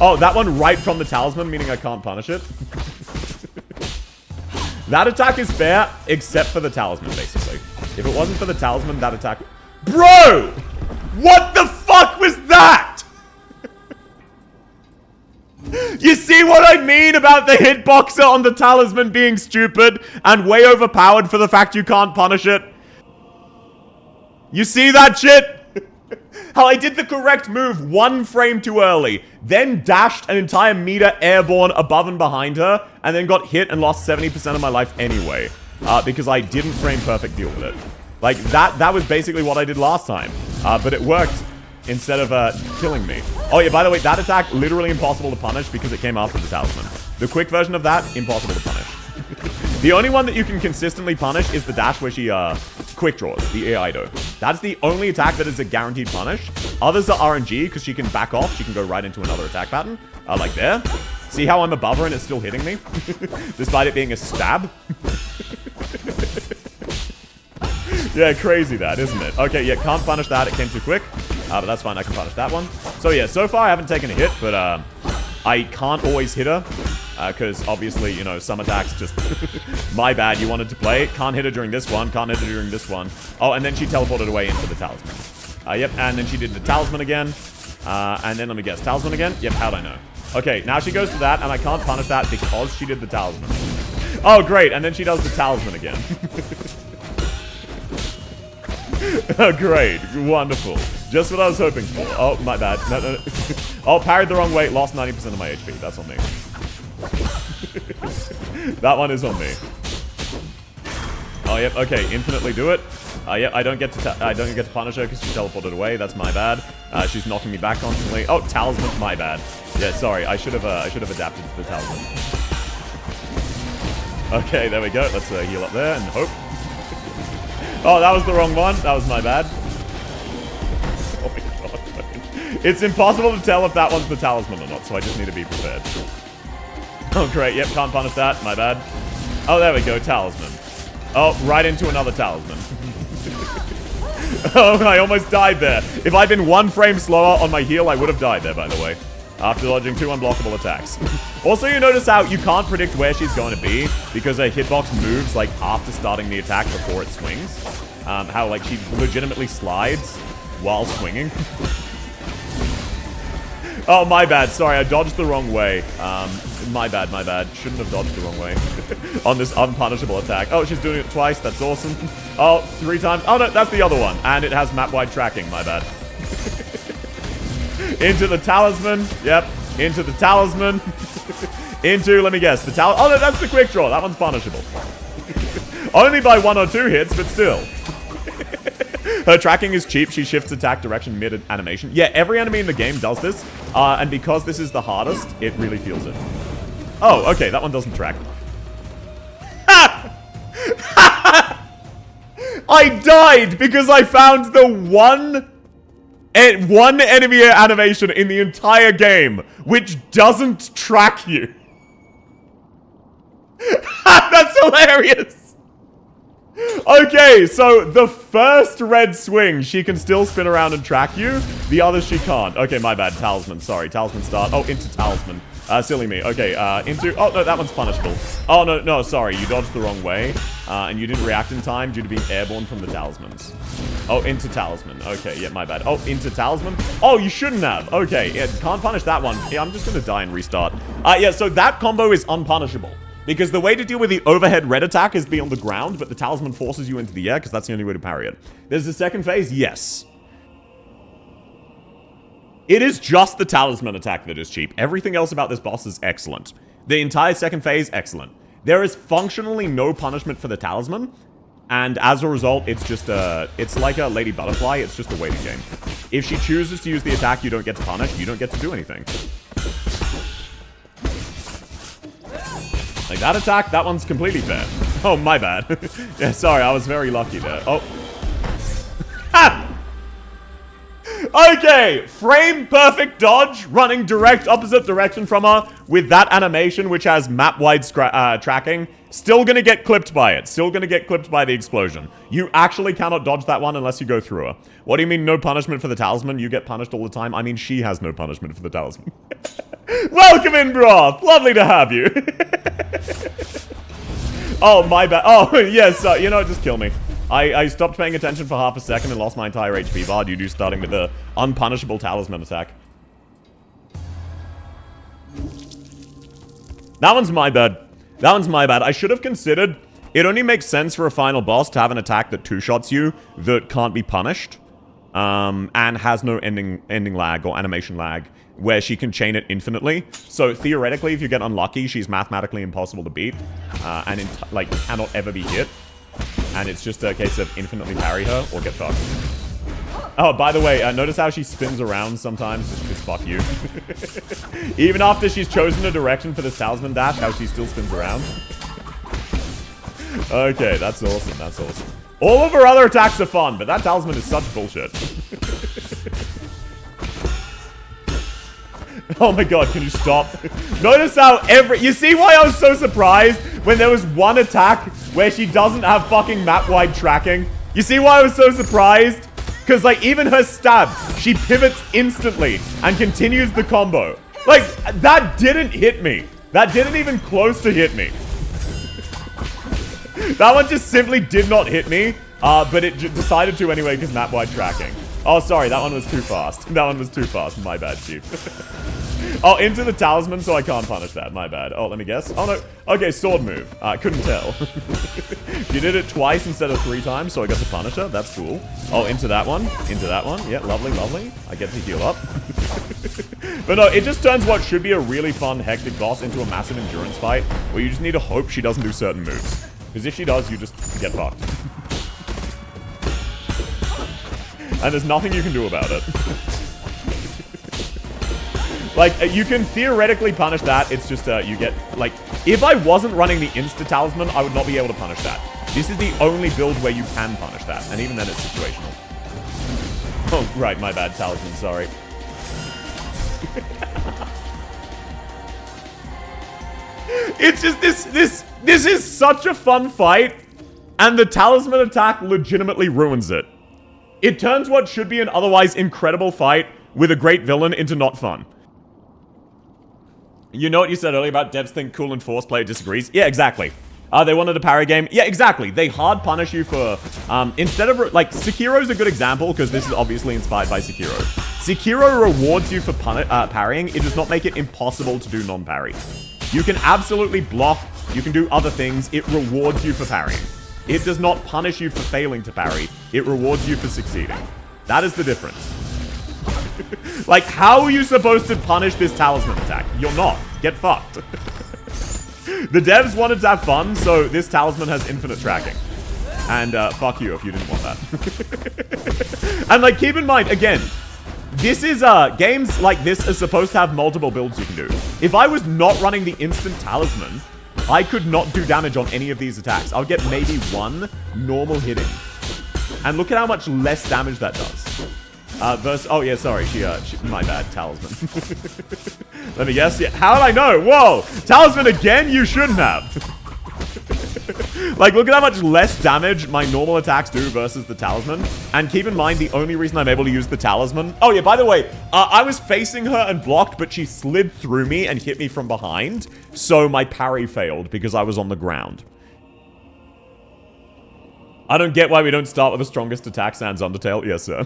Oh, that one right from the talisman, meaning I can't punish it. That attack is fair, except for the talisman, basically. If it wasn't for the talisman, that attack... Bro! What the fuck was that? You see what I mean about the hitboxer on the talisman being stupid and way overpowered for the fact you can't punish it? You see that shit? How I did the correct move 1 frame too early, then dashed an entire meter airborne above and behind her, and then got hit and lost 70% of my life anyway. Because I didn't frame perfect deal with it. Like, that was basically what I did last time. But it worked instead of killing me. Oh yeah, by the way, that attack literally impossible to punish because it came after the talisman. The quick version of that, impossible to punish. The only one that you can consistently punish is the dash where she quick draws, the Aido. That's the only attack that is a guaranteed punish. Others are RNG because she can back off. She can go right into another attack pattern, like there. See how I'm above her and it's still hitting me? Despite it being a stab? Yeah, crazy that, isn't it? Okay, yeah, can't punish that. It came too quick. But that's fine. I can punish that one. So yeah, so far I haven't taken a hit, but I can't always hit her. Because obviously, you know, some attacks just... my bad, you wanted to play. Can't hit her during this one. Can't hit her during this one. Oh, and then she teleported away into the talisman. Yep, and then she did the talisman again. And then let me guess, talisman again? Yep, how'd I know? Okay, now she goes to that, and I can't punish that because she did the talisman. Oh, great, and then she does the talisman again. Oh, great. Wonderful. Just what I was hoping for. Oh, my bad. No. Oh, parried the wrong way. Lost 90% of my HP. That's on me. That one is on me. Oh, yep. Okay. Infinitely do it. Yep. I don't get to punish her because she teleported away. That's my bad. She's knocking me back constantly. Oh, talisman. My bad. Yeah. Sorry. I should have adapted to the talisman. Okay. There we go. Let's heal up there and hope. Oh, that was the wrong one. That was my bad. Oh my god. It's impossible to tell if that one's the talisman or not, so I just need to be prepared. Oh, great. Yep, can't punish that. My bad. Oh, there we go. Talisman. Oh, right into another talisman. Oh, I almost died there. If I'd been 1 frame slower on my heal, I would have died there, by the way. After dodging 2 unblockable attacks. Also, you notice how you can't predict where she's going to be because her hitbox moves, like, after starting the attack before it swings. How, like, she legitimately slides while swinging. Oh, my bad. Sorry, I dodged the wrong way. My bad. Shouldn't have dodged the wrong way on this unpunishable attack. Oh, she's doing it twice. That's awesome. Oh, 3 times. Oh, no, that's the other one. And it has map-wide tracking. My bad. Into the talisman. Yep. Into the talisman. Into, let me guess, the talisman. Oh, no, that's the quick draw. That one's punishable. Only by 1 or 2 hits, but still. Her tracking is cheap. She shifts attack direction mid-animation. Yeah, every enemy in the game does this. And because this is the hardest, it really feels it. Oh, okay. That one doesn't track. I died because I found the one enemy animation in the entire game which doesn't track you. That's hilarious. Okay, so the first red swing, she can still spin around and track you. The others she can't. Okay, my bad. Talisman. Sorry. Talisman start. Oh, into talisman. Silly me. Okay, into... Oh, no, that one's punishable. Oh, no, sorry. You dodged the wrong way. And you didn't react in time due to being airborne from the talismans. Oh, into talisman. Okay, yeah, my bad. Oh, into talisman. Oh, you shouldn't have. Okay, yeah, can't punish that one. Yeah, I'm just gonna die and restart. Yeah, so that combo is unpunishable. Because the way to deal with the overhead red attack is be on the ground, but the talisman forces you into the air because that's the only way to parry it. There's the second phase? Yes. It is just the talisman attack that is cheap. Everything else about this boss is excellent. The entire second phase, excellent. There is functionally no punishment for the talisman, and as a result, it's just it's like a Lady Butterfly, it's just a waiting game. If she chooses to use the attack, you don't get to punish, you don't get to do anything. Like that attack, that one's completely fair. Oh, my bad. Yeah, sorry, I was very lucky there. Oh. Ha! Okay, frame perfect dodge, running direct opposite direction from her with that animation, which has map-wide tracking. Still gonna get clipped by it. Still gonna get clipped by the explosion. You actually cannot dodge that one unless you go through her. What do you mean no punishment for the talisman? You get punished all the time. I mean, she has no punishment for the talisman. Welcome in, Broth. Lovely to have you. Oh, my bad. Oh, yes, you know, just kill me. I stopped paying attention for half a second and lost my entire HP bar due to starting with the unpunishable talisman attack. That one's my bad. That one's my bad. I should have considered... It only makes sense for a final boss to have an attack that two-shots you that can't be punished. And has no ending lag or animation lag, where she can chain it infinitely. So theoretically, if you get unlucky, she's mathematically impossible to beat. And like, cannot ever be hit. And it's just a case of infinitely parry her or get fucked. Oh, by the way, notice how she spins around sometimes? Just because fuck you. Even after she's chosen a direction for this talisman dash, how she still spins around. Okay, that's awesome. That's awesome. All of her other attacks are fun, but that talisman is such bullshit. Oh my god, can you stop? Notice how you see why I was so surprised when there was one attack where she doesn't have fucking map-wide tracking? You see why I was so surprised? Because, like, even her stab, she pivots instantly and continues the combo. Like, that didn't hit me. That didn't even close to hit me. That one just simply did not hit me, but it decided to anyway because map-wide tracking. Oh, sorry, that one was too fast. That one was too fast. My bad, Chief. Oh, into the talisman, so I can't punish that. My bad. Oh, let me guess. Oh, no. Okay, sword move. Couldn't tell. You did it twice instead of 3 times, so I got to punish her. That's cool. Oh, into that one. Into that one. Yeah, lovely, lovely. I get to heal up. But no, it just turns what should be a really fun, hectic boss into a massive endurance fight, where you just need to hope she doesn't do certain moves. Because if she does, you just get fucked. And there's nothing you can do about it. Like, you can theoretically punish that. It's just, you get, like, if I wasn't running the Insta-Talisman, I would not be able to punish that. This is the only build where you can punish that. And even then, it's situational. Oh, right, my bad, Talisman, sorry. It's just, this is such a fun fight, and the Talisman attack legitimately ruins it. It turns what should be an otherwise incredible fight with a great villain into not fun. You know what you said earlier about devs think cool and force player disagrees? Yeah, exactly. They wanted a parry game. Yeah, exactly. They hard punish you for, instead of, like, Sekiro's a good example, because this is obviously inspired by Sekiro. Sekiro rewards you for parrying. It does not make it impossible to do non-parry. You can absolutely block. You can do other things. It rewards you for parrying. It does not punish you for failing to parry. It rewards you for succeeding. That is the difference. Like, how are you supposed to punish this talisman attack? You're not. Get fucked. The devs wanted to have fun, so this talisman has infinite tracking. And, fuck you if you didn't want that. And, like, keep in mind, again, this is, games like this are supposed to have multiple builds you can do. If I was not running the instant talisman, I could not do damage on any of these attacks. I would get maybe 1 normal hitting. And look at how much less damage that does. Oh yeah, sorry, my bad, talisman. Let me guess, yeah, how did I know? Whoa, talisman again? You shouldn't have. Like, look at how much less damage my normal attacks do versus the talisman. And keep in mind, the only reason I'm able to use the talisman... Oh yeah, by the way, I was facing her and blocked, but she slid through me and hit me from behind. So my parry failed because I was on the ground. I don't get why we don't start with the strongest attack, sans Undertale. Yes, sir.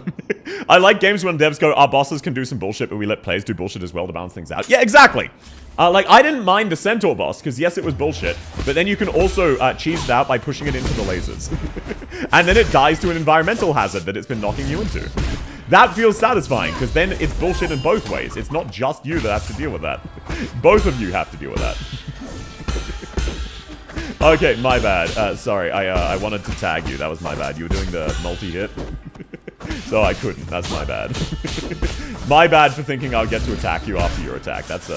I like games when devs go, our bosses can do some bullshit, but we let players do bullshit as well to balance things out. Yeah, exactly. Like, I didn't mind the Centaur boss, because yes, it was bullshit, but then you can also cheese it out by pushing it into the lasers. And then it dies to an environmental hazard that it's been knocking you into. That feels satisfying, because then it's bullshit in both ways. It's not just you that has to deal with that. Both of you have to deal with that. Okay, my bad. Sorry, I wanted to tag you. That was my bad. You were doing the multi-hit. So I couldn't. That's my bad. My bad for thinking I'll get to attack you after your attack. That's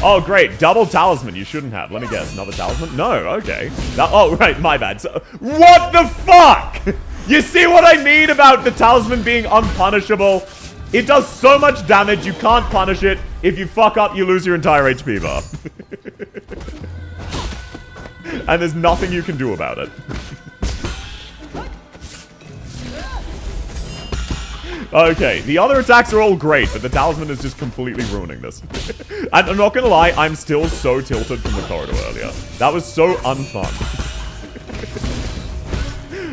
Oh, great. Double talisman. You shouldn't have. Let me guess. Another talisman? No. Okay. Oh, right. My bad. So, what the fuck? You see what I mean about the talisman being unpunishable? It does so much damage, you can't punish it. If you fuck up, you lose your entire HP bar. And there's nothing you can do about it. Okay, the other attacks are all great, but the talisman is just completely ruining this. And I'm not gonna lie, I'm still so tilted from the corridor earlier. That was so unfun.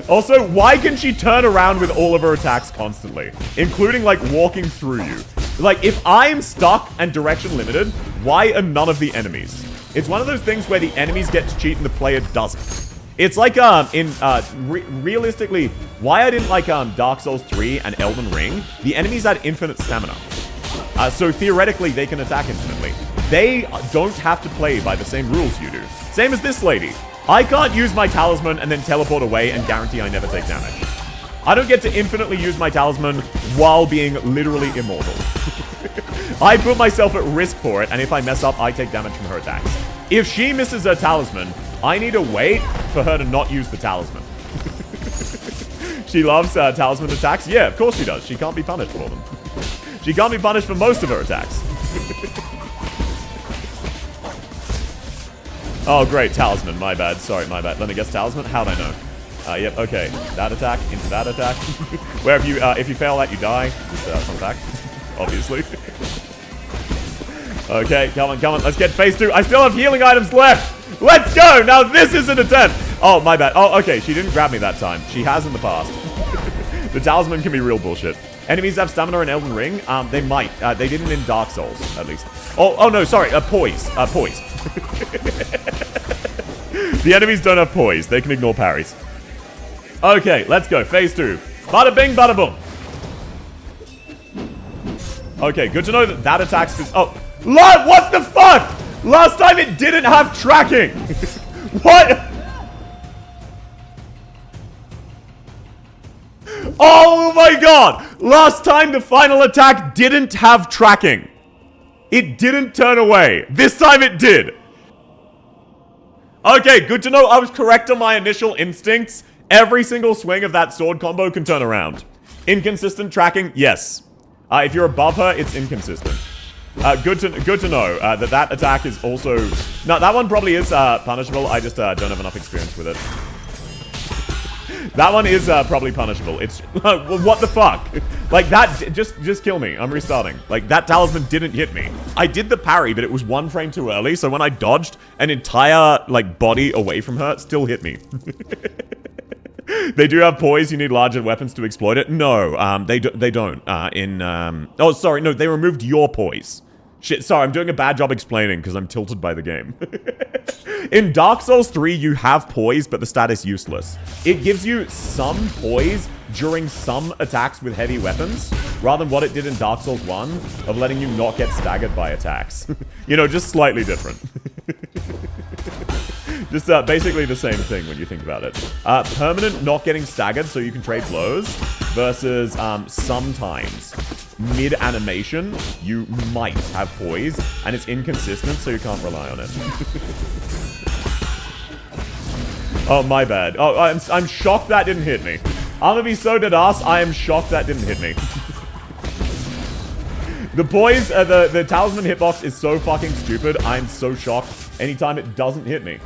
Also, why can she turn around with all of her attacks constantly? Including, like, walking through you. Like, if I'm stuck and direction limited, why are none of the enemies? It's one of those things where the enemies get to cheat and the player doesn't. It's like, realistically, why I didn't like, Dark Souls 3 and Elden Ring, the enemies had infinite stamina. So theoretically, they can attack infinitely. They don't have to play by the same rules you do. Same as this lady. I can't use my talisman and then teleport away and guarantee I never take damage. I don't get to infinitely use my talisman while being literally immortal. I put myself at risk for it, and if I mess up, I take damage from her attacks. If she misses her talisman, I need to wait for her to not use the talisman. She loves talisman attacks? Yeah, of course she does. She can't be punished for them. She can't be punished for most of her attacks. Oh, great. Talisman. My bad. Sorry, my bad. Let me guess talisman. How'd I know? Yep, okay. That attack into that attack. Where if you fail that, you die. Just fun fact. Obviously. Okay, come on, come on. Let's get phase 2. I still have healing items left. Let's go. Now this is an attempt. Oh, my bad. Oh, okay. She didn't grab me that time. She has in the past. The talisman can be real bullshit. Enemies have stamina in Elden Ring. They might. They didn't in Dark Souls, at least. Oh no, sorry. Poise. Poise. The enemies don't have poise. They can ignore parries. Okay, let's go. Phase 2. Bada bing, bada boom. Okay, good to know that that attack's... Oh, what the fuck? Last time it didn't have tracking. What? Oh my god! Last time the final attack didn't have tracking. It didn't turn away. This time it did. Okay, good to know I was correct on my initial instincts. Every single swing of that sword combo can turn around. Inconsistent tracking? Yes. If you're above her, it's inconsistent. Good to know that attack is also... No, that one probably is punishable. I just don't have enough experience with it. That one is probably punishable. It's... what the fuck? Like, that... Just kill me. I'm restarting. Like, that talisman didn't hit me. I did the parry, but it was 1 frame too early, so when I dodged an entire, like, body away from her, it still hit me. They do have poise. You need larger weapons to exploit it. No, they don't. Oh, sorry. No, they removed your poise. Shit, sorry. I'm doing a bad job explaining because I'm tilted by the game. In Dark Souls 3, you have poise, but the stat is useless. It gives you some poise during some attacks with heavy weapons, rather than what it did in Dark Souls 1 of letting you not get staggered by attacks. You know, just slightly different. Just basically the same thing when you think about it. Permanent not getting staggered so you can trade blows versus sometimes mid-animation you might have poise and it's inconsistent so you can't rely on it. Oh, my bad. Oh, I'm shocked that didn't hit me. I'm gonna be so dead ass, I am shocked that didn't hit me. The poise, the talisman hitbox is so fucking stupid, I'm so shocked anytime it doesn't hit me.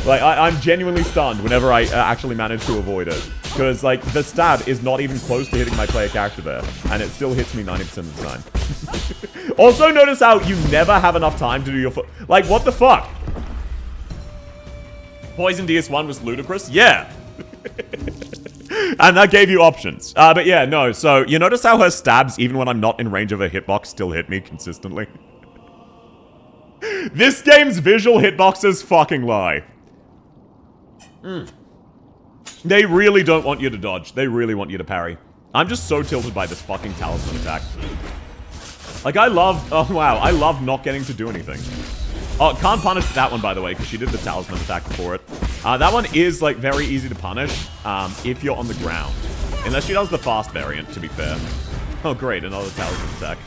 Like, I'm genuinely stunned whenever I actually manage to avoid it. Because, like, the stab is not even close to hitting my player character there. And it still hits me 90% of the time. Also, notice how you never have enough time to do your like, what the fuck? Poison DS1 was ludicrous? Yeah. And that gave you options. But yeah, no. So, you notice how her stabs, even when I'm not in range of her hitbox, still hit me consistently? This game's visual hitboxes fucking lie. They really don't want you to dodge. They really want you to parry. I'm just so tilted by this fucking talisman attack. Like, I love... Oh, wow. I love not getting to do anything. Oh, can't punish that one, by the way, because she did the talisman attack before it. That one is, like, very easy to punish if you're on the ground. Unless she does the fast variant, to be fair. Oh, great. Another talisman attack.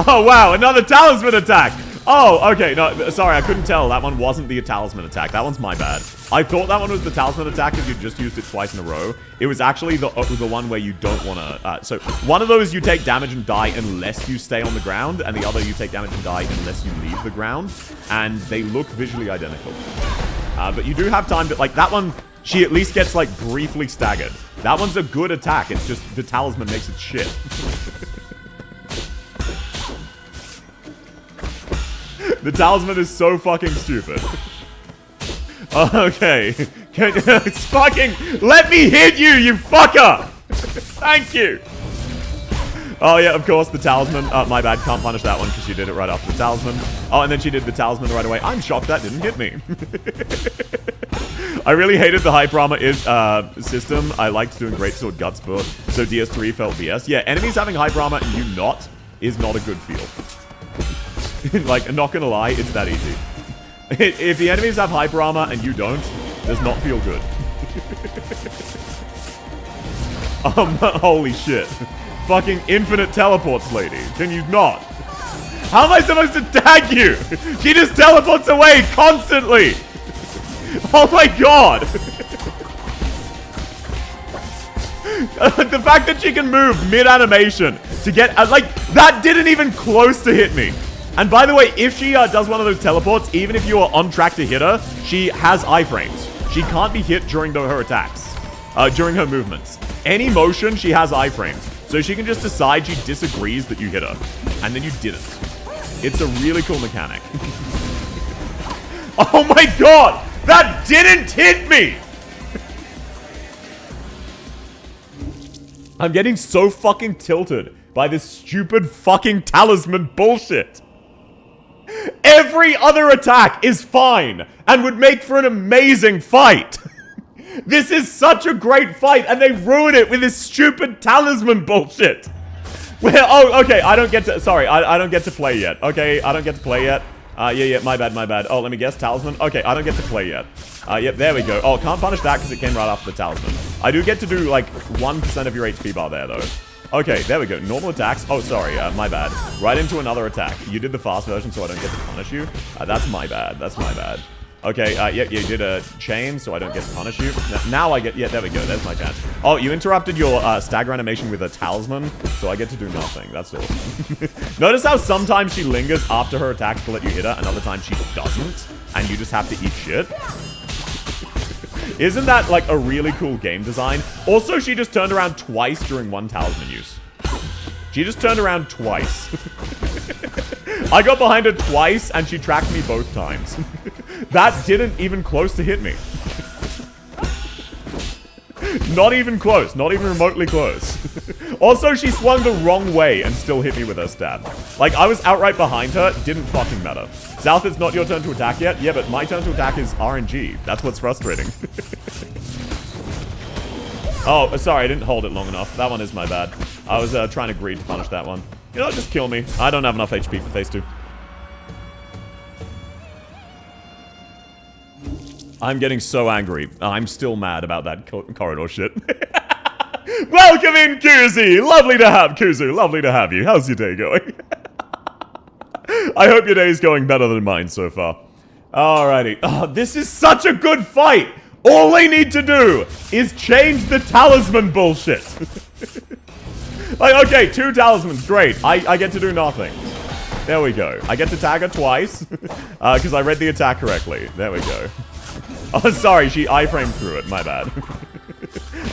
Oh, wow. Another talisman attack. Oh, okay. No, sorry. I couldn't tell. That one wasn't the talisman attack. That one's my bad. I thought that one was the talisman attack because you just used it twice in a row. It was actually the one where you don't want to... so, one of those you take damage and die unless you stay on the ground, and the other you take damage and die unless you leave the ground. And they look visually identical. But you do have time to... Like, that one, she at least gets, like, briefly staggered. That one's a good attack. It's just the talisman makes it shit. The talisman is so fucking stupid. Okay. It's fucking... Let me hit you, you fucker! Thank you! Oh, yeah, of course, the talisman. My bad, can't punish that one because she did it right after the talisman. Oh, and then she did the talisman right away. I'm shocked that didn't hit me. I really hated the hyper armor system. I liked doing greatsword guts, but so DS3 felt BS. Yeah, enemies having hyper armor and you not is not a good feel. Like, I'm not gonna lie, it's that easy. If the enemies have hyper armor and you don't, Does not feel good. Holy shit. Fucking infinite teleports, lady. Can you not? How am I supposed to tag you? She just teleports away constantly. Oh my god. The fact that she can move mid-animation to get... like, that didn't even close to hit me. And by the way, if she does one of those teleports, even if you are on track to hit her, she has iframes. She can't be hit during her attacks. During her movements. Any motion, she has iframes. So she can just decide she disagrees that you hit her. And then you didn't. It's a really cool mechanic. Oh my god! That didn't hit me! I'm getting so fucking tilted by this stupid fucking talisman bullshit. Every other attack is fine and would make for an amazing fight. This is such a great fight and they ruin it with this stupid talisman bullshit. Well, oh, okay, I don't get to, sorry, I don't get to play yet. Okay, I don't get to play yet. Yeah, my bad. Oh, let me guess, talisman? Okay, I don't get to play yet. Yep, there we go. Oh, can't punish that because it came right after the talisman. I do get to do, like, 1% of your HP bar there, though. Okay, there we go. Normal attacks. Oh, sorry, my bad. Right into another attack. You did the fast version, so I don't get to punish you. That's my bad. That's my bad. Okay, yep, you did a chain, so I don't get to punish you. Now I get... Yeah, there we go. There's my chance. Oh, you interrupted your stagger animation with a talisman, so I get to do nothing. That's awesome. Notice how sometimes she lingers after her attacks to let you hit her, and other times she doesn't, and you just have to eat shit? Isn't that, like, a really cool game design? Also, she just turned around twice during one talisman use. She just turned around twice. I got behind her twice, and she tracked me both times. That didn't even close to hit me. Not even close. Not even remotely close. Also, she swung the wrong way and still hit me with her stab. Like, I was outright behind her. Didn't fucking matter. South, it's not your turn to attack yet. Yeah, but my turn to attack is RNG. That's what's frustrating. Oh, sorry. I didn't hold it long enough. That one is my bad. I was trying to greed to punish that one. You know, just kill me. I don't have enough HP for phase 2. I'm getting so angry. I'm still mad about that corridor shit. Welcome in, Kuzu! Lovely to have Kuzu. Lovely to have you. How's your day going? I hope your day is going better than mine so far. Alrighty. Oh, this is such a good fight! All I need to do is change the talisman bullshit. Like, okay, 2 talismans. Great. I get to do nothing. There we go. I get to tag her twice. Because I read the attack correctly. There we go. Oh, sorry, she iframed through it. My bad.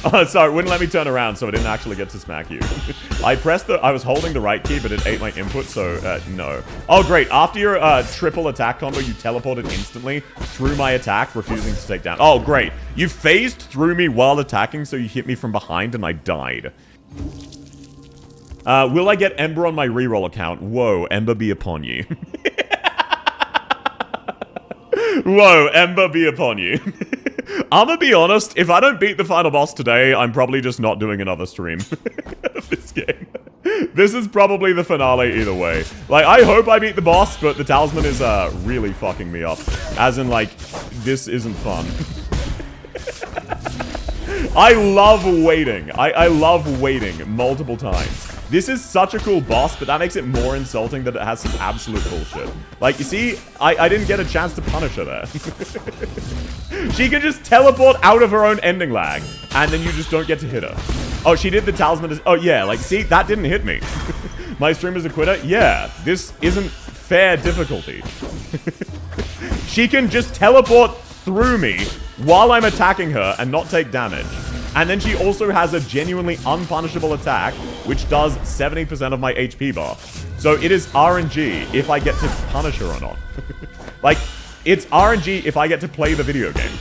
Oh, sorry, it wouldn't let me turn around, so I didn't actually get to smack you. I was holding the right key, but it ate my input, so, no. Oh, great. After your, triple attack combo, you teleported instantly through my attack, refusing to take down. Oh, great. You phased through me while attacking, so you hit me from behind, and I died. Will I get Ember on my reroll account? Whoa, Ember be upon you. Whoa, Ember be upon you. I'ma be honest, if I don't beat the final boss today, I'm probably just not doing another stream of this game. This is probably the finale either way. Like, I hope I beat the boss, but the talisman is, really fucking me up. As in, like, this isn't fun. I love waiting. I love waiting multiple times. This is such a cool boss, but that makes it more insulting that it has some absolute bullshit. Like, you see, I didn't get a chance to punish her there. She can just teleport out of her own ending lag, and then you just don't get to hit her. Oh, she did the talisman. Oh, yeah, like, see, that didn't hit me. My stream is a quitter? Yeah, this isn't fair difficulty. She can just teleport through me while I'm attacking her and not take damage. And then she also has a genuinely unpunishable attack, which does 70% of my HP bar. So it is RNG if I get to punish her or not. Like, it's RNG if I get to play the video game.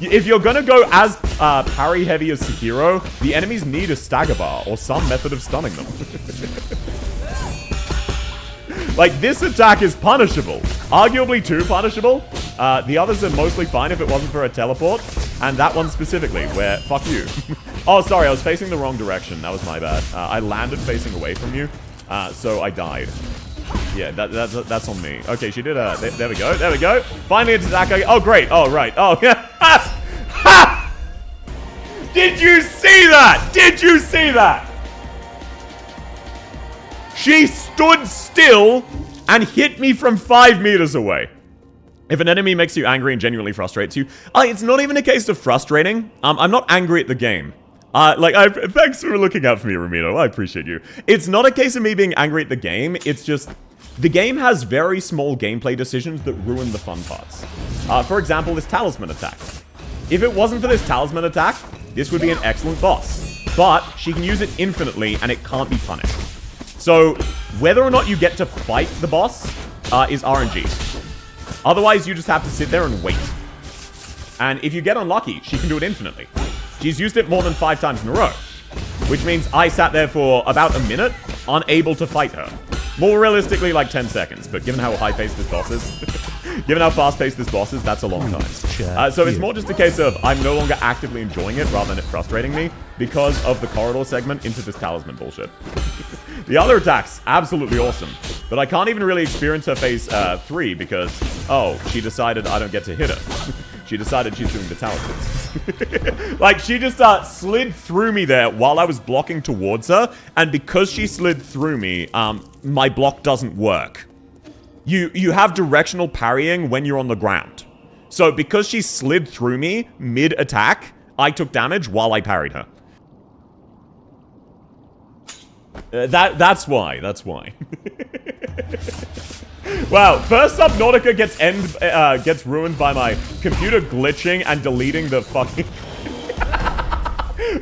If you're gonna go as parry heavy as Sekiro, the enemies need a stagger bar or some method of stunning them. Like, this attack is punishable. Arguably too punishable. The others are mostly fine if it wasn't for a teleport. And that one specifically, where, fuck you. Oh, sorry, I was facing the wrong direction. That was my bad. I landed facing away from you, so I died. Yeah, that's on me. Okay, she did there we go. There we go. Finally it's attack. Oh, great. Oh, right. Oh, yeah. Ha! Did you see that? Did you see that? She stood still and hit me from 5 meters away. If an enemy makes you angry and genuinely frustrates you, it's not even a case of frustrating. I'm not angry at the game. Thanks for looking out for me, Ramiro. I appreciate you. It's not a case of me being angry at the game. It's just the game has very small gameplay decisions that ruin the fun parts. For example, this talisman attack. If it wasn't for this talisman attack, this would be an excellent boss. But she can use it infinitely and it can't be punished. So whether or not you get to fight the boss is RNG. Otherwise, you just have to sit there and wait. And if you get unlucky, she can do it infinitely. She's used it more than 5 times in a row. Which means I sat there for about a minute, unable to fight her. More realistically, like 10 seconds. But given how high-paced this boss is, given how fast-paced this boss is, that's a long time. So it's more just a case of I'm no longer actively enjoying it rather than it frustrating me because of the corridor segment into this talisman bullshit. The other attack's absolutely awesome, but I can't even really experience her phase 3 because, she decided I don't get to hit her. She decided she's doing the talismans. Like, she just slid through me there while I was blocking towards her, and because she slid through me, my block doesn't work. You have directional parrying when you're on the ground. So because she slid through me mid-attack, I took damage while I parried her. That's why. Wow, first Subnautica gets ruined by my computer glitching and deleting the fucking...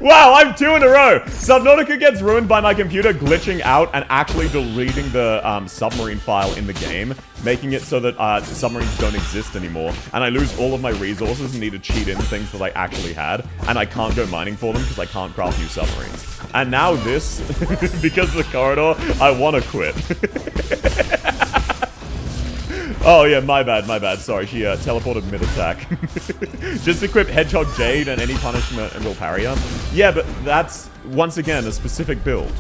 Wow, I'm 2 in a row! Subnautica gets ruined by my computer glitching out and actually deleting the submarine file in the game, making it so that submarines don't exist anymore, and I lose all of my resources and need to cheat in things that I actually had, and I can't go mining for them because I can't craft new submarines. And now this, because of the corridor, I want to quit. Oh yeah, my bad. Sorry, she teleported mid-attack. Just equip Hedgehog Jade and any punishment and we'll parry her. Yeah, but that's, once again, a specific build.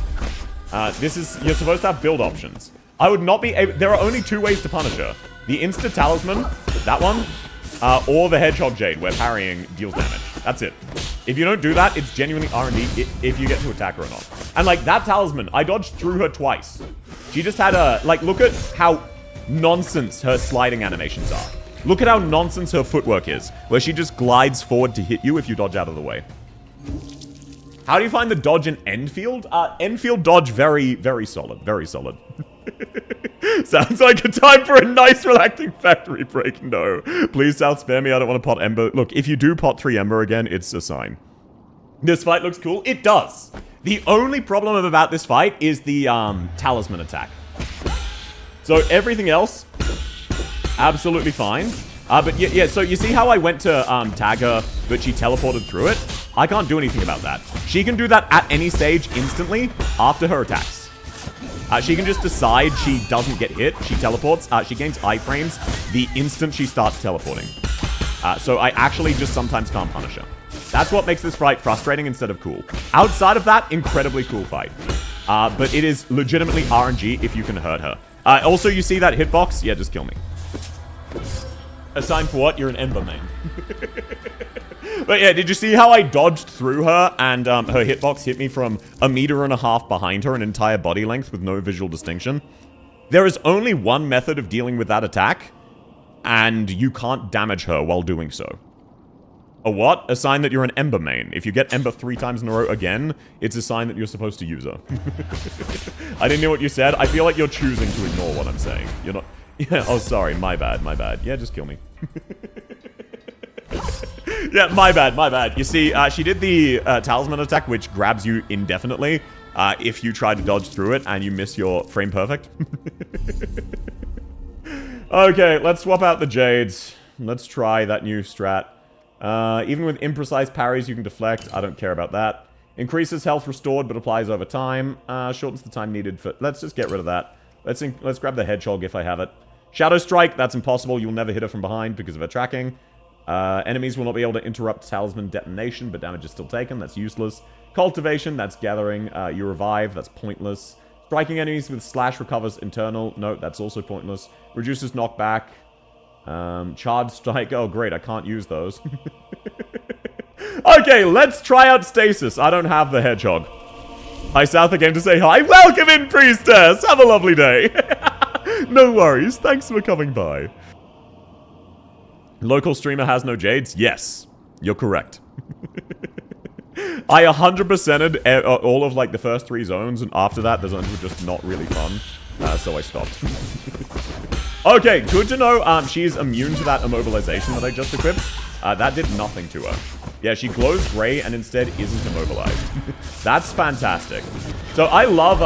You're supposed to have build options. I would not be able, there are only 2 ways to punish her. The Insta Talisman, that one, or the Hedgehog Jade, where parrying deals damage. That's it. If you don't do that, it's genuinely R&D if you get to attack her or not. And like, that Talisman, I dodged through her twice. She just had a, like, look at how nonsense her sliding animations are. Look at how nonsense her footwork is, where she just glides forward to hit you if you dodge out of the way. How do you find the dodge in Enfield? Enfield dodge, very, very solid. Very solid. Sounds like a time for a nice relaxing factory break. No. Please, South, spare me. I don't want to pot Ember. Look, if you do pot 3 Ember again, it's a sign. This fight looks cool. It does. The only problem about this fight is the talisman attack. So everything else, absolutely fine. But yeah, so you see how I went to tag her, but she teleported through it? I can't do anything about that. She can do that at any stage instantly after her attacks. She can just decide she doesn't get hit. She teleports. She gains iframes the instant she starts teleporting. So I actually just sometimes can't punish her. That's what makes this fight frustrating instead of cool. Outside of that, incredibly cool fight. But it is legitimately RNG if you can hurt her. Also, you see that hitbox? Yeah, just kill me. A sign for what? You're an Ember main. But yeah, did you see how I dodged through her and her hitbox hit me from 1.5 meters behind her, an entire body length with no visual distinction? There is only one method of dealing with that attack, and you can't damage her while doing so. A what? A sign that you're an Ember main. If you get Ember 3 times in a row again, it's a sign that you're supposed to use her. I didn't know what you said. I feel like you're choosing to ignore what I'm saying. You're not... Yeah, oh, sorry. My bad. Yeah, just kill me. Yeah, my bad. You see, she did the talisman attack, which grabs you indefinitely if you try to dodge through it and you miss your frame perfect. Okay, let's swap out the Jades. Let's try that new strat. Even with imprecise parries, you can deflect. I don't care about that. Increases health restored, but applies over time. Shortens the time needed for... Let's just get rid of that. Let's grab the Hedgehog if I have it. Shadow Strike, that's impossible. You'll never hit her from behind because of her tracking. Enemies will not be able to interrupt Talisman detonation, but damage is still taken. That's useless. Cultivation, that's gathering. You revive, that's pointless. Striking enemies with slash recovers internal. No, that's also pointless. Reduces knockback. Charge strike. Oh, great. I can't use those. Okay, let's try out stasis. I don't have the hedgehog. Hi, Souther came to say hi. Welcome in, priestess. Have a lovely day. No worries. Thanks for coming by. Local streamer has no jades? Yes. You're correct. I 100%ed all of, like, the first 3 zones, and after that, the zones were just not really fun. So I stopped. Okay, good to know she's immune to that immobilization that I just equipped. That did nothing to her. Yeah, she glows gray and instead isn't immobilized. That's fantastic. So I love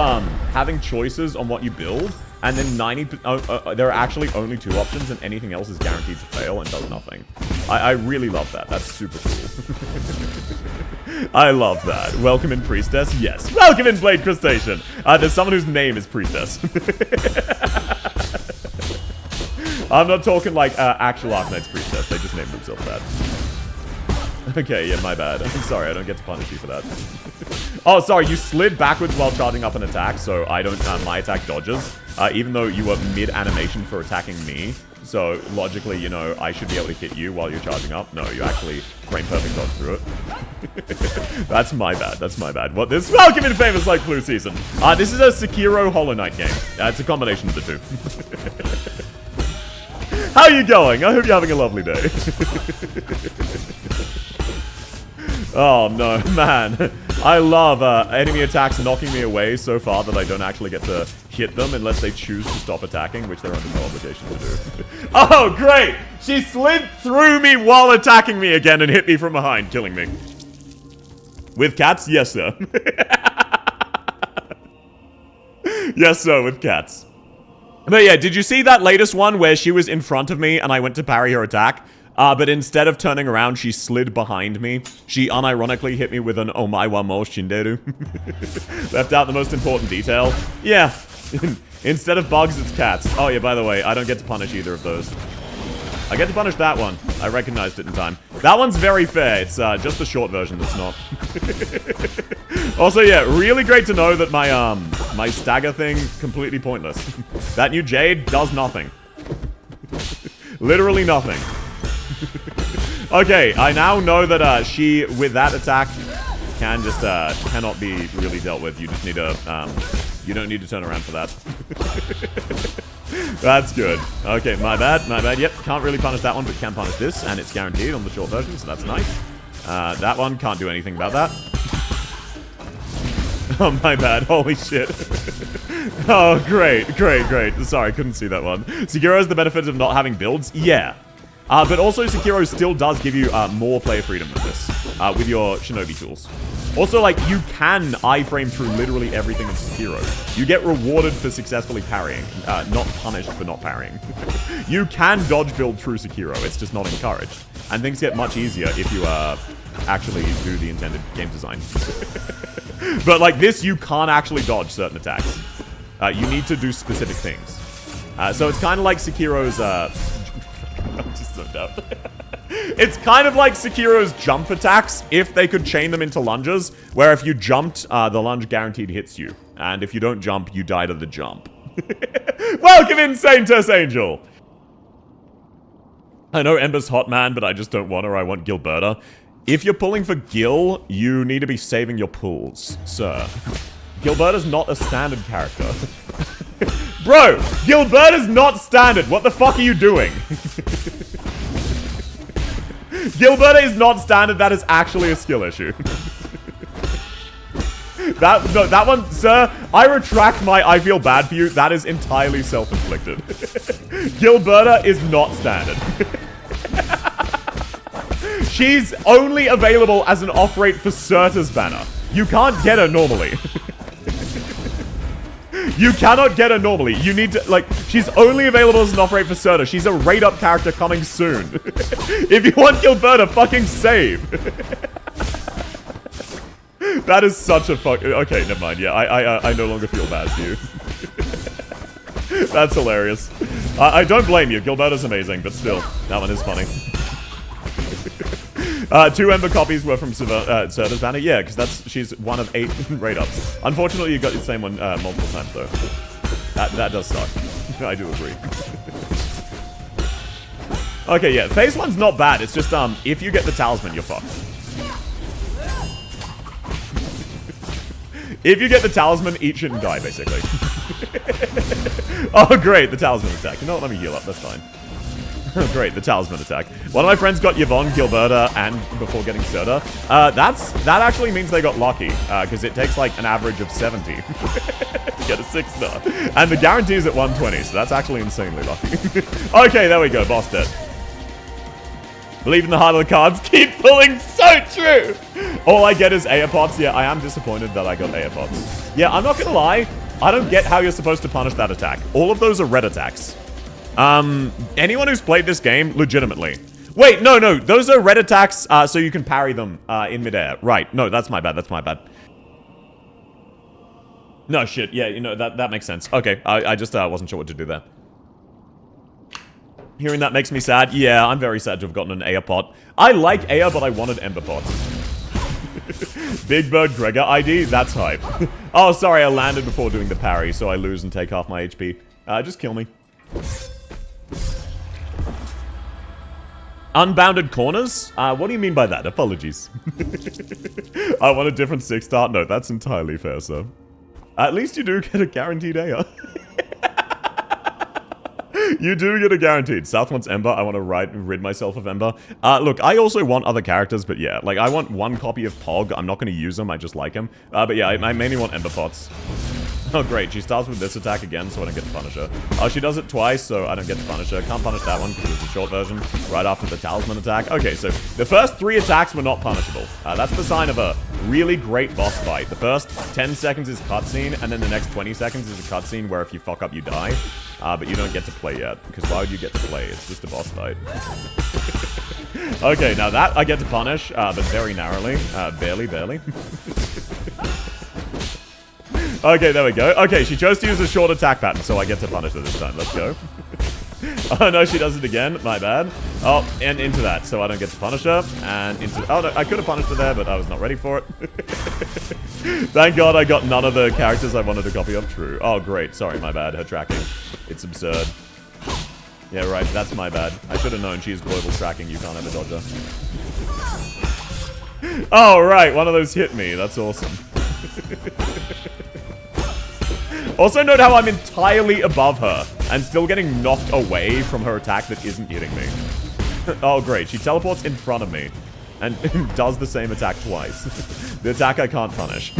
having choices on what you build, and then there are actually only 2 options, and anything else is guaranteed to fail and does nothing. I really love that. That's super cool. I love that. Welcome in, Priestess. Yes. Welcome in, Blade Crustacean. There's someone whose name is Priestess. I'm not talking like actual Arknight's Priestess. They just named themselves that. Okay, yeah, my bad. I'm sorry, I don't get to punish you for that. Oh, sorry, you slid backwards while charging up an attack, so I don't, my attack dodges, even though you were mid-animation for attacking me. So, logically, you know, I should be able to hit you while you're charging up. No, you actually frame perfect dodge through it. That's my bad, that's my bad. What this? Welcome in, Famous Like Flu Season. This is a Sekiro Hollow Knight game. It's a combination of the 2. How are you going? I hope you're having a lovely day. Oh, no, man. I love enemy attacks knocking me away so far that I don't actually get to hit them unless they choose to stop attacking, which they're under no obligation to do. Oh, great! She slid through me while attacking me again and hit me from behind, killing me. With cats? Yes, sir. Yes, sir, with cats. But yeah, did you see that latest one where she was in front of me and I went to parry her attack? But instead of turning around, she slid behind me. She unironically hit me with an Omaiwa mo Shinderu. Left out the most important detail. Yeah. Instead of bugs, it's cats. Oh yeah, by the way, I don't get to punish either of those. I get to punish that one. I recognized it in time. That one's very fair. It's just the short version that's not. Also, yeah, really great to know that my stagger thing, completely pointless. That new Jade does nothing. Literally nothing. Okay, I now know that she, with that attack, can just, cannot be really dealt with. You just need to, you don't need to turn around for that. That's good. Okay, my bad, my bad. Yep, can't really punish that one, but can punish this, and it's guaranteed on the short version, so that's nice. That one, can't do anything about that. Oh, my bad. Holy shit. Oh, great, great, great. Sorry, couldn't see that one. Sekiro has the benefits of not having builds? Yeah. But also, Sekiro still does give you more player freedom than this, with your shinobi tools. Also, like, you can iframe through literally everything in Sekiro. You get rewarded for successfully parrying, not punished for not parrying. You can dodge build through Sekiro, it's just not encouraged. And things get much easier if you actually do the intended game design. But like this, you can't actually dodge certain attacks. You need to do specific things. So it's kind of like Sekiro's... I'm just zoned out. It's kind of like Sekiro's jump attacks, if they could chain them into lunges, where if you jumped, the lunge guaranteed hits you. And if you don't jump, you die to the jump. Welcome in, Saintess Angel! I know Ember's hot, man, but I just don't want her. I want Gilberta. If you're pulling for Gil, you need to be saving your pulls, sir. Gilberta's not a standard character. Bro, Gilberta's not standard. What the fuck are you doing? Gilberta is not standard. That is actually a skill issue. That one, sir, I retract my I feel bad for you. That is entirely self-inflicted. Gilberta is not standard. She's only available as an off-rate for Surta's banner. You can't get her normally. You cannot get her normally. You need to, like, she's only available as an off-rate for Surta. She's a rate-up character coming soon. If you want Gilberta, fucking save. That is such a fuck... Okay, never mind. Yeah, I no longer feel bad for you. That's hilarious. I don't blame you. Gilberta's amazing, but still, that one is funny. 2 Ember copies were from Serta's banner. Yeah, because she's one of 8 raid ups. Unfortunately, you got the same one multiple times, though. That does suck. I do agree. Okay, yeah. Phase 1's not bad. It's just, if you get the talisman, you're fucked. If you get the talisman, eat shit and die, basically. Oh, great. The talisman attack. You know what? Let me heal up. That's fine. Great, the talisman attack. One of my friends got Yvonne, Gilberta, and before getting Serta. That actually means they got lucky, because it takes like an average of 70 to get a 6-star. And the guarantee is at 120, so that's actually insanely lucky. Okay, there we go, boss dead. Believe in the heart of the cards, keep pulling, so true! All I get is Aeropods. Yeah, I am disappointed that I got Aeropods. Yeah, I'm not gonna lie, I don't get how you're supposed to punish that attack. All of those are red attacks. Anyone who's played this game, legitimately. Wait, no, those are red attacks, so you can parry them, in midair. Right, no, that's my bad. No, shit, yeah, you know, that makes sense. Okay, I just, wasn't sure what to do there. Hearing that makes me sad. Yeah, I'm very sad to have gotten an Aeropod. I like Air, but I wanted Ember Pots. Big Bird Gregor ID, that's hype. Oh, sorry, I landed before doing the parry, so I lose and take half my HP. Just kill me. Unbounded corners? What do you mean by that? Apologies. I want a different 6-star. No, that's entirely fair, sir. At least you do get a guaranteed AR. You do get a guaranteed. South wants Ember. I want to rid myself of Ember. Look, I also want other characters, but yeah. Like, I want 1 copy of Pog. I'm not going to use them. I just like him. But yeah, I mainly want Ember Pots. Oh, great. She starts with this attack again, so I don't get to punish her. Oh, she does it twice, so I don't get to punish her. Can't punish that one because it's a short version right after the talisman attack. Okay, so the first 3 attacks were not punishable. That's the sign of a really great boss fight. The first 10 seconds is cutscene, and then the next 20 seconds is a cutscene where if you fuck up, you die. But you don't get to play yet, because why would you get to play? It's just a boss fight. Okay, now that I get to punish, but very narrowly. Barely. Okay, there we go. Okay, she chose to use a short attack pattern, so I get to punish her this time. Let's go. Oh, no, she does it again. My bad. Oh, and into that, so I don't get to punish her. And into... Oh, no, I could have punished her there, but I was not ready for it. Thank God I got none of the characters I wanted to copy of. True. Oh, great. Sorry, my bad. Her tracking. It's absurd. Yeah, right. That's my bad. I should have known she's global tracking. You can't ever dodge her. Oh, right. One of those hit me. That's awesome. Also note how I'm entirely above her and still getting knocked away from her attack that isn't hitting me. Oh, great. She teleports in front of me and does the same attack twice. The attack I can't punish.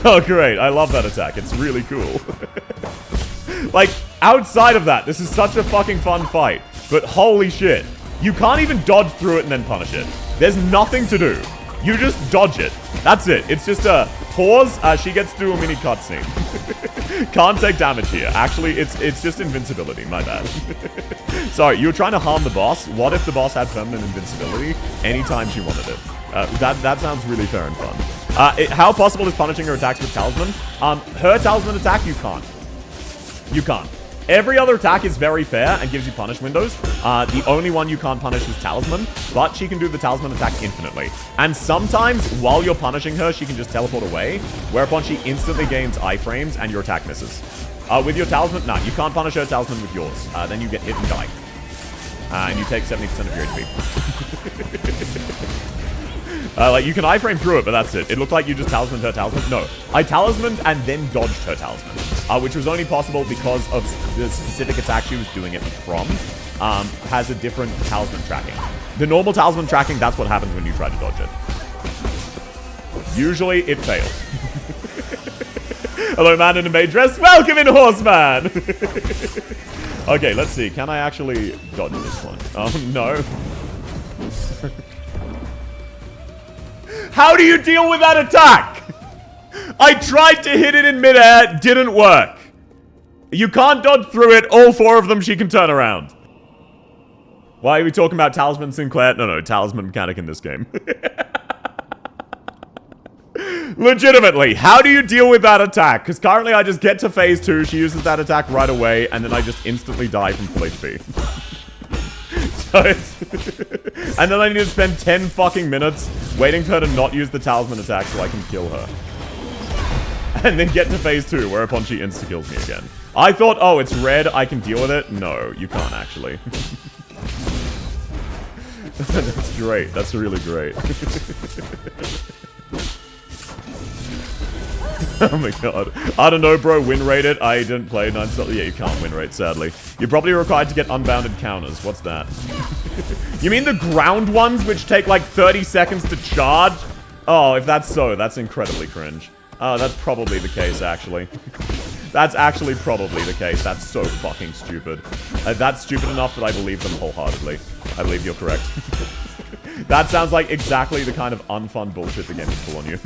Oh, great. I love that attack. It's really cool. Like, outside of that, this is such a fucking fun fight. But holy shit. You can't even dodge through it and then punish it. There's nothing to do. You just dodge it. That's it. It's just a pause. She gets to do a mini cutscene. Can't take damage here. Actually, it's just invincibility. My bad. Sorry, you were trying to harm the boss. What if the boss had permanent invincibility anytime she wanted it? That sounds really fair and fun. How possible is punishing her attacks with Talisman? Her Talisman attack, you can't. You can't. Every other attack is very fair and gives you punish windows. The only one you can't punish is Talisman, but she can do the Talisman attack infinitely. And sometimes, while you're punishing her, she can just teleport away, whereupon she instantly gains iframes and your attack misses. With your Talisman, no, you can't punish her Talisman with yours. Then you get hit and die. And you take 70% of your HP. Like, you can iframe through it, but that's it. It looked like you just talismaned her Talisman. No, I talismaned and then dodged her Talisman. Which was only possible because of the specific attack she was doing it from, has a different Talisman tracking. The normal Talisman tracking, that's what happens when you try to dodge it. Usually, it fails. Hello, man in a maid dress. Welcome in, Horseman! Okay, let's see. Can I actually dodge this one? Oh, no. How do you deal with that attack? I tried to hit it in midair, didn't work. You can't dodge through it, all 4 of them she can turn around. Why are we talking about Talisman Sinclair? No, Talisman mechanic in this game. Legitimately, how do you deal with that attack? Because currently I just get to phase 2, she uses that attack right away, and then I just instantly die from full HP. So it's and then I need to spend 10 fucking minutes waiting for her to not use the talisman attack so I can kill her. And then get to phase 2, whereupon she insta-kills me again. I thought, oh, it's red, I can deal with it. No, you can't actually. That's great. That's really great. Oh my god. I don't know, bro. Win rate it. I didn't play 9 stars. Yeah, you can't win rate, sadly. You're probably required to get unbounded counters. What's that? You mean the ground ones, which take like 30 seconds to charge? Oh, if that's so, that's incredibly cringe. Oh, that's probably the case, actually. That's actually probably the case. That's so fucking stupid. That's stupid enough that I believe them wholeheartedly. I believe you're correct. That sounds like exactly the kind of unfun bullshit the game would pull on you.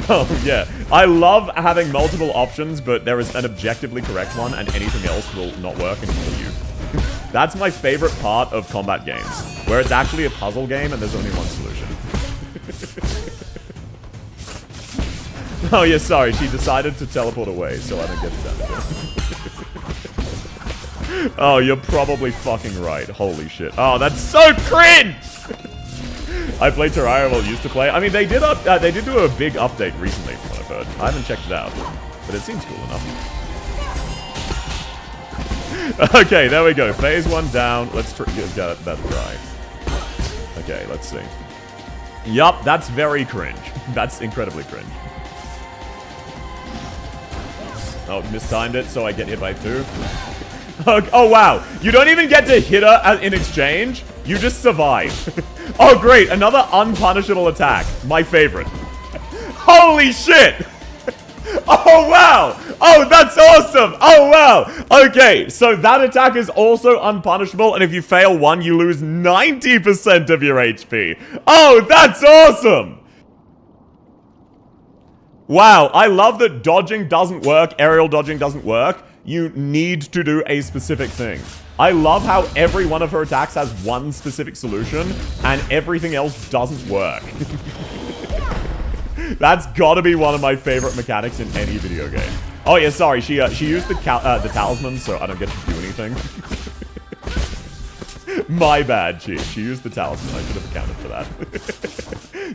Oh, yeah. I love having multiple options, but there is an objectively correct one, and anything else will not work and kill you. That's my favorite part of combat games, where it's actually a puzzle game and there's only one solution. Oh, yeah, sorry. She decided to teleport away, so I don't get to damage it. Oh, you're probably fucking right. Holy shit. Oh, that's so cringe! I played Terraria while I used to play. I mean, they did do a big update recently, from what I've heard. I haven't checked it out, but it seems cool enough. Okay, there we go. Phase 1 down. Let's get that dry. Okay, let's see. Yup, that's very cringe. That's incredibly cringe. Oh, mistimed it, so I get hit by 2. Oh, wow. You don't even get to hit her in exchange. You just survive. Oh, great. Another unpunishable attack. My favorite. Holy shit. Oh, wow. Oh, that's awesome. Oh, wow. Okay, so that attack is also unpunishable, and if you fail one, you lose 90% of your HP. Oh, that's awesome. Wow, I love that dodging doesn't work, aerial dodging doesn't work. You need to do a specific thing. I love how every one of her attacks has one specific solution, and everything else doesn't work. That's gotta be one of my favorite mechanics in any video game. Oh yeah, sorry, she used the talisman, so I don't get to do anything. My bad, Chief. She used the talisman. I should have accounted for that.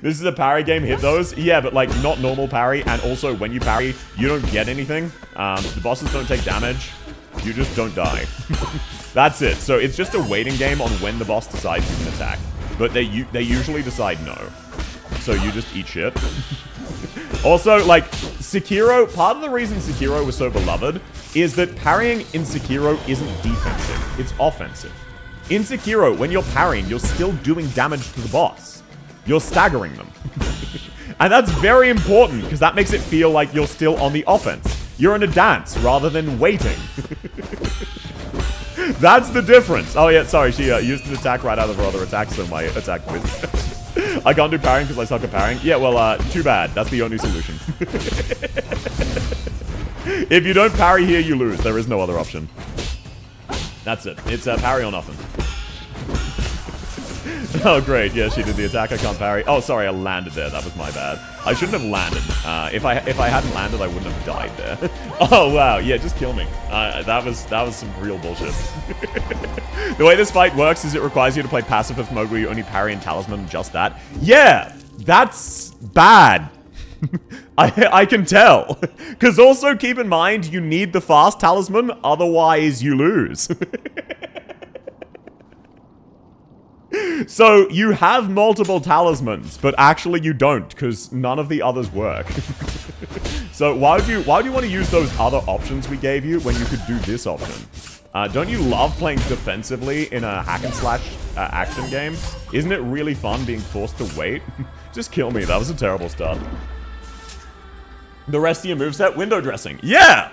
This is a parry game. Hit those. Yeah, but like not normal parry. And also when you parry, you don't get anything. The bosses don't take damage. You just don't die. That's it. So it's just a waiting game on when the boss decides you can attack. But they usually decide no. So you just eat shit. Also, like, Sekiro, part of the reason Sekiro was so beloved is that parrying in Sekiro isn't defensive. It's offensive. In Sekiro, when you're parrying, you're still doing damage to the boss. You're staggering them. And that's very important, because that makes it feel like you're still on the offense. You're in a dance, rather than waiting. That's the difference. Oh yeah, sorry, she used an attack right out of her other attack, so my attack missed. I can't do parrying because I suck at parrying. Yeah, well, too bad. That's the only solution. If you don't parry here, you lose. There is no other option. That's it. It's parry or nothing. Oh, great. Yeah, she did the attack. I can't parry. Oh, sorry. I landed there. That was my bad. I shouldn't have landed. If I hadn't landed, I wouldn't have died there. Oh, wow. Yeah, just kill me. That was some real bullshit. The way this fight works is it requires you to play pacifist mode where you only parry and talisman and just that. Yeah, that's bad. I can tell. Because also keep in mind, you need the fast talisman, otherwise you lose. So you have multiple talismans, but actually you don't, because none of the others work. So why would you want to use those other options we gave you when you could do this option? Don't you love playing defensively in a hack and slash action game? Isn't it really fun being forced to wait? Just kill me. That was a terrible start. The rest of your moveset, window dressing. Yeah!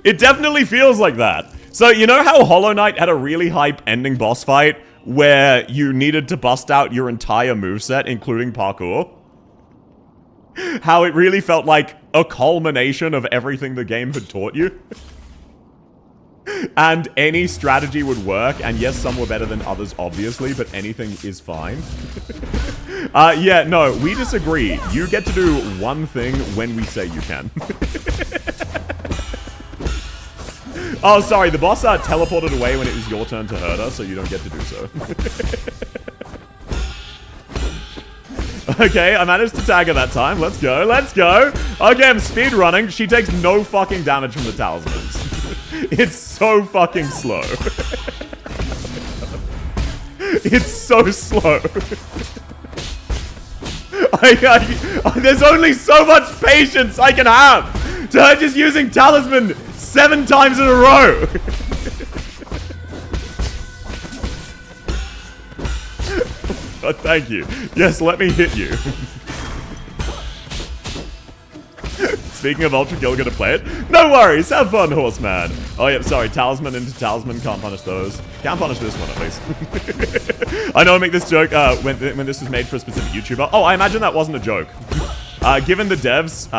It definitely feels like that. So you know how Hollow Knight had a really hype ending boss fight where you needed to bust out your entire moveset, including parkour? How it really felt like a culmination of everything the game had taught you? And any strategy would work, and yes, some were better than others, obviously, but anything is fine. Yeah, no, we disagree. You get to do one thing when we say you can. Oh, sorry, the boss teleported away when it was your turn to hurt her, so you don't get to do so. Okay, I managed to tag her that time. Let's go, let's go. Okay, I'm speed running. She takes no fucking damage from the talismans. It's so fucking slow. It's so slow. There's only so much patience I can have to her just using talisman 7 times in a row. Oh, thank you. Yes, let me hit you. Speaking of Ultra Kill, gonna play it? No worries, have fun, Horseman. Oh, yeah, sorry, Talisman into Talisman, can't punish those. Can't punish this one, at least. I know I make this joke when this was made for a specific YouTuber. Oh, I imagine that wasn't a joke. Given the devs,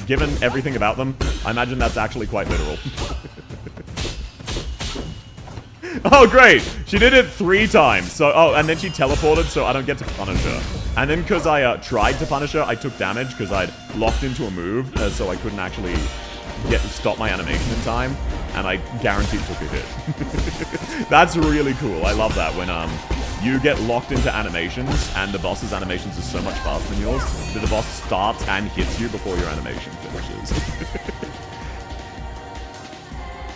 given everything about them, I imagine that's actually quite literal. Oh, great! She did it 3 times, so, oh, and then she teleported, so I don't get to punish her. And then because I tried to punish her, I took damage because I'd locked into a move, so I couldn't actually stop my animation in time, and I guaranteed took a hit. That's really cool. I love that when you get locked into animations, and the boss's animations are so much faster than yours, that the boss starts and hits you before your animation finishes.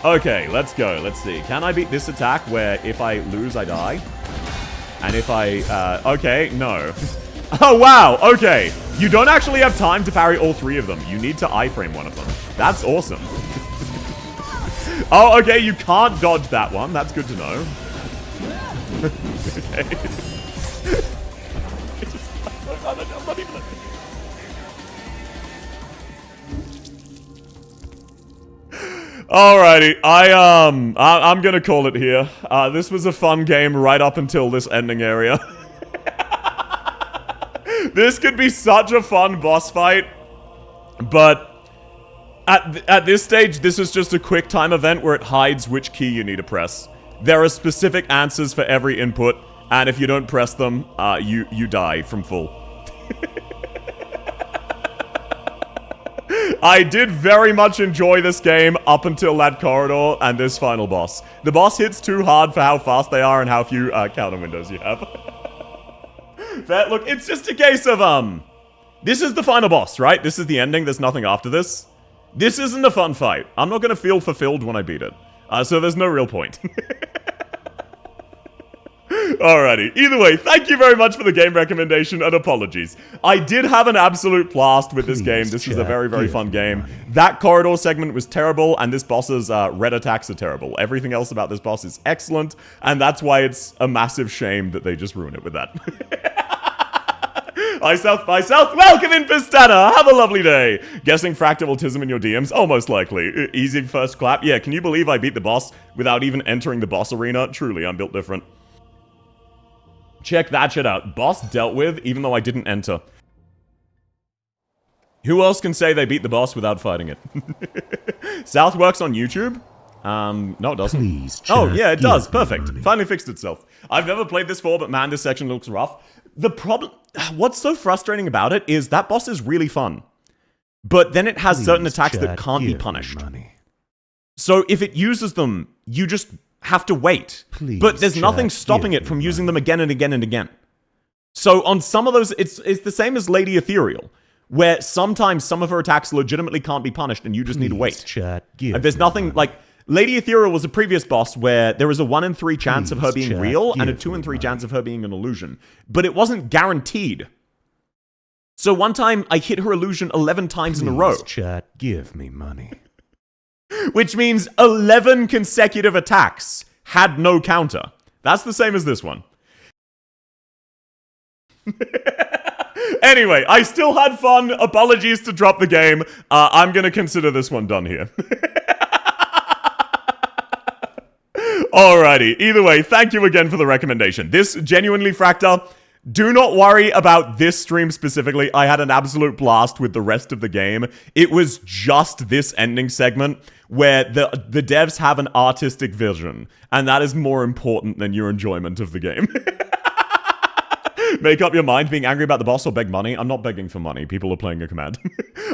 Okay, let's go. Let's see. Can I beat this attack where if I lose, I die? And if I, okay, no. Oh, wow, okay. You don't actually have time to parry all 3 of them. You need to iframe one of them. That's awesome. Oh, okay, you can't dodge that one. That's good to know. Okay. I'm not even... Alrighty, I'm gonna call it here. This was a fun game right up until this ending area. This could be such a fun boss fight, but at this stage, this is just a quick time event where it hides which key you need to press. There are specific answers for every input, and if you don't press them, you die from full. I did very much enjoy this game up until that corridor and this final boss. The boss hits too hard for how fast they are and how few counter windows you have. But look, it's just a case of, this is the final boss, right? This is the ending, there's nothing after this. This isn't a fun fight. I'm not gonna feel fulfilled when I beat it. So there's no real point. Alrighty, either way, thank you very much for the game recommendation and apologies. I did have an absolute blast with this game. This was a very, very fun game. That corridor segment was terrible, and this boss's red attacks are terrible. Everything else about this boss is excellent, and that's why it's a massive shame that they just ruin it with that. By South, welcome in Pistana! Have a lovely day! Guessing fractal autism in your DMs? Oh, most likely. Easy first clap. Yeah, can you believe I beat the boss without even entering the boss arena? Truly, I'm built different. Check that shit out. Boss dealt with, even though I didn't enter. Who else can say they beat the boss without fighting it? South works on YouTube? No, it doesn't. Please, oh, yeah, it does. Perfect. Finally fixed itself. I've never played this before, but man, this section looks rough. The problem... What's so frustrating about it is that boss is really fun. But then it has certain attacks that can't be punished. So if it uses them, you just have to wait. But there's nothing stopping it from using them again and again and again. So on some of those, it's the same as Lady Ethereal, where sometimes some of her attacks legitimately can't be punished and you just need to wait. There's nothing like... Lady Ethereal was a previous boss where there was a 1 in 3 chance of her being real and a 2 in 3 chance of her being an illusion. But it wasn't guaranteed. So one time I hit her illusion 11 times in a row. Chat, give me money. Which means 11 consecutive attacks had no counter. That's the same as this one. Anyway, I still had fun. Apologies to drop the game. I'm gonna consider this one done here. Alrighty, either way, thank you again for the recommendation. This genuinely, Fracta, do not worry about this stream specifically. I had an absolute blast with the rest of the game. It was just this ending segment where the devs have an artistic vision, and that is more important than your enjoyment of the game. Make up your mind, being angry about the boss or beg money. I'm not begging for money. People are playing a command.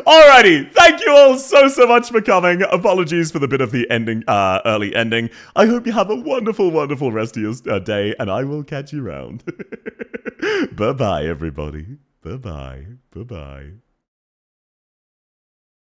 Alrighty, thank you all so much for coming. Apologies for the bit of the ending, early ending. I hope you have a wonderful, wonderful rest of your day, and I will catch you around. Bye-bye, everybody. Bye-bye. Bye-bye.